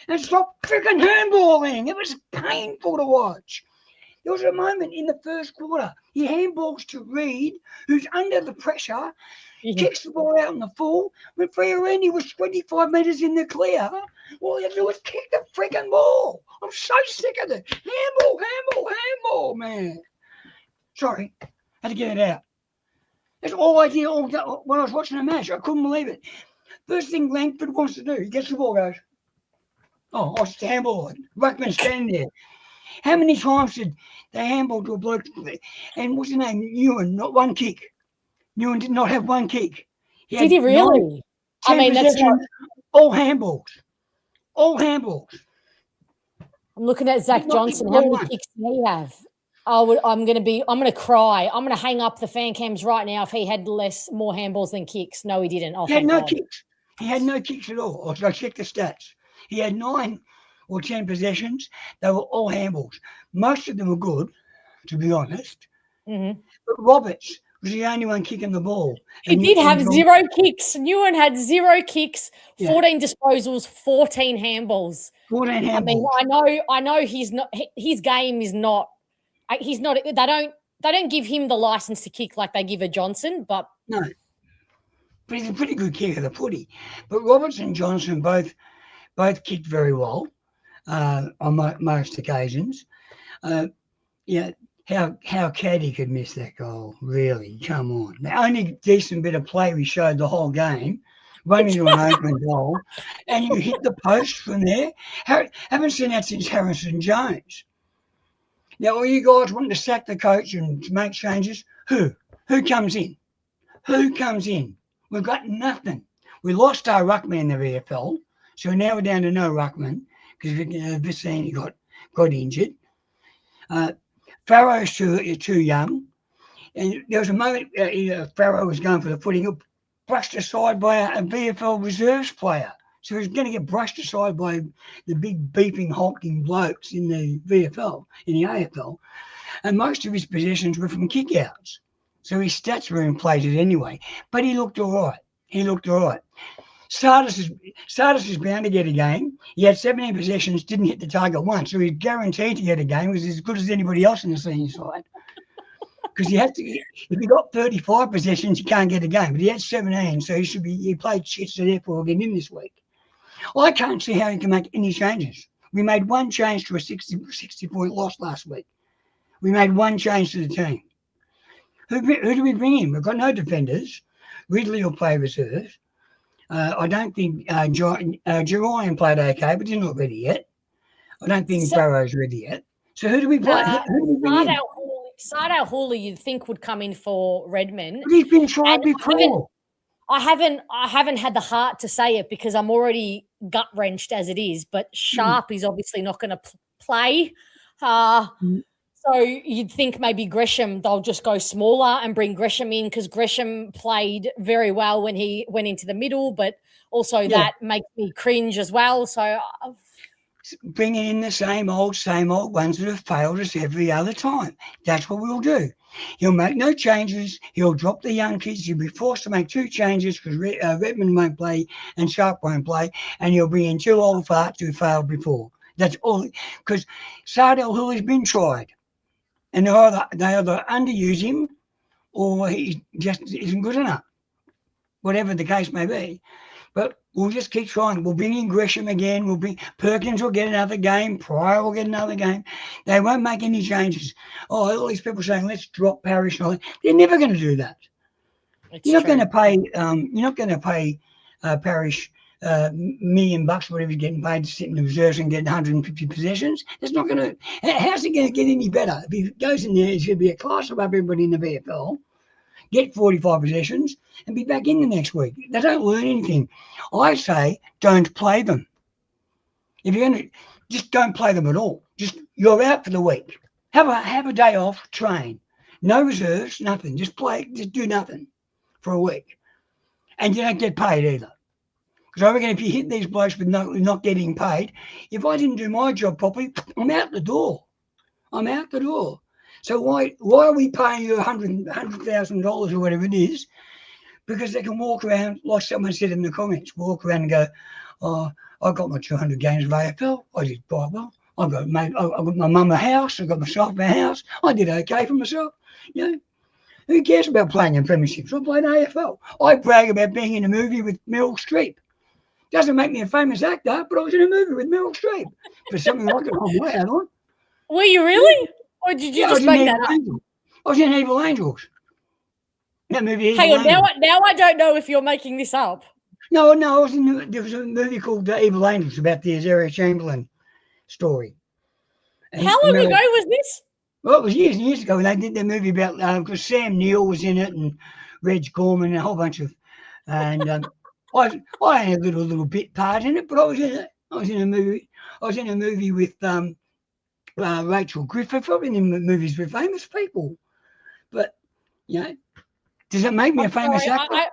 and stop freaking handballing? It was painful to watch. There was a moment in the first quarter, he handballs to Reed, who's under the pressure, kicks the ball out in the full. When Fiorini was 25 metres in the clear, all he had to do was kick the freaking ball. I'm so sick of it. Handball, man. Sorry, had to get it out. That's all I did when I was watching the match. I couldn't believe it. First thing Langford wants to do, he gets the ball, goes, oh, I'll handball it. Ruckman standing there. How many times did they handball to a bloke? And what's his name? Ewan, not one kick. Ewan did not have one kick. Did he really? I mean, that's not... all handballs. All handballs. I'm looking at Zach Johnson. How many kicks did he have? I'm gonna cry. I'm gonna hang up the fan cams right now if he had more handballs than kicks. No, he didn't. Oh, he had no kicks. He had no kicks at all. I checked the stats. He had 9 or 10 possessions. They were all handballs. Most of them were good, to be honest. Mm-hmm. But Roberts was the only one kicking the ball. He did have 0 kicks. Newen had 0 kicks, 14 disposals, 14 handballs. 14 handballs. I mean, I know he's not. His game is not. He's not. They don't give him the license to kick like they give a Johnson, but no. But he's a pretty good kicker, the footy. But Roberts and Johnson both kicked very well on most occasions. Yeah, how Caddy could miss that goal, really? Come on. The only decent bit of play we showed the whole game, running to an open goal, and you hit the post from there. Haven't seen that since Harrison Jones. Now, all you guys wanting to sack the coach and make changes, who comes in? Who comes in? We've got nothing. We lost our ruckman in the VFL, so now we're down to no ruckman because Vicini got injured. Farrow's too young. And there was a moment Farrow was going for the footing, brushed aside by a VFL reserves player. So he's going to get brushed aside by the big beeping, honking blokes in the VFL, in the AFL. And most of his possessions were from kickouts. So his stats were inflated anyway. But he looked all right. Sardis is bound to get a game. He had 17 possessions, didn't hit the target once. So he's guaranteed to get a game. He was as good as anybody else in the senior side. Because if he got 35 possessions, he can't get a game. But he had 17, so he played shit, so therefore he'll get in this week. I can't see how he can make any changes. We made one change to a 60-point loss last week. We made one change to the team. Who do we bring in? We've got no defenders. Ridley will play reserve. I don't think Jerian played okay, but he's not ready yet. I don't think Barrow's ready yet. So who do we play? Who do we bring in? Sardal Hawley, you'd think would come in for Redmond. But he's been tried before. I haven't had the heart to say it because I'm already gut wrenched as it is. But Sharp is obviously not going to play. So you'd think maybe Gresham, they'll just go smaller and bring Gresham in because Gresham played very well when he went into the middle, but also that makes me cringe as well. So bringing in the same old ones that have failed us every other time. That's what we'll do. He'll make no changes. He'll drop the young kids. He'll be forced to make 2 changes because Redmond won't play and Sharp won't play, and he'll bring in 2 old farts who failed before. That's all. Because Sardal Hill has been tried. And they either underuse him or he just isn't good enough, whatever the case may be. But we'll just keep trying. We'll bring in Gresham again. Perkins will get another game. Pryor will get another game. They won't make any changes. Oh, all these people saying, let's drop Parrish. They're never going to do that. You're not going to pay Parrish $1 million, whatever he's getting paid to sit in the reserves and get 150 possessions. That's not going to. How's it going to get any better? If he goes in there, he should be a class above everybody in the VFL, get 45 possessions, and be back in the next week. They don't learn anything. I say don't play them. If you're going to, just don't play them at all. You're out for the week. Have a day off, train. No reserves, nothing. Just play. Just do nothing for a week, and you don't get paid either. Because I reckon if you hit these blokes with not getting paid, if I didn't do my job properly, I'm out the door. I'm out the door. So why are we paying you $100,000 or whatever it is? Because they can walk around, like someone said in the comments, walk around and go, oh, I got my 200 games of AFL. I did quite well. I got my mum a house. I got myself a house. I did okay for myself. You know, who cares about playing in premierships? I played AFL. I brag about being in a movie with Meryl Streep. Doesn't make me a famous actor, but I was in a movie with Meryl Streep. For something I could hold my hat on. Were you really? Or did you just make that up? I was in Evil Angels. That movie. Hang on, now I don't know if you're making this up. No, I was there was a movie called Evil Angels about the Azaria Chamberlain story. And how long ago was this? Well, it was years and years ago when they did that movie about, because Sam Neill was in it and Reg Gorman and a whole bunch of, and I had a little bit part in it, but I was in it. I was in a movie with Rachel Griffith. I've been in movies with famous people, but you know, does it make me a famous actor?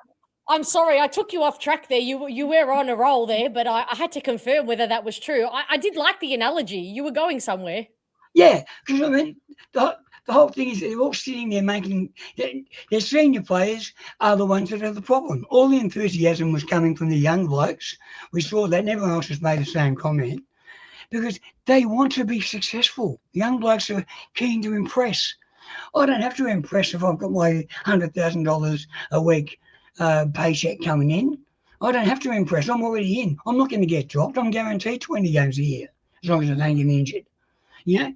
I'm sorry, I took you off track there. You were on a roll there, but I had to confirm whether that was true. I did like the analogy. You were going somewhere. Yeah, because I mean, the whole thing is they're all sitting there making their senior players are the ones that are the problem. All the enthusiasm was coming from the young blokes. We saw that, and everyone else has made the same comment because they want to be successful. Young blokes are keen to impress. I don't have to impress if I've got my $100,000 a week paycheck coming in. I don't have to impress. I'm already in. I'm not going to get dropped. I'm guaranteed 20 games a year as long as I don't get injured. You know,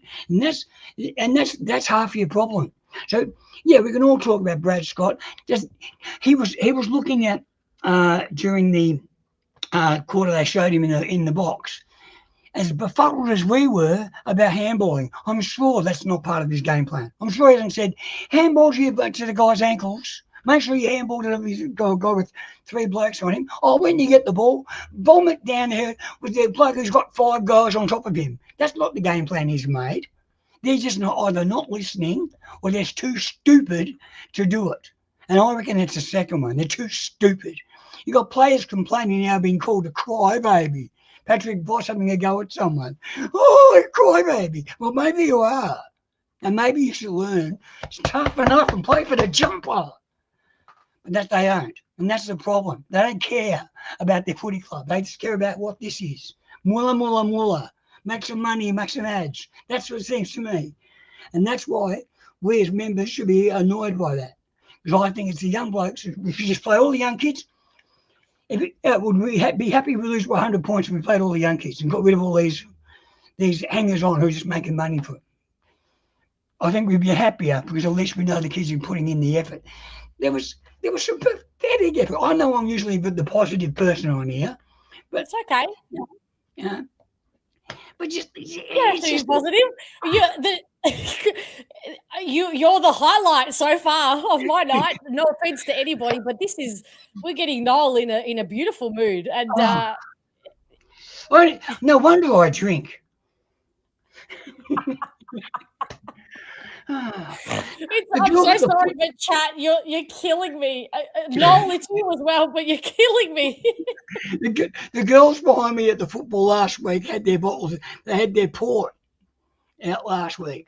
and that's half your problem. So yeah, we can all talk about Brad Scott. He was looking at during the quarter they showed him in the box. As befuddled as we were about handballing, I'm sure that's not part of his game plan. I'm sure he hasn't said handball to the guy's ankles. Make sure you handball to the guy with 3 blokes on him. Oh, when you get the ball, bomb it down there with the bloke who's got 5 guys on top of him. That's not the game plan he's made. They're just either not listening or they're too stupid to do it. And I reckon it's the second one. They're too stupid. You got players complaining now being called a crybaby. Patrick Voss having a go at someone. Oh, a crybaby. Well, maybe you are. And maybe you should learn to toughen up and play for the jumper. But that they don't. And that's the problem. They don't care about their footy club. They just care about what this is. Moolah, moolah, moolah. Make some money, make some ads. That's what it seems to me. And that's why we as members should be annoyed by that. Because I think it's the young blokes. If you just play all the young kids, would we be happy if we lose 100 points if we played all the young kids and got rid of all these hangers-on who are just making money for it? I think we'd be happier because at least we know the kids are putting in the effort. There was some pathetic effort. I know I'm usually the positive person on here, but it's okay. You know, but just it's positive. You're the highlight so far of my night. No offense to anybody, but we're getting Noel in a beautiful mood, and no wonder I drink. I'm so sorry, but chat, you're killing me. Noel, it's you as well, but you're killing me. The girls behind me at the football last week had their bottles. They had their port out last week,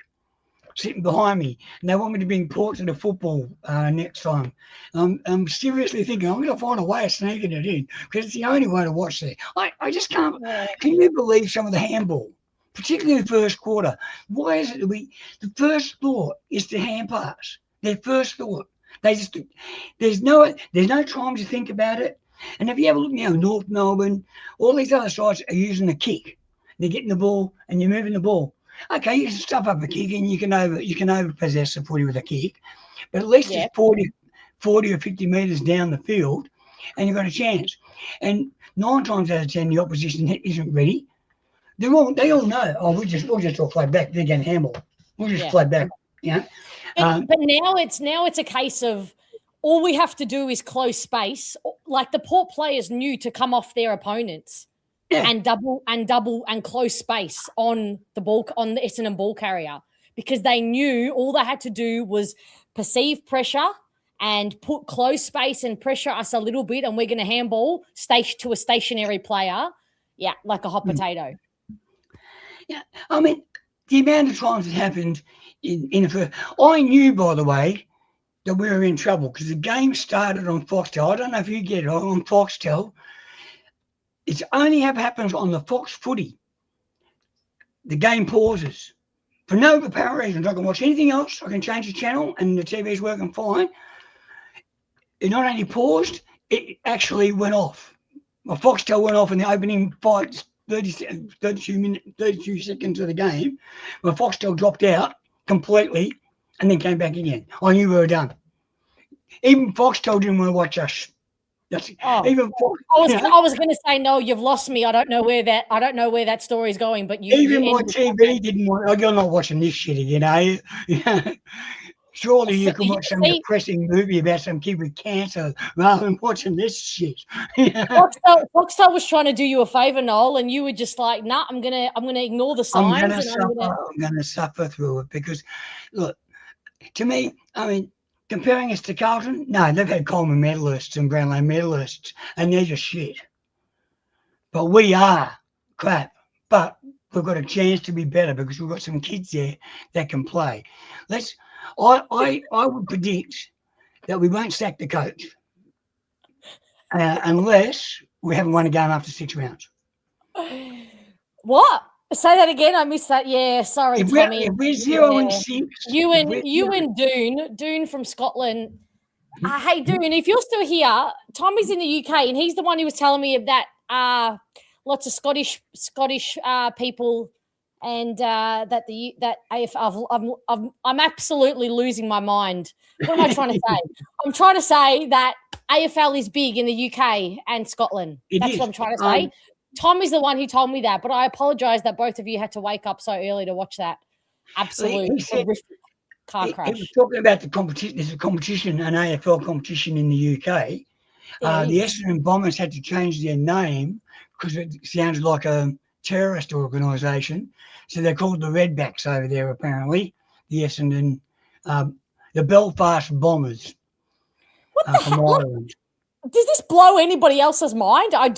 sitting behind me, and they want me to bring port to the football next time. I'm seriously thinking I'm going to find a way of sneaking it in because it's the only way to watch there. I just can't. Can you believe some of the handball? Particularly the first quarter. Why is it that the first thought is to hand pass? Their first thought. There's no time to think about it. And if you have a look now, North Melbourne, all these other sides are using the kick. They're getting the ball and you're moving the ball. Okay, you can stuff up a kick and you can over-possess the footy with a kick. But at least it's 40 or 50 metres down the field and you've got a chance. And 9 times out of 10, the opposition isn't ready. They all know. Oh, we'll just all play back. They're going to handball. We'll just play back. Yeah. But now it's a case of all we have to do is close space. Like the Port players knew to come off their opponents and double and close space on the Essendon ball carrier because they knew all they had to do was perceive pressure and close space and pressure us a little bit, and we're going to handball to a stationary player, yeah, like a hot potato. Yeah, I mean, the amount of times it happened in the first, I knew, by the way, that we were in trouble because the game started on Foxtel. I don't know if you get it on Foxtel. It only ever happens on the Fox Footy. The game pauses for no apparent reason. I can watch anything else. I can change the channel, and the TV's working fine. It not only paused, it actually went off. My Foxtel went off in the opening 32 seconds of the game. My Foxtel dropped out completely and then came back again. I knew we were done. Even Foxtel didn't want to watch us. Even Fox, I was going to say, no, you've lost me. I don't know where that story's going. But even my TV didn't want. Oh, you're not watching this shit again, are you? Surely you can watch some depressing movie about some kid with cancer rather than watching this shit. Foxtel was trying to do you a favor, Noel, and you were just like, "Nah, I'm gonna ignore the signs." I'm gonna suffer through it because, look, to me, I mean, comparing us to Carlton, no, they've had Coleman medalists and Brownlow medalists, and they're just shit. But we are crap. But we've got a chance to be better because we've got some kids there that can play. I would predict that we won't sack the coach unless we haven't won a game after 6 rounds. What? Say that again. I missed that. Yeah, sorry, Tommy. If we're 0-6, you and Doon from Scotland. Hey, Doon, if you're still here, Tommy's in the UK, and he's the one who was telling me of that. Lots of Scottish people. And that AFL, I'm absolutely losing my mind. What am I trying to say? I'm trying to say that AFL is big in the UK and Scotland. That's what I'm trying to say. Tom is the one who told me that, but I apologise that both of you had to wake up so early to watch that absolute horrific car crash. He was talking about the competition. There's a competition, an AFL competition in the UK. The Essendon Bombers had to change their name because it sounded like a terrorist organisation. So they're called the Redbacks over there, apparently. The Essendon, the Belfast Bombers. What the hell? Ireland. Does this blow anybody else's mind? I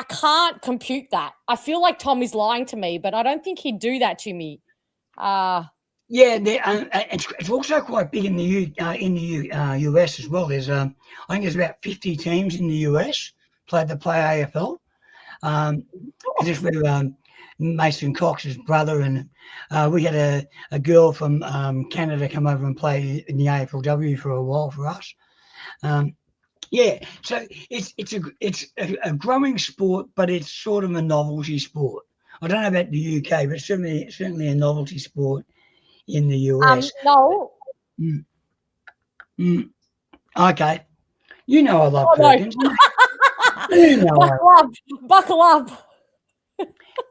can't compute that. I feel like Tom is lying to me, but I don't think he'd do that to me. Yeah, it's also quite big in the US as well. There's I think there's about 50 teams in the US play AFL. Just with Mason Cox's brother, and we had a girl from Canada come over and play in the AFLW for a while for us. Yeah, so it's a growing sport, but it's sort of a novelty sport. I don't know about the UK, but certainly a novelty sport in the US. No. Okay. You know I love Perkins. No. Buckle up.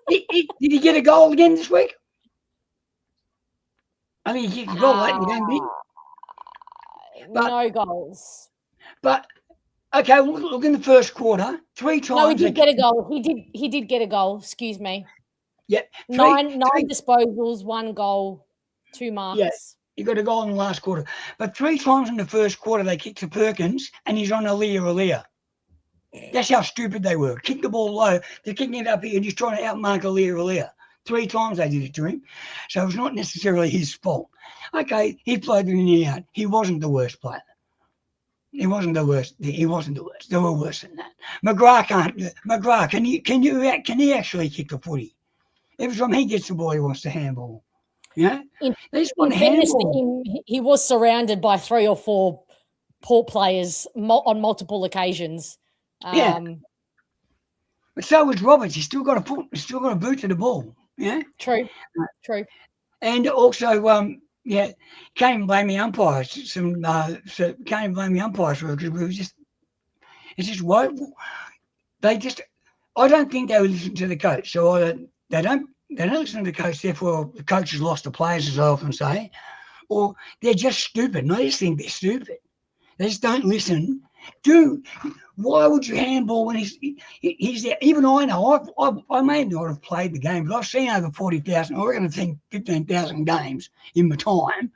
Did he get a goal again this week? I mean, he kicked a goal late in the game, didn't he? No goals. But okay, look in the first quarter, 3 times. No, he did get a goal. He did get a goal. Excuse me. Yeah, nine disposals, 1 goal, 2 marks. Yeah, he got a goal in the last quarter. But 3 times in the first quarter they kicked to Perkins, and he's on Aaliyah. That's how stupid they were. Kick the ball low. They're kicking it up here, just trying to outmark Aaliyah. 3 times they did it to him. So it was not necessarily his fault. Okay, he played in the out. He wasn't the worst player. He wasn't the worst. There were worse than that. McGrath can't. McGrath, can he actually kick the footy? Every time he gets the ball, he wants to handball. Yeah. In fairness to him, he was surrounded by 3 or 4 poor players on multiple occasions. Yeah. But so was Roberts. He's still got a boot to the ball. Yeah. True. And also, can't even blame the umpires. Can't even blame the umpires for it because it's just woeful. I don't think they would listen to the coach. So they don't listen to the coach. Therefore, the coach has lost the players, as I often say, or they're just stupid. And I just think they're stupid. They just don't listen. Dude, why would you handball when he's there? Even I know, I may not have played the game, but I've seen over 40,000, I reckon I've seen 15,000 games in my time.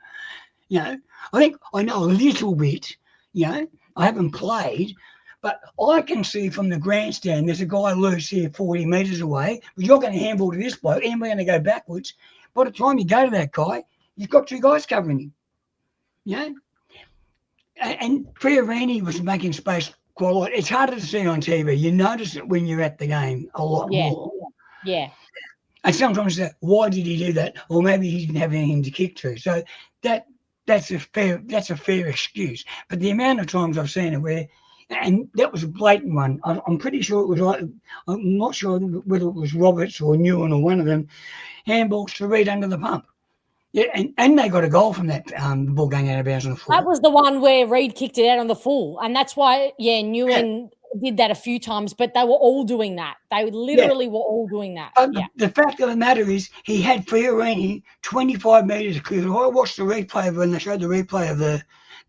You know, I think I know a little bit You know, I haven't played, but I can see from the grandstand there's a guy loose here 40 metres away, but you're going to handball to this bloke, and we're going to go backwards. By the time you go to that guy, you've got two guys covering him. You know? And Fiorini was making space quite a lot. It's harder to see on TV. You notice it when you're at the game a lot more. Yeah. And sometimes why did he do that? Or maybe he didn't have anything to kick to. So that's a fair excuse. But the amount of times I've seen it where, and that was a blatant one. I'm pretty sure it was like, I'm not sure whether it was Roberts or Newen or one of them, handballs to Reed under the pump. Yeah, and they got a goal from that the ball going out of bounds on the full. That was the one where Reed kicked it out on the full. And that's why, Newen did that a few times, but they were all doing that. They literally were all doing that. The fact of the matter is he had Fiorini 25 metres clear. I watched the replay when they showed the replay of the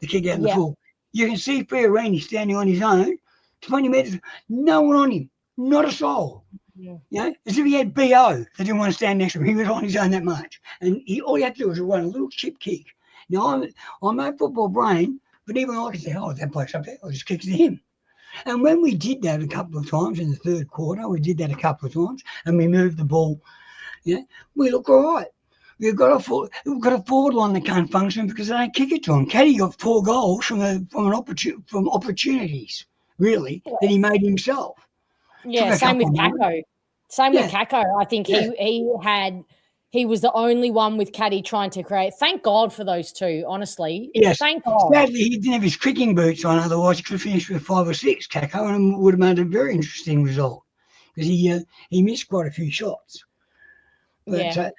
kick out in the full. You can see Fiorini standing on his own, 20 metres, no one on him, not a soul. Yeah. You know, as if he had BO that didn't want to stand next to him. He was on his own that much. And all he had to do was run a little chip kick. Now, I'm no football brain, but even I can say, oh, that bloke's up there, I'll just kick it to him. And when we did that a couple of times in the third quarter, and we moved the ball, we look all right. We've got a forward line that can't function because they don't kick it to him. Caddy got 4 goals from opportunities, really, that he made himself. Yeah, same with Kako. With Kako. I think he was the only one with Caddy trying to create. Thank God for those two, honestly. Yes. Thank God. Sadly, he didn't have his kicking boots on, otherwise he could have finished with 5 or 6, Kako, and would have made a very interesting result because he missed quite a few shots. But,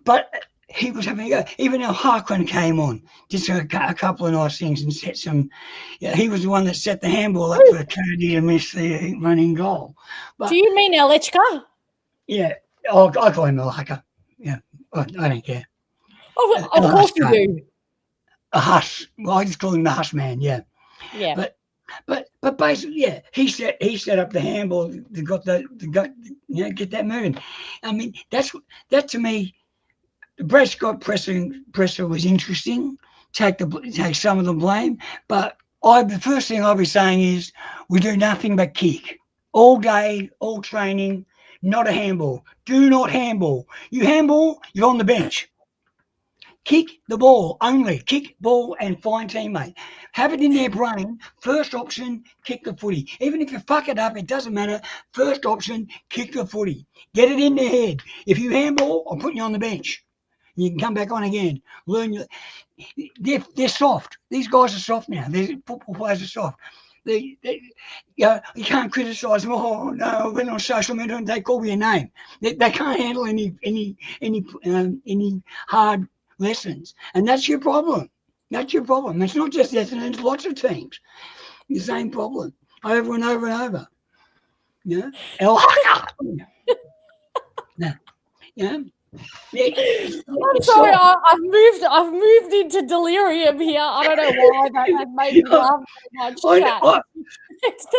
but he was having a go. Even our Harkin came on, did a couple of nice things and set some. He was the one that set the handball up for Cody to miss the running goal. But, do you mean Elechka? Yeah, I call him Elechka. Yeah, I don't care. Of course you do. A hush. Well, I just call him the hush man. Yeah. Yeah. But basically, he set up the handball. Get that moving. I mean, that to me. The Brett Scott presser was interesting. Take some of the blame, but the first thing I'll be saying is we do nothing but kick all day, all training. Not a handball. Do not handball. You handball, you're on the bench. Kick the ball only. Kick ball and find teammate. Have it in their brain. First option, kick the footy. Even if you fuck it up, it doesn't matter. First option, kick the footy. Get it in their head. If you handball, I'm putting you on the bench. You can come back on again. They're soft. These guys are soft now. Football players are soft. You can't criticise them. Oh no, we're on social media and they call me a name. They can't handle any hard lessons, and that's your problem. That's your problem. It's not just Essendon. It's lots of teams. The same problem over and over and over. I'm sorry, I've moved into delirium here. I don't know why that made me laugh so much.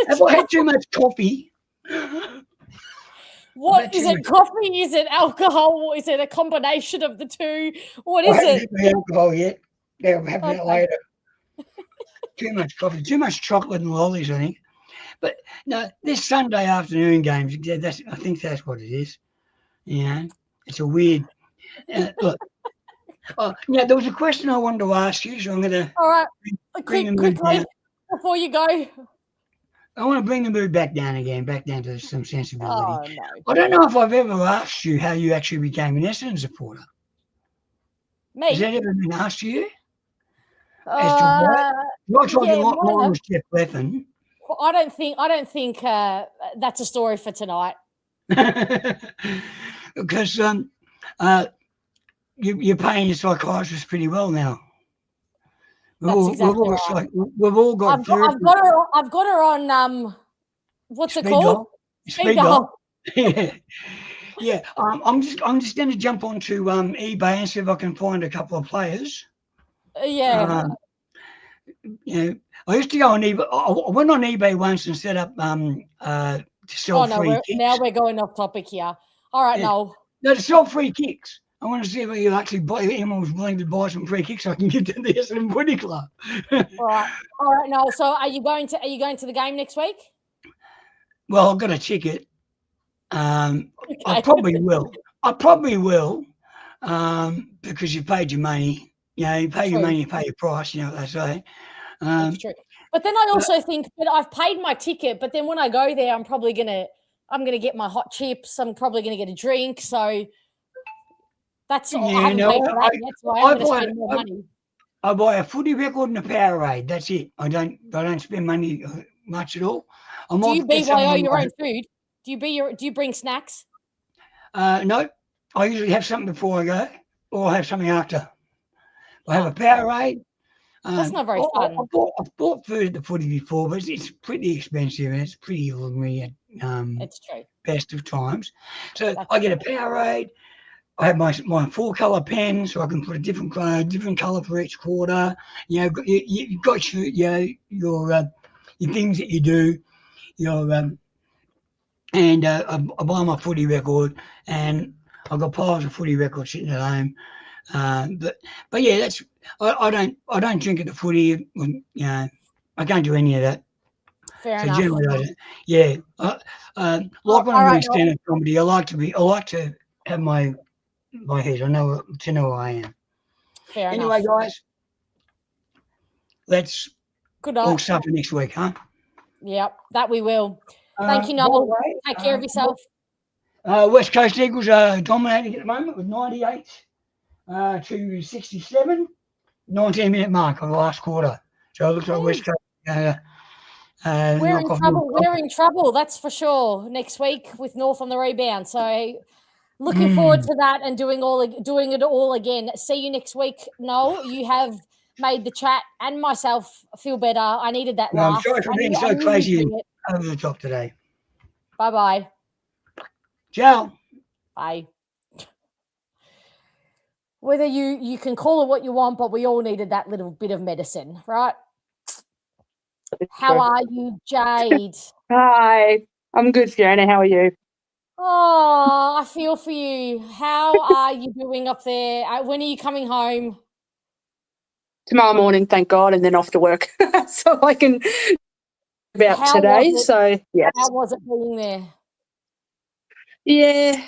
Have I had too much coffee? What is it? Coffee? Is it alcohol? Is it a combination of the two? What is it? Alcohol yet? Yeah, we'll have that later. Too much coffee, too much chocolate and lollies, I think. But no, this Sunday afternoon games. I think that's what it is. It's a weird. Look. Now there was a question I wanted to ask you, so I'm going to. All right, quickly before you go. I want to bring the mood back down again, back down to some sensibility. Oh, no. I don't know if I've ever asked you how you actually became an Essendon supporter. Me? Has that ever been asked to you? As to what? Mine was Jeff Leffen. I don't think that's a story for tonight. Because you're paying your psychiatrist pretty well now. We've all got. I've got her on. What's it called? Speed dial. Yeah. I'm just going to jump onto eBay and see if I can find a couple of players. Yeah. I used to go on eBay. I went on eBay once and set up to sell free kicks. Now we're going off topic here. All right, Noel. No, to sell free kicks. I want to see if you actually buy anyone's willing to buy some free kicks so I can give to the Essendon Footy Club. All right. No. So, are you going to the game next week? Well, I've got a ticket. I Okay. probably will. Because you paid your money. You know, you pay your money, you pay your price. You know what they say. That's true. But then I also think that I've paid my ticket. But then when I go there, I'm gonna get my hot chips. I'm probably gonna get a drink. So that's all. I haven't paid for that yet, so I'm gonna spend more money. I buy a footy record and a Powerade. That's it. I don't spend money much at all. Do you BYO your own food? Do you bring snacks? No. I usually have something before I go, or I have something after. I have a Powerade. That's not very fun. I've bought food at the footy before, but it's pretty expensive and it's pretty ordinary at It's true. best of times. So I get a Powerade. I have my 4-color pen, so I can put a different color for each quarter. You know, you've got your things that you do. And I buy my footy record, and I've got piles of footy records sitting at home. But yeah, that's I don't drink at the footy. You know, I can't do any of that. Fair So enough. generally, I don't. Yeah, like when I'm doing stand-up comedy, I like to have my head. I know who I am. Fair Anyway, enough. guys, let's Good all night. suffer next week, huh? Yep, that we will. Thank you, By the Noel. way, Take care of yourself. West Coast Eagles are dominating at the moment with 98 to 67, 19-minute mark on the last quarter. So it looks like West Coast. We're in trouble. We're in trouble. That's for sure. Next week with North on the rebound. So looking forward to that and doing it all again. See you next week, Noel. You have made the chat and myself feel better. I needed that laugh. I'm sorry for being so crazy and over the top today. Bye-bye. Ciao. Bye. Whether you can call it what you want, but we all needed that little bit of medicine, right? How are you, Jade? Hi, I'm good, Fiona. How are you? Oh, I feel for you. How are you doing up there? When are you coming home? Tomorrow morning, thank God, and then off to work. So I can about How today. was it? So yes, How was it being there? yeah,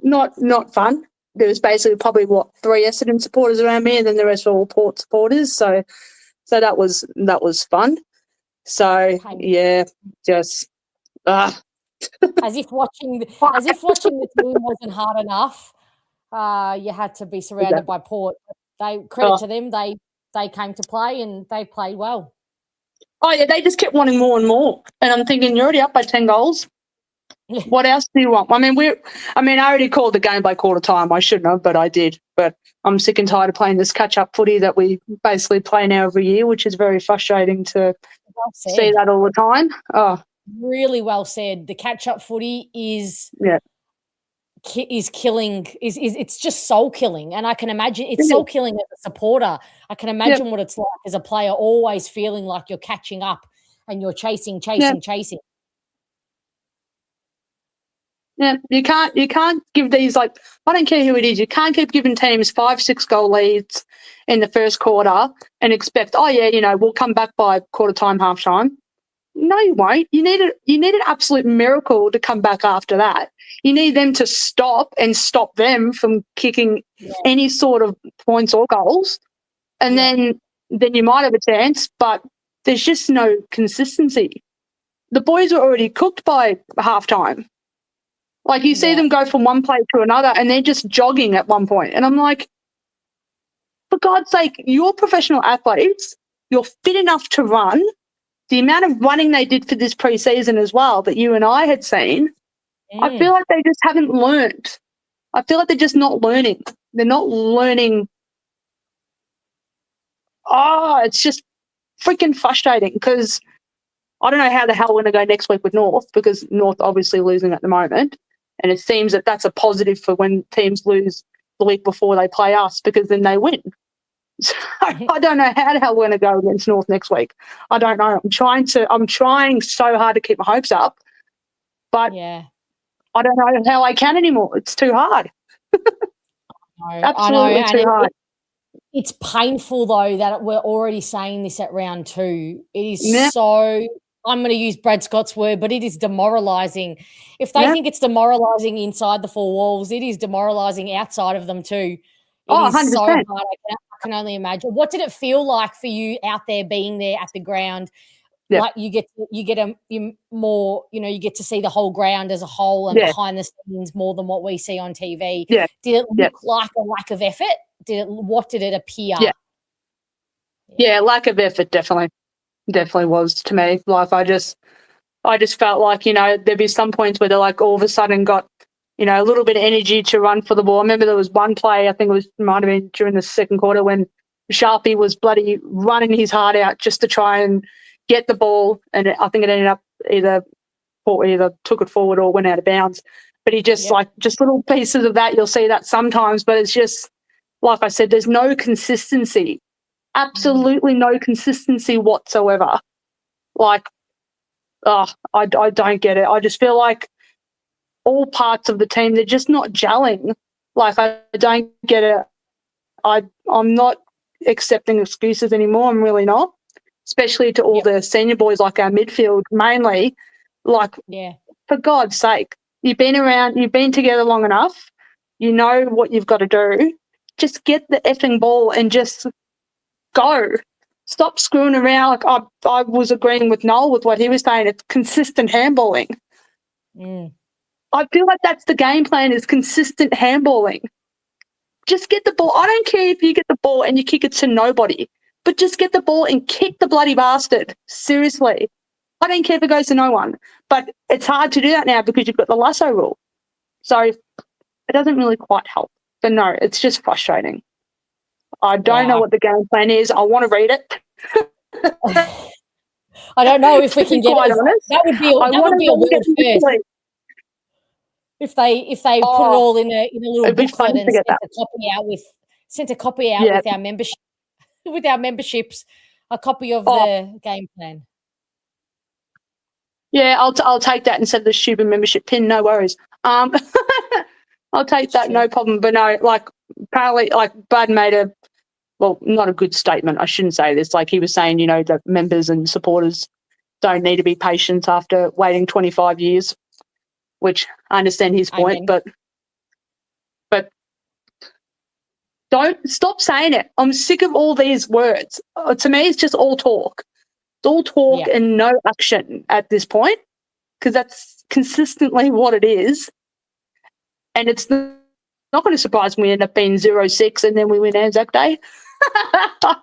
not fun. There was basically probably 3 Essendon supporters around me, and then the rest were all Port supporters. So that was fun. So yeah, just as if watching the team wasn't hard enough. You had to be surrounded by Port. Credit to them. They came to play and they played well. Oh yeah, they just kept wanting more and more, and I'm thinking you're already up by 10 goals. What else do you want? I mean, I already called the game by quarter time. I shouldn't have, but I did. But I'm sick and tired of playing this catch-up footy that we basically play now every year, which is very frustrating to see that all the time. Oh, really well said. The catch-up footy is killing. It's just soul killing, and I can imagine it's soul killing as a supporter. I can imagine what it's like as a player, always feeling like you're catching up and you're chasing. Yeah, you can't give these, like, I don't care who it is, you can't keep giving teams 5-6 goal leads in the first quarter and expect, we'll come back by quarter time, half time. No, you won't. You need an absolute miracle to come back after that. You need them to stop them from kicking any sort of points or goals. And then you might have a chance, but there's just no consistency. The boys were already cooked by half time. Like, you see them go from one play to another and they're just jogging at one point. And I'm like, for God's sake, you're professional athletes. You're fit enough to run. The amount of running they did for this preseason as well that you and I had seen, I feel like they just haven't learned. I feel like they're just not learning. They're not learning. Oh, it's just freaking frustrating because I don't know how the hell we're going to go next week with North, because North obviously losing at the moment. And it seems that that's a positive for when teams lose the week before they play us, because then they win. So I don't know how the hell we're going to go against North next week. I don't know. I'm trying so hard to keep my hopes up, but I don't know how I can anymore. It's too hard. I know, Absolutely and too high. it's painful though that we're already saying this at round 2. It is Yeah. so. I'm going to use Brad Scott's word, but it is demoralising. If they Yeah. think it's demoralising inside the 4 walls, it is demoralising outside of them too. It Oh, is so 100%. hard. I can only imagine. What did it feel like for you out there, being there at the ground? Yeah. Like you get more, you get to see the whole ground as a whole and Yeah. behind the scenes more than what we see on TV. Yeah. Did it Yeah. look like a lack of effort? What did it appear? Yeah. Yeah, lack of effort definitely was to me. Like I just felt like, there'd be some points where they're like all of a sudden got, a little bit of energy to run for the ball. I remember there was one play, I think might have been during the second quarter, when Sharpie was bloody running his heart out just to try and get the ball, and I think it ended up either took it forward or went out of bounds. But he just just little pieces of that, you'll see that sometimes, but it's just, like I said, there's no consistency. Absolutely no consistency whatsoever. Like, I don't get it. I just feel like all parts of the team, they're just not gelling. Like, I don't get it. I'm not accepting excuses anymore. I'm really not, especially to all the senior boys, like our midfield mainly. Like, for God's sake, you've been around, you've been together long enough, you know what you've got to do. Just get the effing ball and just go. Stop screwing around. Like I was agreeing with Noel with what he was saying. It's consistent handballing. I feel like that's the game plan, is consistent handballing. Just get the ball. I don't care if you get the ball and you kick it to nobody, but just get the ball and kick the bloody bastard. Seriously. I don't care if it goes to no one. But it's hard to do that now because you've got the lasso rule. So it doesn't really quite help. But no, it's just frustrating. I don't know what the game plan is. I want to read it. I don't know if we can get it. That would be a world first. If they put it all in a little booklet and sent a copy out with our membership, with our memberships, a copy of the game plan. Yeah, I'll take that instead of the stupid membership pin. No worries. I'll take that, no problem. But no, like apparently, like Bud made not a good statement. I shouldn't say this. Like he was saying, that members and supporters don't need to be patient after waiting 25 years, which I understand his point, but don't stop saying it. I'm sick of all these words. To me, it's just all talk. It's all talk and no action at this point, because that's consistently what it is. And it's not going to surprise me we end up being 0-6 and then we win Anzac Day. I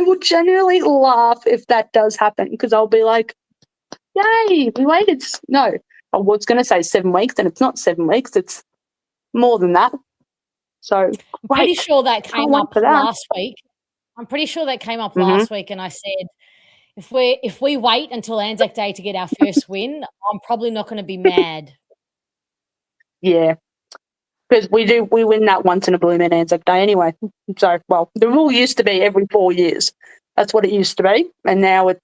will genuinely laugh if that does happen, because I'll be like, yay, we waited. No, I was going to say 7 weeks, and it's not 7 weeks. It's more than that. So I'm pretty sure that came up last week. Last week, and I said, if we wait until Anzac Day to get our first win, I'm probably not going to be mad. Yeah. Because we win that once in a blue moon Anzac Day anyway. So, the rule used to be every 4 years. That's what it used to be. And now it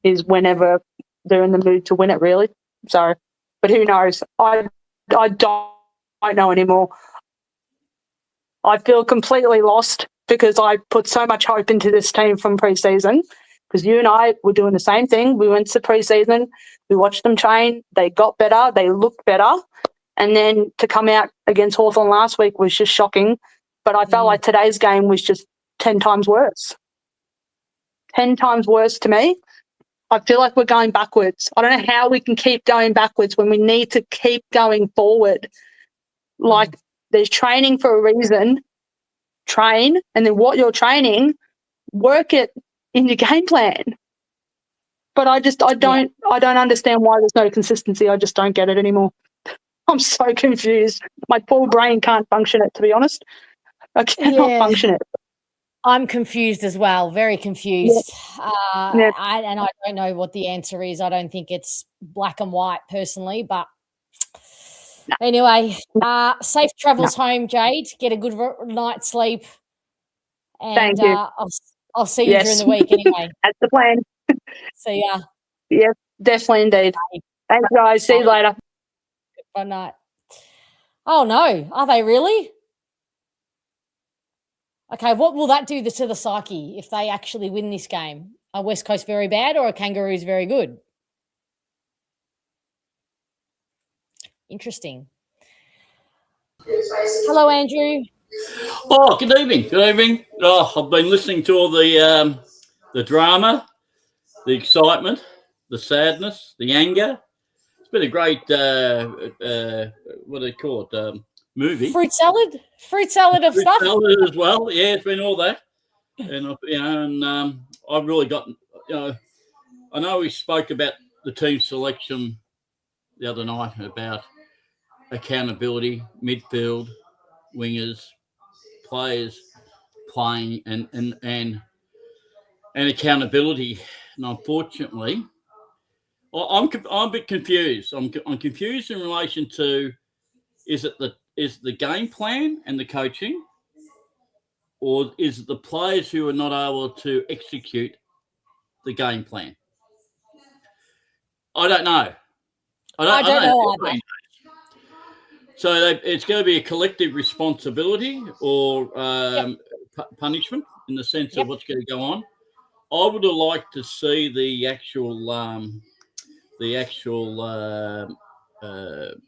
is whenever they're in the mood to win it, really. So, but who knows? I don't know anymore. I feel completely lost because I put so much hope into this team from pre-season, because you and I were doing the same thing. We went to pre-season, we watched them train, they got better, they looked better. And then to come out against Hawthorn last week was just shocking. But I felt like today's game was just 10 times worse. 10 times worse to me. I feel like we're going backwards. I don't know how we can keep going backwards when we need to keep going forward. Like, there's training for a reason. Train, and then what you're training, work it in your game plan. But I don't understand why there's no consistency. I just don't get it anymore. I'm so confused. My poor brain can't function it, to be honest. I cannot function it. I'm confused as well, very confused. And I don't know what the answer is. I don't think it's black and white personally, but anyway, safe travels home, Jade. Get a good night's sleep. And thank you. I'll see you during the week anyway. That's the plan. See ya. Yeah, definitely indeed. Thanks, guys. See you later. Good night. Oh, no. Are they really? Okay, what will that do to the psyche if they actually win this game? Are West Coast very bad or are Kangaroos very good? Interesting. Hello, Andrew. Oh, good evening. Good evening. Oh, I've been listening to all the drama, the excitement, the sadness, the anger. It's been a great what do they call it? Movie. Fruit salad of Fruit stuff. salad as well. Yeah, it's been all that, and I've really gotten. I know we spoke about the team selection the other night about accountability, midfield, wingers, players playing, and accountability. And unfortunately, I'm a bit confused. I'm confused in relation to is the game plan and the coaching, or is it the players who are not able to execute the game plan? I don't know. I don't know either. So it's going to be a collective responsibility or punishment in the sense of what's going to go on. I would have liked to see the actual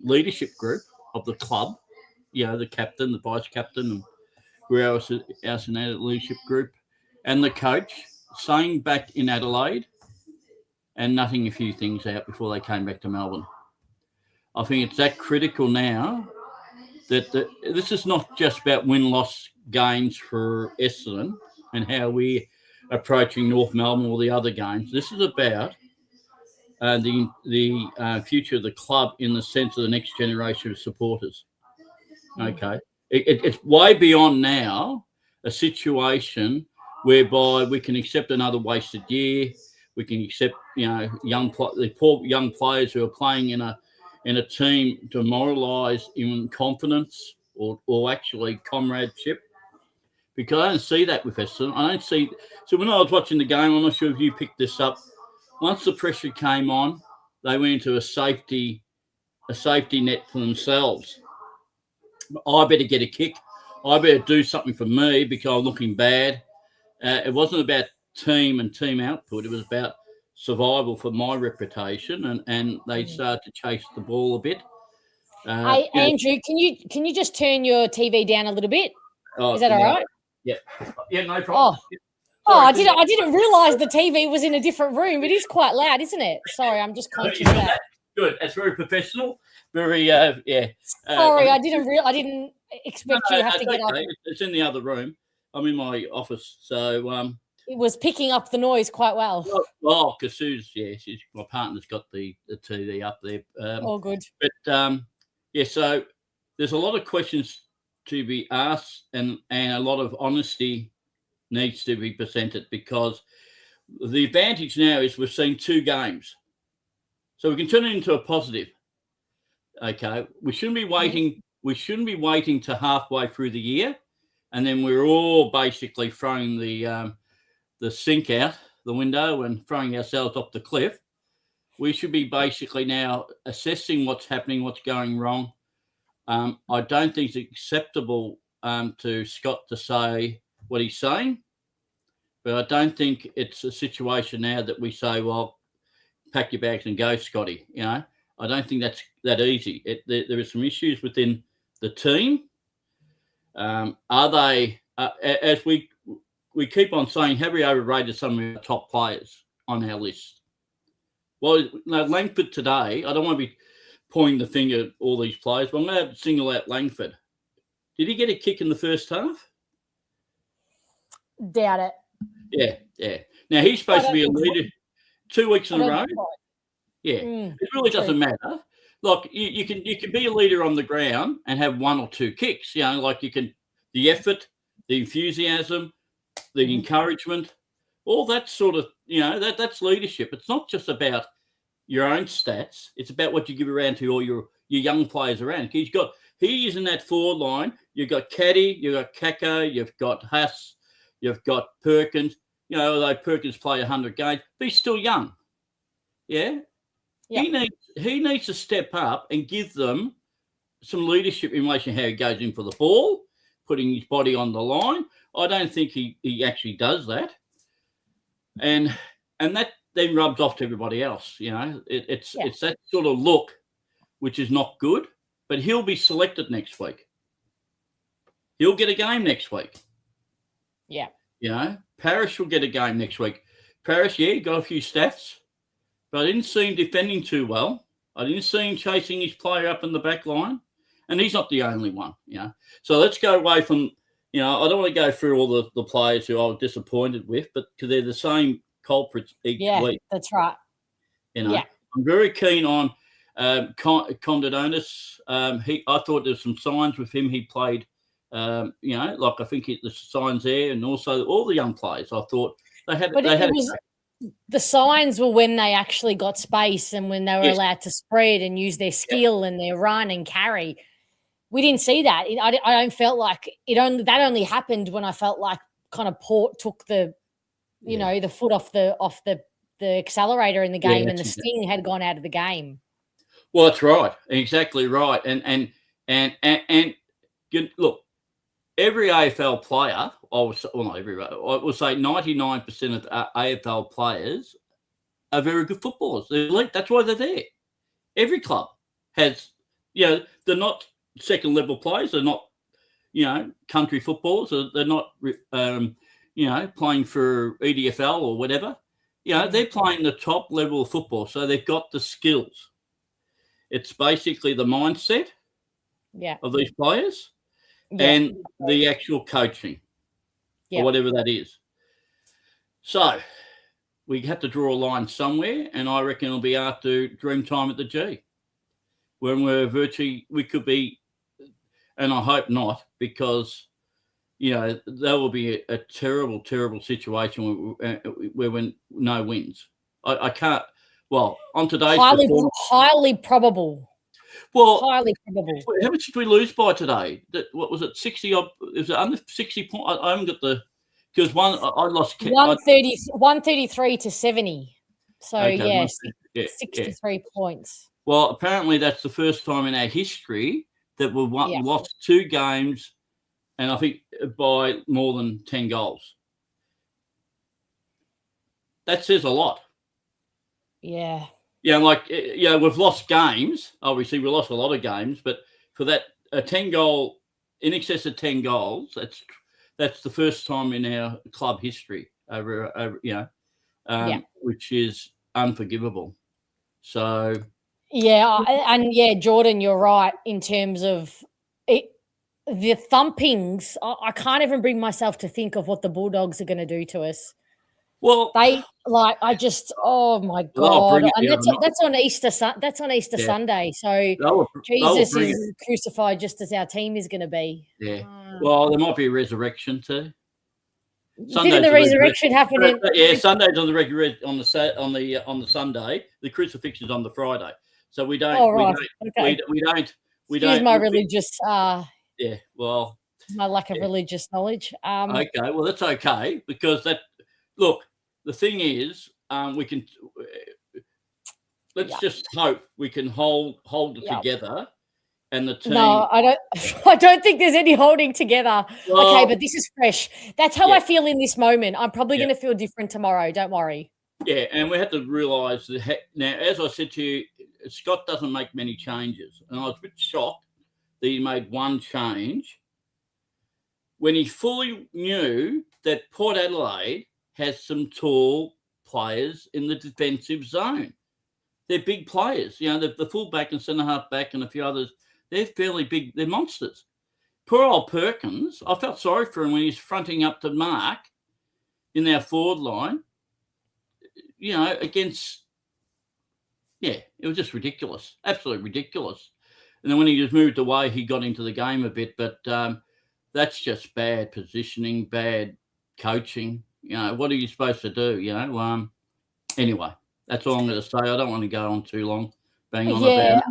leadership group of the club, the captain, the vice captain, and who else in that leadership group, and the coach saying back in Adelaide and nutting a few things out before they came back to Melbourne. I think it's that critical now that this is not just about win-loss games for Essendon and how we're approaching North Melbourne or the other games. This is about the future of the club in the sense of the next generation of supporters. Okay. It's way beyond now a situation whereby we can accept another wasted year. We can accept, the poor young players who are playing in a team demoralised in confidence or actually comradeship. Because I don't see that with Essendon. I don't see. So when I was watching the game, I'm not sure if you picked this up. Once the pressure came on, they went into a safety net for themselves. I better get a kick. I better do something for me because I'm looking bad. It wasn't about team and team output. It was about survival for my reputation, and they started to chase the ball a bit. Hey, Andrew, can you just turn your TV down a little bit? Is that all right? Yeah. Yeah, no problem. I didn't realise the TV was in a different room. It is quite loud, isn't it? Sorry, I'm just conscious of that. Good. That's very professional. Very Sorry, I didn't expect you to have to get up. It's in the other room. I'm in my office, so it was picking up the noise quite well. Well, because my partner's got the TV up there. All good. But so there's a lot of questions to be asked, and a lot of honesty needs to be presented, because the advantage now is we've seen 2 games, so we can turn it into a positive. Okay, we shouldn't be waiting. We shouldn't be waiting to halfway through the year, and then we're all basically throwing the sink out the window and throwing ourselves off the cliff. We should be basically now assessing what's happening, what's going wrong. I don't think it's acceptable to Scott to say what he's saying, but I don't think it's a situation now that we say, well, pack your bags and go, Scotty. I don't think that's that easy. There are some issues within the team. Are they, as we keep on saying, have we overrated some of our top players on our list? Well, Langford today, I don't want to be pointing the finger at all these players, but I'm going to single out Langford. Did he get a kick in the first half? Doubt it. Yeah. Now, he's supposed to be a leader 2 weeks in a row. Yeah, it really doesn't matter. Look, you can be a leader on the ground and have 1 or 2 kicks. Like you can, the effort, the enthusiasm, the encouragement, all that sort of, that's leadership. It's not just about your own stats. It's about what you give around to all your young players around. He's in that forward line. You've got Caddy, you've got Kako, you've got Haas, you've got Perkins. Although Perkins play 100 games, but he's still young. Yeah. He needs to step up and give them some leadership in relation to how he goes in for the ball, putting his body on the line. I don't think he actually does that, and that then rubs off to everybody else. It's that sort of look which is not good. But he'll be selected next week. He'll get a game next week. Yeah. Parrish will get a game next week. Parrish, he got a few stats, but I didn't see him defending too well. I didn't see him chasing his player up in the back line, and he's not the only one. So let's go away from. I don't want to go through all the players who I was disappointed with, but because they're the same culprits each week. That's right. I'm very keen on Condodonis. I thought there's some signs with him. He played, I think the signs there, and also all the young players. I thought they had. But the signs were when they actually got space and when they were allowed to spread and use their skill and their run and carry. We didn't see that. I don't felt like that only happened when I felt like kind of Port took the, the foot off the accelerator in the game, and the sting had gone out of the game. Well, that's right, exactly right. And look, every AFL player, I will say 99% of AFL players are very good footballers. They're elite. That's why they're there. Every club has, they're not second level players. They're not, country footballers. They're not, playing for EDFL or whatever. They're playing the top level of football. So they've got the skills. It's basically the mindset of these players and the actual coaching or whatever that is. So we have to draw a line somewhere, and I reckon it'll be after Dreamtime at the G, when we could be, and I hope not, because that will be a terrible, terrible situation where when no wins. I can't. Well, on today's highly probable. Well, highly probable. How much did we lose by today? What was it? 60 odd? Is it under 60 points? I haven't got because I lost 133 to 70. So okay, 63 points. Well, apparently that's the first time in our history that we've lost 2 games, and I think by more than 10 goals. That says a lot. Yeah. We've lost games. Obviously, we lost a lot of games, but for that a 10 goal, in excess of 10 goals, that's the first time in our club history which is unforgivable. So. Jordan, you're right in terms of it. The thumpings, I can't even bring myself to think of what the Bulldogs are going to do to us. Well, oh my God! And that's on Easter. That's on Easter Sunday. So Jesus is crucified, just as our team is going to be. Yeah. Well, there might be a resurrection too. Didn't the resurrection happen? Sunday's on the Sunday. The crucifixion's on the Friday. So we don't. Oh, right. We don't. Excuse my religious. Yeah. Well. My lack of religious knowledge. Okay. Well, that's okay because that. Look. The thing is, we can. Let's just hope we can hold it together, and the team. No, I don't. I don't think there's any holding together. Well, okay, but this is fresh. That's how I feel in this moment. I'm probably going to feel different tomorrow. Don't worry. Yeah, and we have to realise that now, as I said to you, Scott doesn't make many changes, and I was a bit shocked that he made one change when he fully knew that Port Adelaide has some tall players in the defensive zone. They're big players. The fullback and centre-half back and a few others, they're fairly big. They're monsters. Poor old Perkins, I felt sorry for him when he's fronting up to Mark in our forward line, against, it was just ridiculous, absolutely ridiculous. And then when he just moved away, he got into the game a bit, but that's just bad positioning, bad coaching. What are you supposed to do? Anyway, that's all I'm going to say. I don't want to go on too long, bang on about it.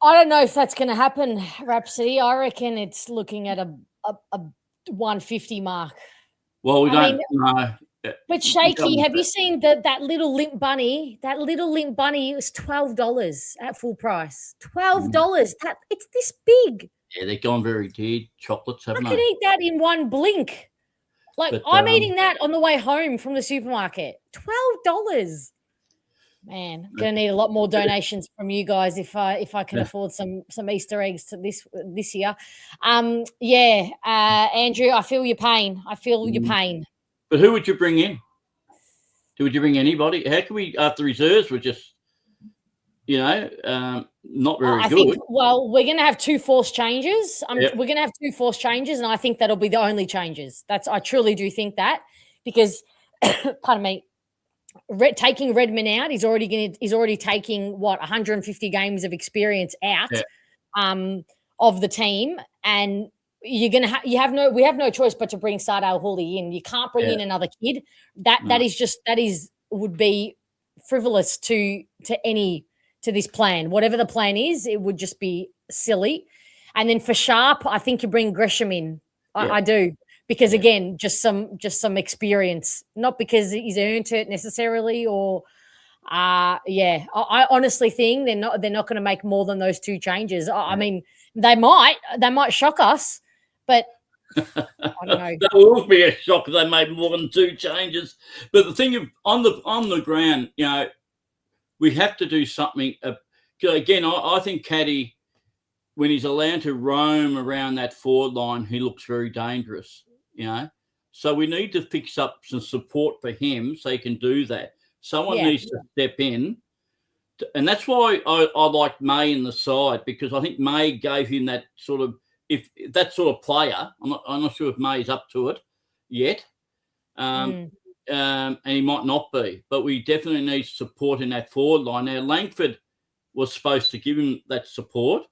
I don't know if that's going to happen, Rhapsody. I reckon it's looking at a 150 mark. Well, we don't know. But Shaky, have you seen that little limp bunny? That little limp bunny was $12 at full price. $12. It's this big. Yeah, they've gone very dear chocolates, haven't they? I could eat that in one blink. Like, But, I'm eating that on the way home from the supermarket. $12. Man, gonna need a lot more donations from you guys if I can afford some Easter eggs to this year. Andrew, I feel your pain. I feel your pain. But who would you bring in? Would you bring anybody? How can we, after reserves were just, not very I good? think, well, we're going to have 2 forced changes. Yep. We're going to have 2 forced changes, and I think that'll be the only changes. I truly do think that, because, pardon me, taking Redmond out, he's already taking 150 games of experience out of the team, and we have no choice but to bring Sardal Hooley in. You can't bring in another kid. Would be frivolous to this plan. Whatever the plan is, it would just be silly. And then for Sharp, I think you bring Gresham in. I do, because again, just some experience, not because he's earned it necessarily, or I honestly think they're not going to make more than those 2 changes. I mean, they might shock us, but I don't know. That will be a shock if they made more than 2 changes. But the thing of on the ground, we have to do something. Again, I think Caddy, when he's allowed to roam around that forward line, he looks very dangerous. So we need to fix up some support for him so he can do that. Someone needs to step in, and that's why I like May in the side, because I think May gave him that sort of that sort of player. I'm not sure if May's up to it yet. And he might not be, but we definitely need support in that forward line. Now, Langford was supposed to give him that support.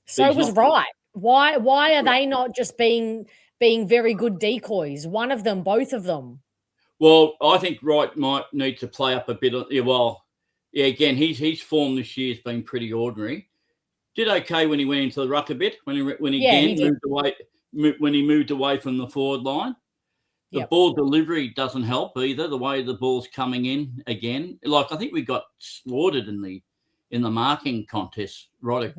So was Wright. Why are they not just being very good decoys? One of them, both of them. Well, I think Wright might need to play up a bit. Again, his form this year has been pretty ordinary. Did okay when he went into the ruck a bit, when he moved away from the forward line. The ball delivery doesn't help either, the way the ball's coming in again. Like, I think we got slaughtered in the marking contest, right?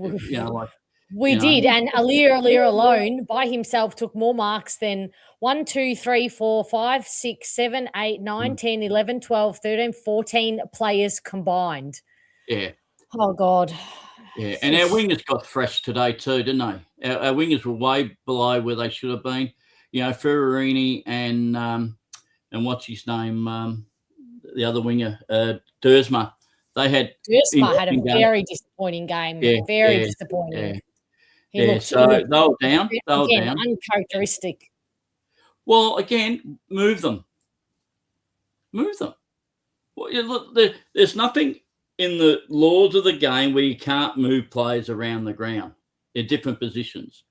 We did, and Alir alone by himself took more marks than 1, 2, 3, 4, 5, 6, 7, 8, 9, 10, 11, 12, 13, 14 players combined. Yeah. Oh, God. Yeah, and our wingers got fresh today too, didn't they? Our wingers were way below where they should have been. Ferrarini and what's his name, the other winger, Dersma. Dersma had a very disappointing game. Very disappointing. Yeah. So they were down. Uncharacteristic. Well, again, move them. Well, look, there's nothing in the laws of the game where you can't move players around the ground in different positions.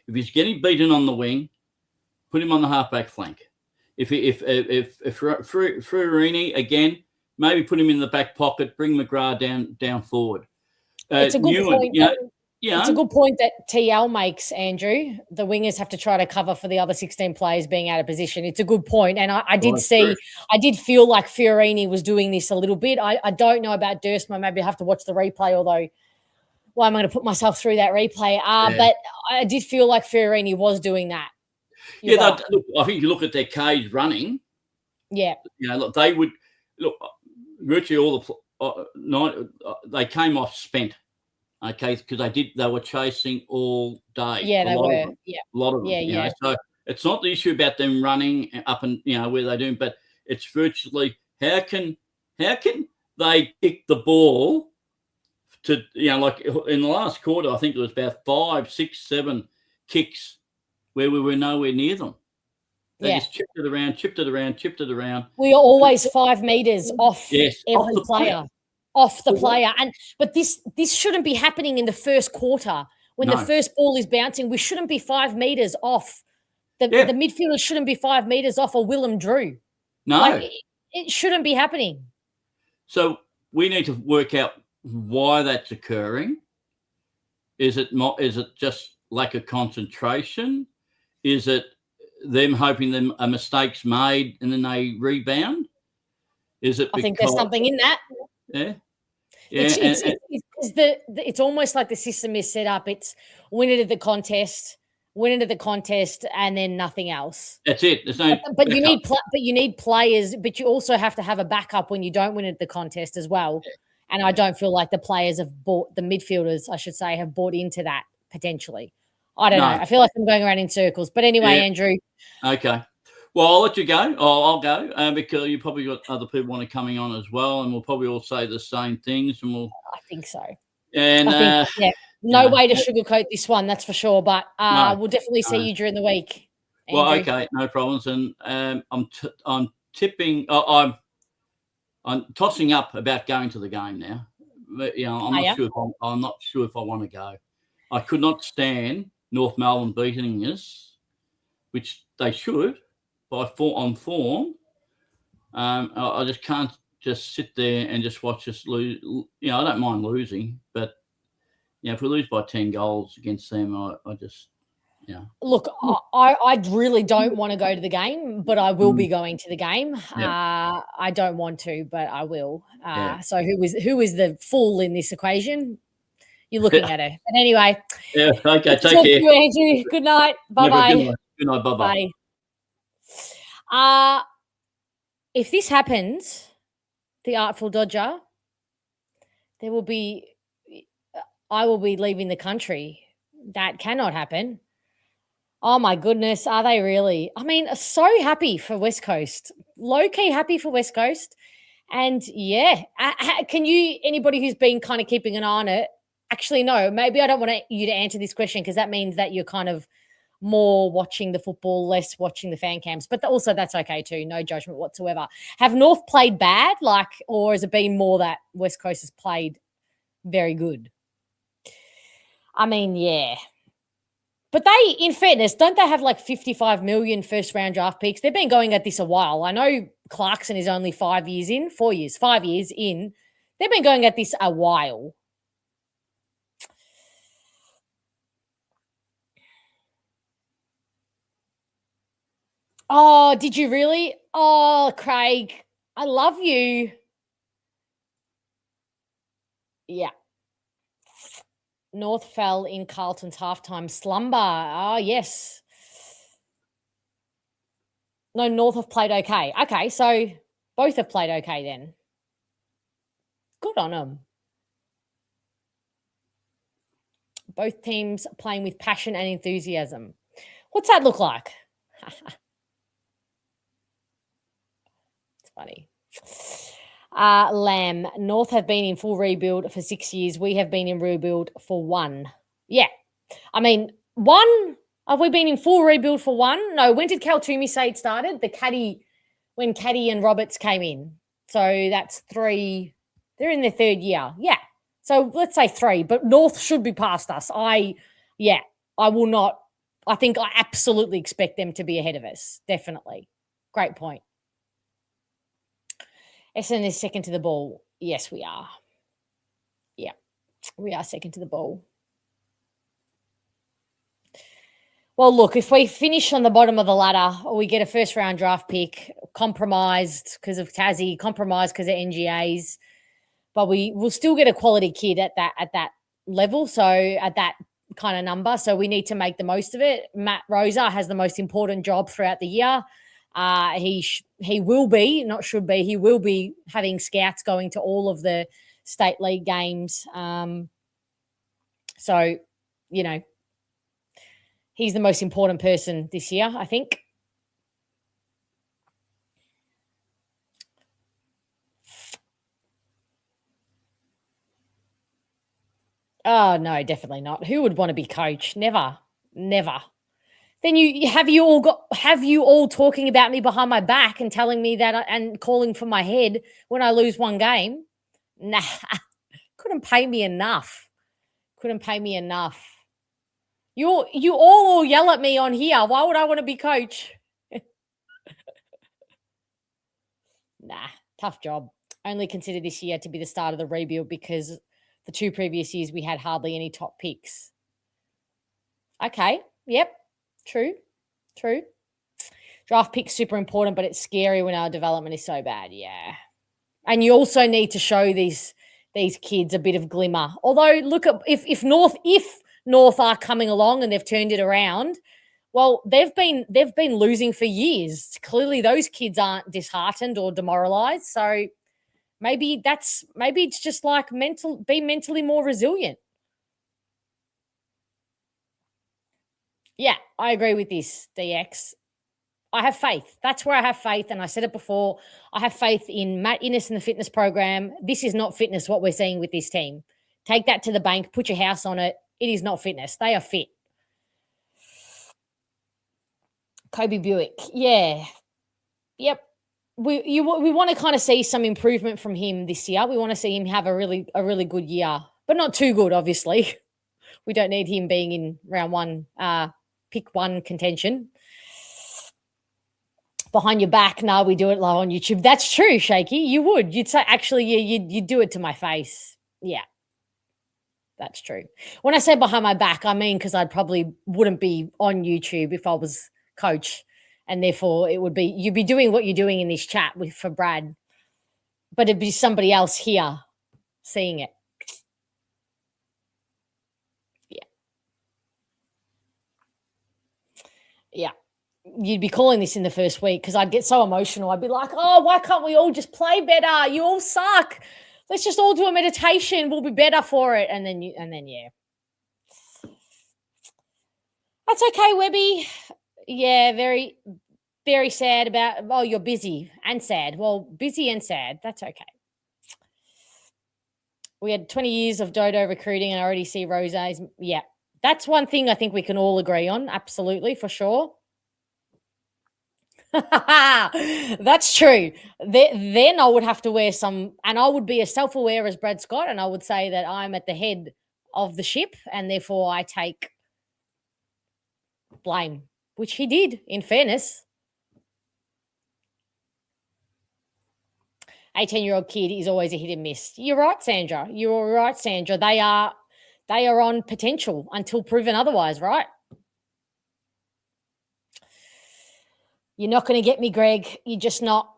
If he's getting beaten on the wing, put him on the halfback flank. If Ferrarini, again, maybe put him in the back pocket, bring McGrath down forward. It's a good Newen, point. It's a good point that TL makes, Andrew. The wingers have to try to cover for the other 16 players being out of position. It's a good point. And I did feel like Fiorini was doing this a little bit. I don't know about Dersma. Maybe I have to watch the replay, although why am I going to put myself through that replay? But I did feel like Fiorini was doing that. Look, I think you look at their cage running. Yeah. Look, they would virtually all they came off spent. Okay, because they were chasing all day. Yeah, they were. A lot of them. Yeah. So it's not the issue about them running up and where they're doing, but it's virtually how can they pick the ball to like in the last quarter, I think it was about 5, 6, 7 kicks where we were nowhere near them. They just chipped it around. We are always 5 meters off every player. Off the player. But this shouldn't be happening in the first quarter. When the first ball is bouncing, we shouldn't be 5 meters off. The midfielders shouldn't be 5 meters off a Willem Drew. No. It shouldn't be happening. So we need to work out why that's occurring. Is it just lack of concentration? Is it them hoping a mistake's made and then they rebound? Is it? I think there's something in that. Yeah. It's almost like the system is set up. It's win it at the contest. win it at the contest, and then nothing else. That's it. There's no. But you need players. But you also have to have a backup when you don't win at the contest as well. And I don't feel like the players have bought the midfielders, I should say, have bought into that potentially. I don't know. I feel like I'm going around in circles. But anyway, Andrew. Okay. Well, I'll let you go. I'll go because you probably got other people want to coming on as well, and we'll probably all say the same things, and we'll. I think so. And no way to sugarcoat this one, that's for sure. But we'll definitely see you during the week. Andrew. Well, okay, no problems. And I'm tipping. I'm tossing up about going to the game now. But, I'm not sure if I want to go. I could not stand North Melbourne beating us, which they should on form. I just can't just sit there and just watch us lose. I don't mind losing, but if we lose by 10 goals against them, I just. Yeah. Look, I really don't want to go to the game, but I will be going to the game. Yeah. I don't want to, but I will. So who is the fool in this equation? You're looking at her. But anyway. Yeah. Okay. Take care. You, Andrew. Good night. Bye-bye. Good night. Bye-bye. Bye. If this happens, the Artful Dodger, I will be leaving the country. That cannot happen. Oh, my goodness. Are they really? I mean, so happy for West Coast. Low-key happy for West Coast. And, anybody who's been kind of keeping an eye on it, actually, no, maybe I don't want you to answer this question because that means that you're kind of more watching the football, less watching the fan cams. But also that's okay too. No judgment whatsoever. Have North played bad, or has it been more that West Coast has played very good? I mean, yeah. But they, in fairness, don't they have 55 million first-round draft picks? They've been going at this a while. I know Clarkson is only 5 years in. They've been going at this a while. Oh, did you really? Oh, Craig, I love you. Yeah. North fell in Carlton's halftime slumber. Oh, yes. No, North have played okay. Okay, so both have played okay then. Good on them. Both teams playing with passion and enthusiasm. What's that look like? It's funny. Lamb, North have been in full rebuild for 6 years. We have been in rebuild for 1. Yeah. I mean, 1, have we been in full rebuild for 1? No, when did Kaltumi say it started? When Caddy and Roberts came in. So that's 3. They're in their 3rd year. Yeah. So let's say 3, but North should be past us. I will not. I think I absolutely expect them to be ahead of us. Definitely. Great point. Essendon is second to the ball. Yes, we are. Yeah, we are second to the ball. Well, look, if we finish on the bottom of the ladder or we get a first-round draft pick, compromised because of Tassie, compromised because of NGAs, but we'll still get a quality kid at that level, so at that kind of number. So we need to make the most of it. Matt Rosa has the most important job throughout the year. He will be, not should be, he will be having scouts going to all of the state league games. So, he's the most important person this year, I think. Oh, no, definitely not. Who would want to be coach? Never. Then have you all talking about me behind my back and telling me that and calling for my head when I lose one game? Nah, couldn't pay me enough. You all yell at me on here. Why would I want to be coach? Nah, tough job. Only consider this year to be the start of the rebuild because the 2 previous years we had hardly any top picks. Okay, yep. True. Draft pick's super important, but it's scary when our development is so bad. Yeah. And you also need to show these kids a bit of glimmer. Although, look, if North are coming along and they've turned it around. Well, they've been losing for years. Clearly, those kids aren't disheartened or demoralized. So maybe it's just like be mentally more resilient. Yeah, I agree with this, DX. I have faith. That's where I have faith. And I said it before. I have faith in Matt Innes and the fitness program. This is not fitness, what we're seeing with this team. Take that to the bank. Put your house on it. It is not fitness. They are fit. Kobe Buick. Yeah. Yep. We want to kind of see some improvement from him this year. We want to see him have a really good year, but not too good, obviously. We don't need him being in round one, pick one contention. Behind your back, no, we do it live on YouTube. That's true, Shaky. You would. You'd say, actually, yeah, you'd do it to my face. Yeah, that's true. When I say behind my back, I mean because I probably wouldn't be on YouTube if I was coach, and therefore you'd be doing what you're doing in this chat for Brad, but it'd be somebody else here seeing it. Yeah. You'd be calling this in the first week because I'd get so emotional. I'd be like, oh, why can't we all just play better? You all suck. Let's just all do a meditation. We'll be better for it. And then yeah. That's okay, Webby. Yeah, very, very sad about, oh, you're busy and sad. Well, busy and sad. That's okay. We had 20 years of Dodo recruiting and I already see Rose's. Yeah. That's one thing I think we can all agree on. Absolutely, for sure. That's true. Then I would have to wear some, and I would be as self-aware as Brad Scott, and I would say that I'm at the head of the ship, and therefore I take blame, which he did, in fairness. 18-year-old kid is always a hit and miss. You're right, Sandra. You're right, Sandra. They are on potential until proven otherwise, right? You're not going to get me, Greg. You're not.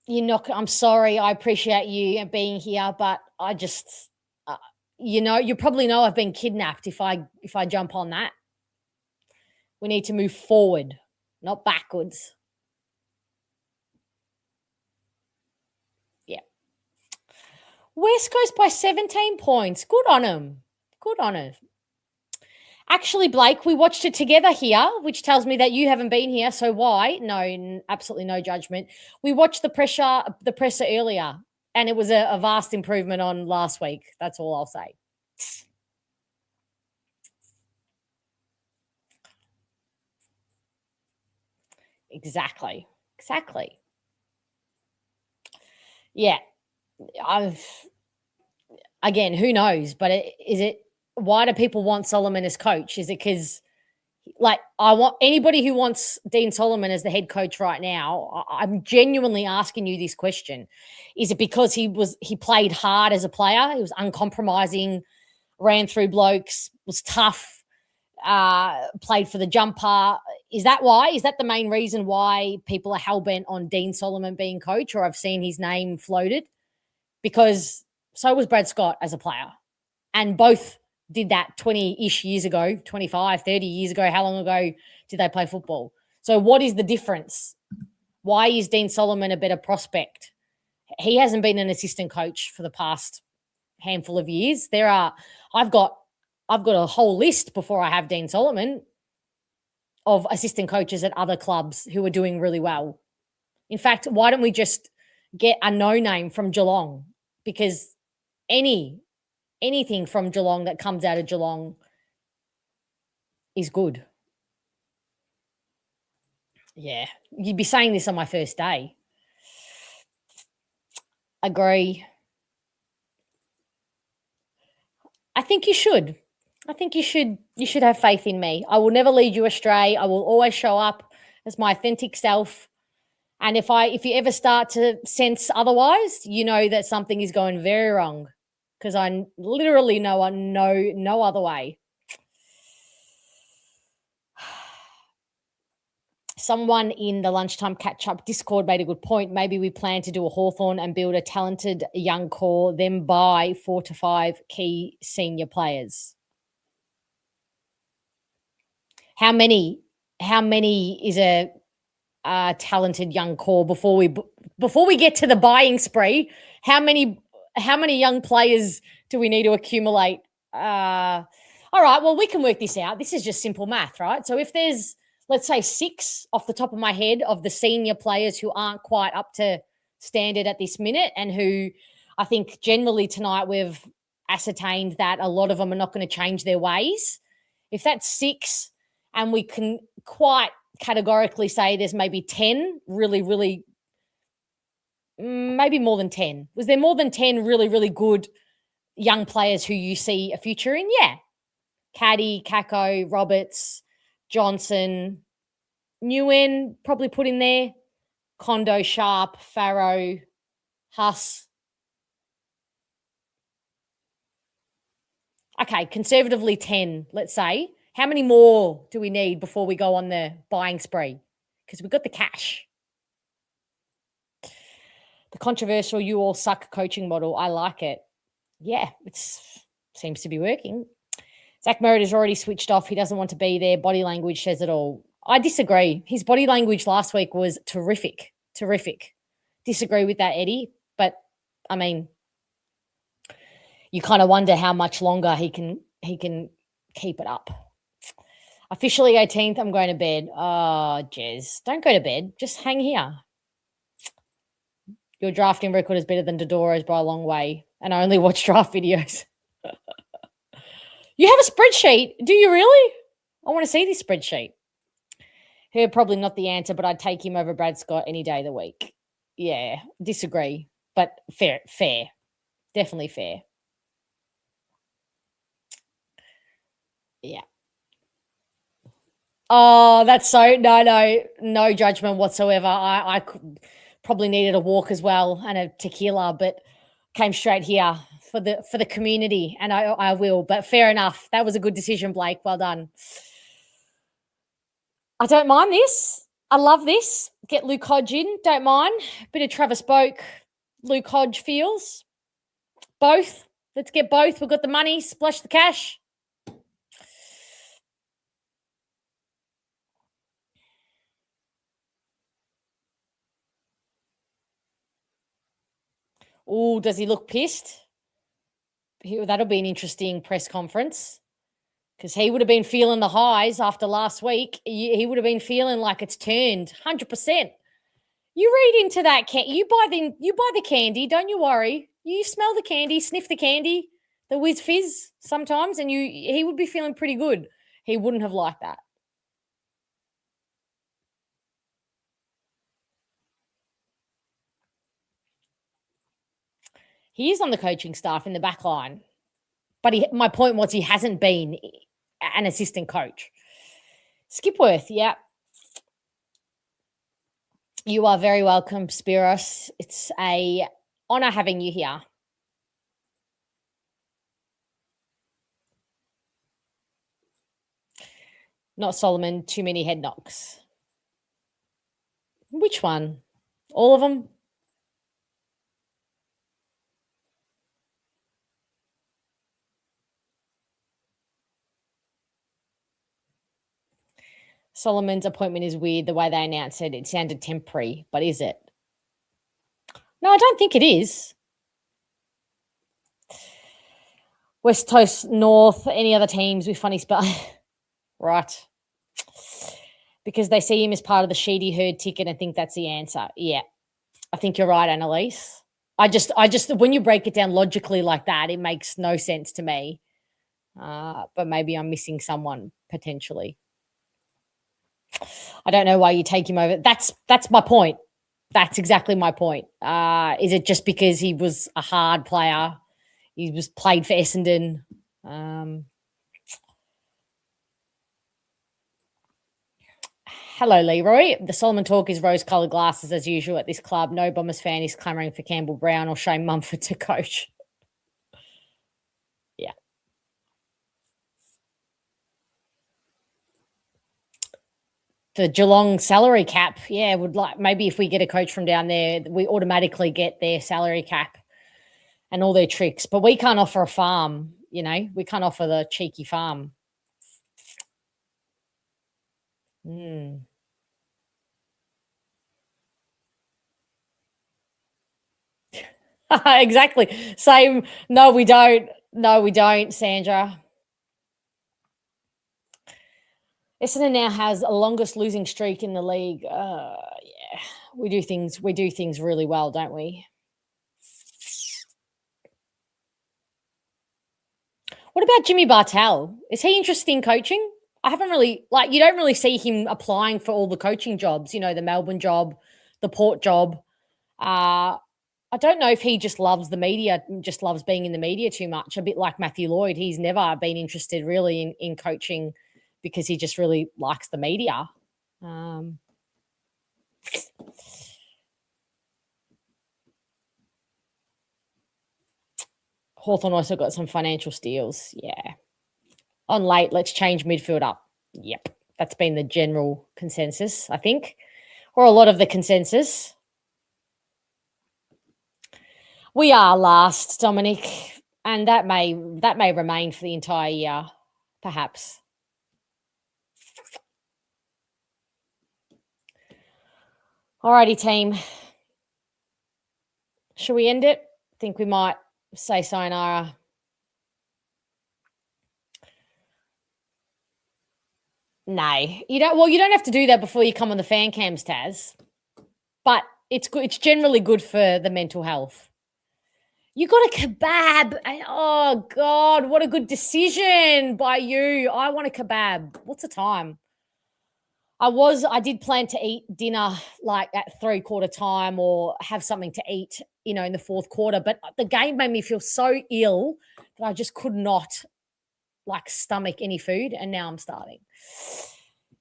I'm sorry. I appreciate you being here, but I just, you probably know I've been kidnapped if I jump on that. We need to move forward, not backwards. Yeah. West Coast by 17 points. Good on him. Good on him. Actually, Blake, we watched it together here, which tells me that you haven't been here. So why? No, absolutely no judgment. We watched the presser earlier, and it was a vast improvement on last week. That's all I'll say. Exactly. Yeah. Again, who knows? But why do people want Solomon as coach? Is it because, I want anybody who wants Dean Solomon as the head coach right now? I'm genuinely asking you this question. Is it because he played hard as a player? He was uncompromising, ran through blokes, was tough, played for the jumper. Is that why? Is that the main reason why people are hell-bent on Dean Solomon being coach, or I've seen his name floated? Because so was Brad Scott as a player. And both did that 20-ish years ago, 25, 30 years ago. How long ago did they play football? So what is the difference? Why is Dean Solomon a better prospect? He hasn't been an assistant coach for the past handful of years. I've got a whole list before I have Dean Solomon of assistant coaches at other clubs who are doing really well. In fact, why don't we just get a no-name from Geelong? Because anything from Geelong that comes out of Geelong is good. Yeah, you'd be saying this on my first day. Agree. I think you should. You should have faith in me. I will never lead you astray. I will always show up as my authentic self. And if you ever start to sense otherwise, you know that something is going very wrong, because I literally know no other way. Someone in the lunchtime catch-up Discord made a good point. Maybe we plan to do a Hawthorn and build a talented young core, then buy 4 to 5 key senior players. How many is a talented young core before we get to the buying spree? How many young players do we need to accumulate? All right, well, we can work this out. This is just simple math, right? So if there's, let's say, 6 off the top of my head of the senior players who aren't quite up to standard at this minute, and who I think generally tonight we've ascertained that a lot of them are not going to change their ways. If that's 6, and we can quite categorically say there's maybe 10 really, maybe more than 10. Was there more than 10 really good young players who you see a future in? Yeah. Caddy, Kako, Roberts, Johnson, Nguyen, probably put in there. Kondo, Sharp, Farrow, Huss. Okay, conservatively 10, let's say. How many more do we need before we go on the buying spree? Because we've got the cash. The controversial "you all suck" coaching model, I like it. Yeah, it seems to be working. Zach Merritt is already switched off. He doesn't want to be there. Body language says it all. I disagree. His body language last week was terrific. Terrific. Disagree with that, Eddie. But, I mean, you kind of wonder how much longer he can keep it up. Officially 18th, I'm going to bed. Oh, Jez, don't go to bed. Just hang here. Your drafting record is better than Dodoro's by a long way, and I only watch draft videos. You have a spreadsheet? Do you really? I want to see this spreadsheet. Herb, probably not the answer, but I'd take him over Brad Scott any day of the week. Yeah, disagree, but fair. Definitely fair. Yeah. Oh, that's so no judgment whatsoever. I probably needed a walk as well and a tequila, but came straight here for the community, and I will. But fair enough. That was a good decision, Blake. Well done. I don't mind this. I love this. Get Luke Hodge in. Don't mind. Bit of Travis Boak, Luke Hodge feels. Both. Let's get both. We've got the money. Splash the cash. Oh, does he look pissed? That'll be an interesting press conference, because he would have been feeling the highs after last week. He would have been feeling like it's turned 100%. You read into that. You buy the candy. Don't you worry. You smell the candy, sniff the candy, the whiz fizz sometimes, and he would be feeling pretty good. He wouldn't have liked that. He is on the coaching staff in the back line. But my point was he hasn't been an assistant coach. Skipworth, yeah. You are very welcome, Spiros. It's a honor having you here. Not Solomon, too many head knocks. Which one? All of them? Solomon's appointment is weird. The way they announced it, it sounded temporary, but is it? No, I don't think it is. West Coast North, any other teams with funny spell? Right. Because they see him as part of the Sheedy Herd ticket and think that's the answer. Yeah. I think you're right, Annalise. I just when you break it down logically like that, it makes no sense to me. But maybe I'm missing someone potentially. I don't know why you take him over. That's my point. That's exactly my point. Is it just because he was a hard player? He was played for Essendon. Hello, Leroy. The Solomon talk is rose-coloured glasses as usual at this club. No Bombers fan is clamouring for Campbell Brown or Shane Mumford to coach. Yeah. The Geelong salary cap, yeah, would like maybe if we get a coach from down there, we automatically get their salary cap and all their tricks. But we can't offer a farm, we can't offer the cheeky farm. Mm. Exactly. Same. No, we don't. No, we don't, Sandra. Essendon now has a longest losing streak in the league. Yeah, we do things really well, don't we? What about Jimmy Bartel? Is he interested in coaching? I haven't really, you don't really see him applying for all the coaching jobs, the Melbourne job, the Port job. I don't know if he just loves the media, just loves being in the media too much, a bit like Matthew Lloyd. He's never been interested really in coaching because he just really likes the media. Hawthorn also got some financial steals. Yeah. On late, let's change midfield up. Yep. That's been the general consensus, I think, or a lot of the consensus. We are last, Dominic, and that may remain for the entire year, perhaps. Alrighty, team. Should we end it? I think we might say sayonara. No, you don't. Well, you don't have to do that before you come on the fan cams, Taz. But it's good. It's generally good for the mental health. You got a kebab. Oh God, what a good decision by you. I want a kebab. What's the time? I did plan to eat dinner at 3/4 time or have something to eat, in the fourth quarter. But the game made me feel so ill that I just could not stomach any food. And now I'm starving.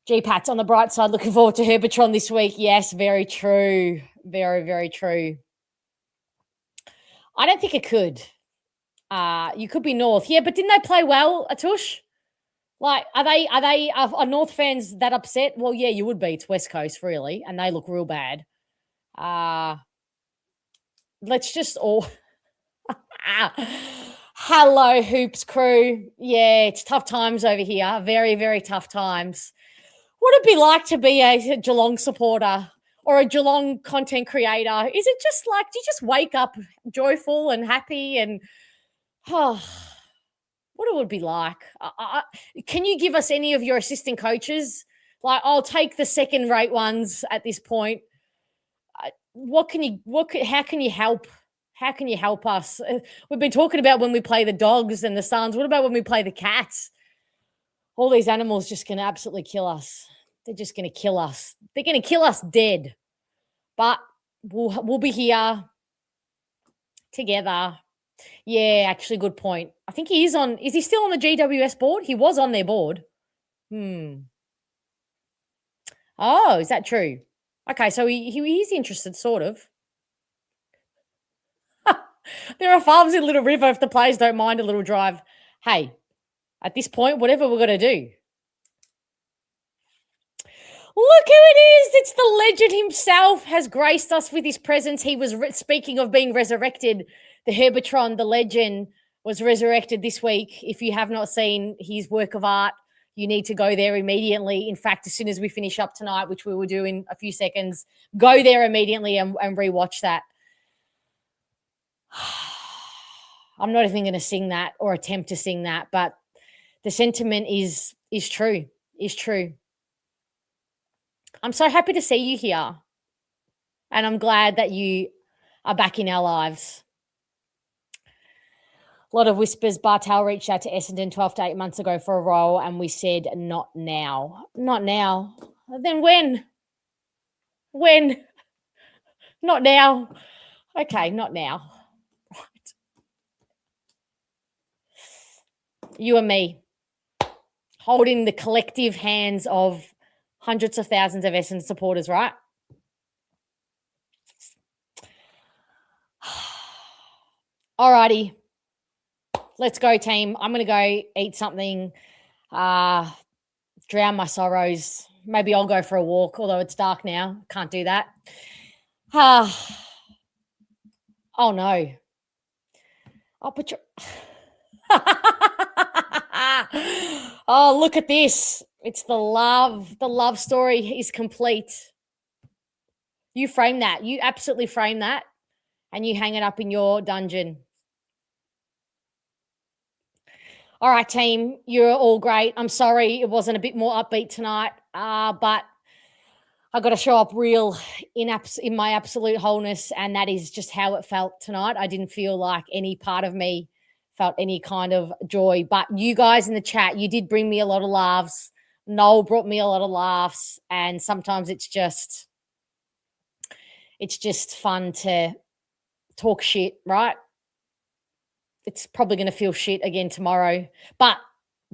G-Pat's on the bright side. Looking forward to Herbertron this week. Yes, very true. Very, very true. I don't think it could. You could be North. Yeah, but didn't they play well, Atush? Are North fans that upset? Well, yeah, you would be. It's West Coast, really, and they look real bad. Let's just all... Hello, Hoops crew. Yeah, it's tough times over here. Very, very tough times. What would it be like to be a Geelong supporter or a Geelong content creator? Is it just do you just wake up joyful and happy and... what it would be like? Can you give us any of your assistant coaches? I'll take the second-rate ones at this point. How can you help? How can you help us? We've been talking about when we play the Dogs and the Suns. What about when we play the Cats? All these animals just going to absolutely kill us. They're just going to kill us. They're going to kill us dead. But we'll be here together. Yeah, actually, good point. I think he is on. Is he still on the GWS board? He was on their board. Oh, is that true? Okay, so he's interested, sort of. There are farms in Little River if the players don't mind a little drive. Hey, at this point, whatever we're going to do. Look who it is. It's the legend himself has graced us with his presence. He was, speaking of being resurrected, the Herbertron, the legend, was resurrected this week. If you have not seen his work of art, you need to go there immediately. In fact, as soon as we finish up tonight, which we will do in a few seconds, go there immediately and rewatch that. I'm not even going to sing that or attempt to sing that, but the sentiment is true, is true. I'm so happy to see you here, and I'm glad that you are back in our lives. A lot of whispers. Bartel reached out to Essendon 12 to 8 months ago for a role, and we said, not now. Not now. Then when? When? Not now. Okay, not now. Right. You and me, holding the collective hands of hundreds of thousands of Essendon supporters, right? Alrighty. Let's go, team. I'm going to go eat something, drown my sorrows. Maybe I'll go for a walk, although it's dark now. Can't do that. Oh, no. I'll put your... Oh, look at this. It's the love. The love story is complete. You frame that. You absolutely frame that, and you hang it up in your dungeon. All right, team, you're all great. I'm sorry it wasn't a bit more upbeat tonight, but I got to show up real in my absolute wholeness, and that is just how it felt tonight. I didn't feel like any part of me felt any kind of joy, but you guys in the chat, you did bring me a lot of laughs. Noel brought me a lot of laughs, and sometimes it's just fun to talk shit, right? It's probably going to feel shit again tomorrow. But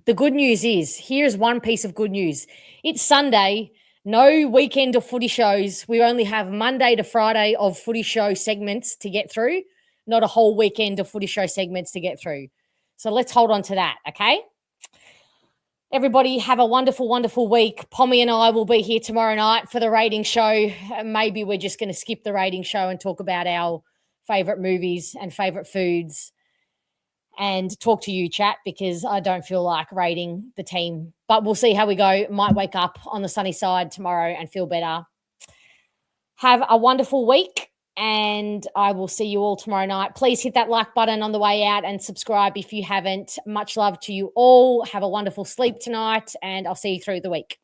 the good news is, here's one piece of good news. It's Sunday, no weekend of footy shows. We only have Monday to Friday of footy show segments to get through, not a whole weekend of footy show segments to get through. So let's hold on to that, okay? Everybody have a wonderful, wonderful week. Pommy and I will be here tomorrow night for the rating show. Maybe we're just going to skip the rating show and talk about our favourite movies and favourite foods and talk to you, chat, because I don't feel like rating the team. But we'll see how we go. Might wake up on the sunny side tomorrow and feel better. Have a wonderful week, and I will see you all tomorrow night. Please hit that like button on the way out and subscribe if you haven't. Much love to you all. Have a wonderful sleep tonight, and I'll see you through the week.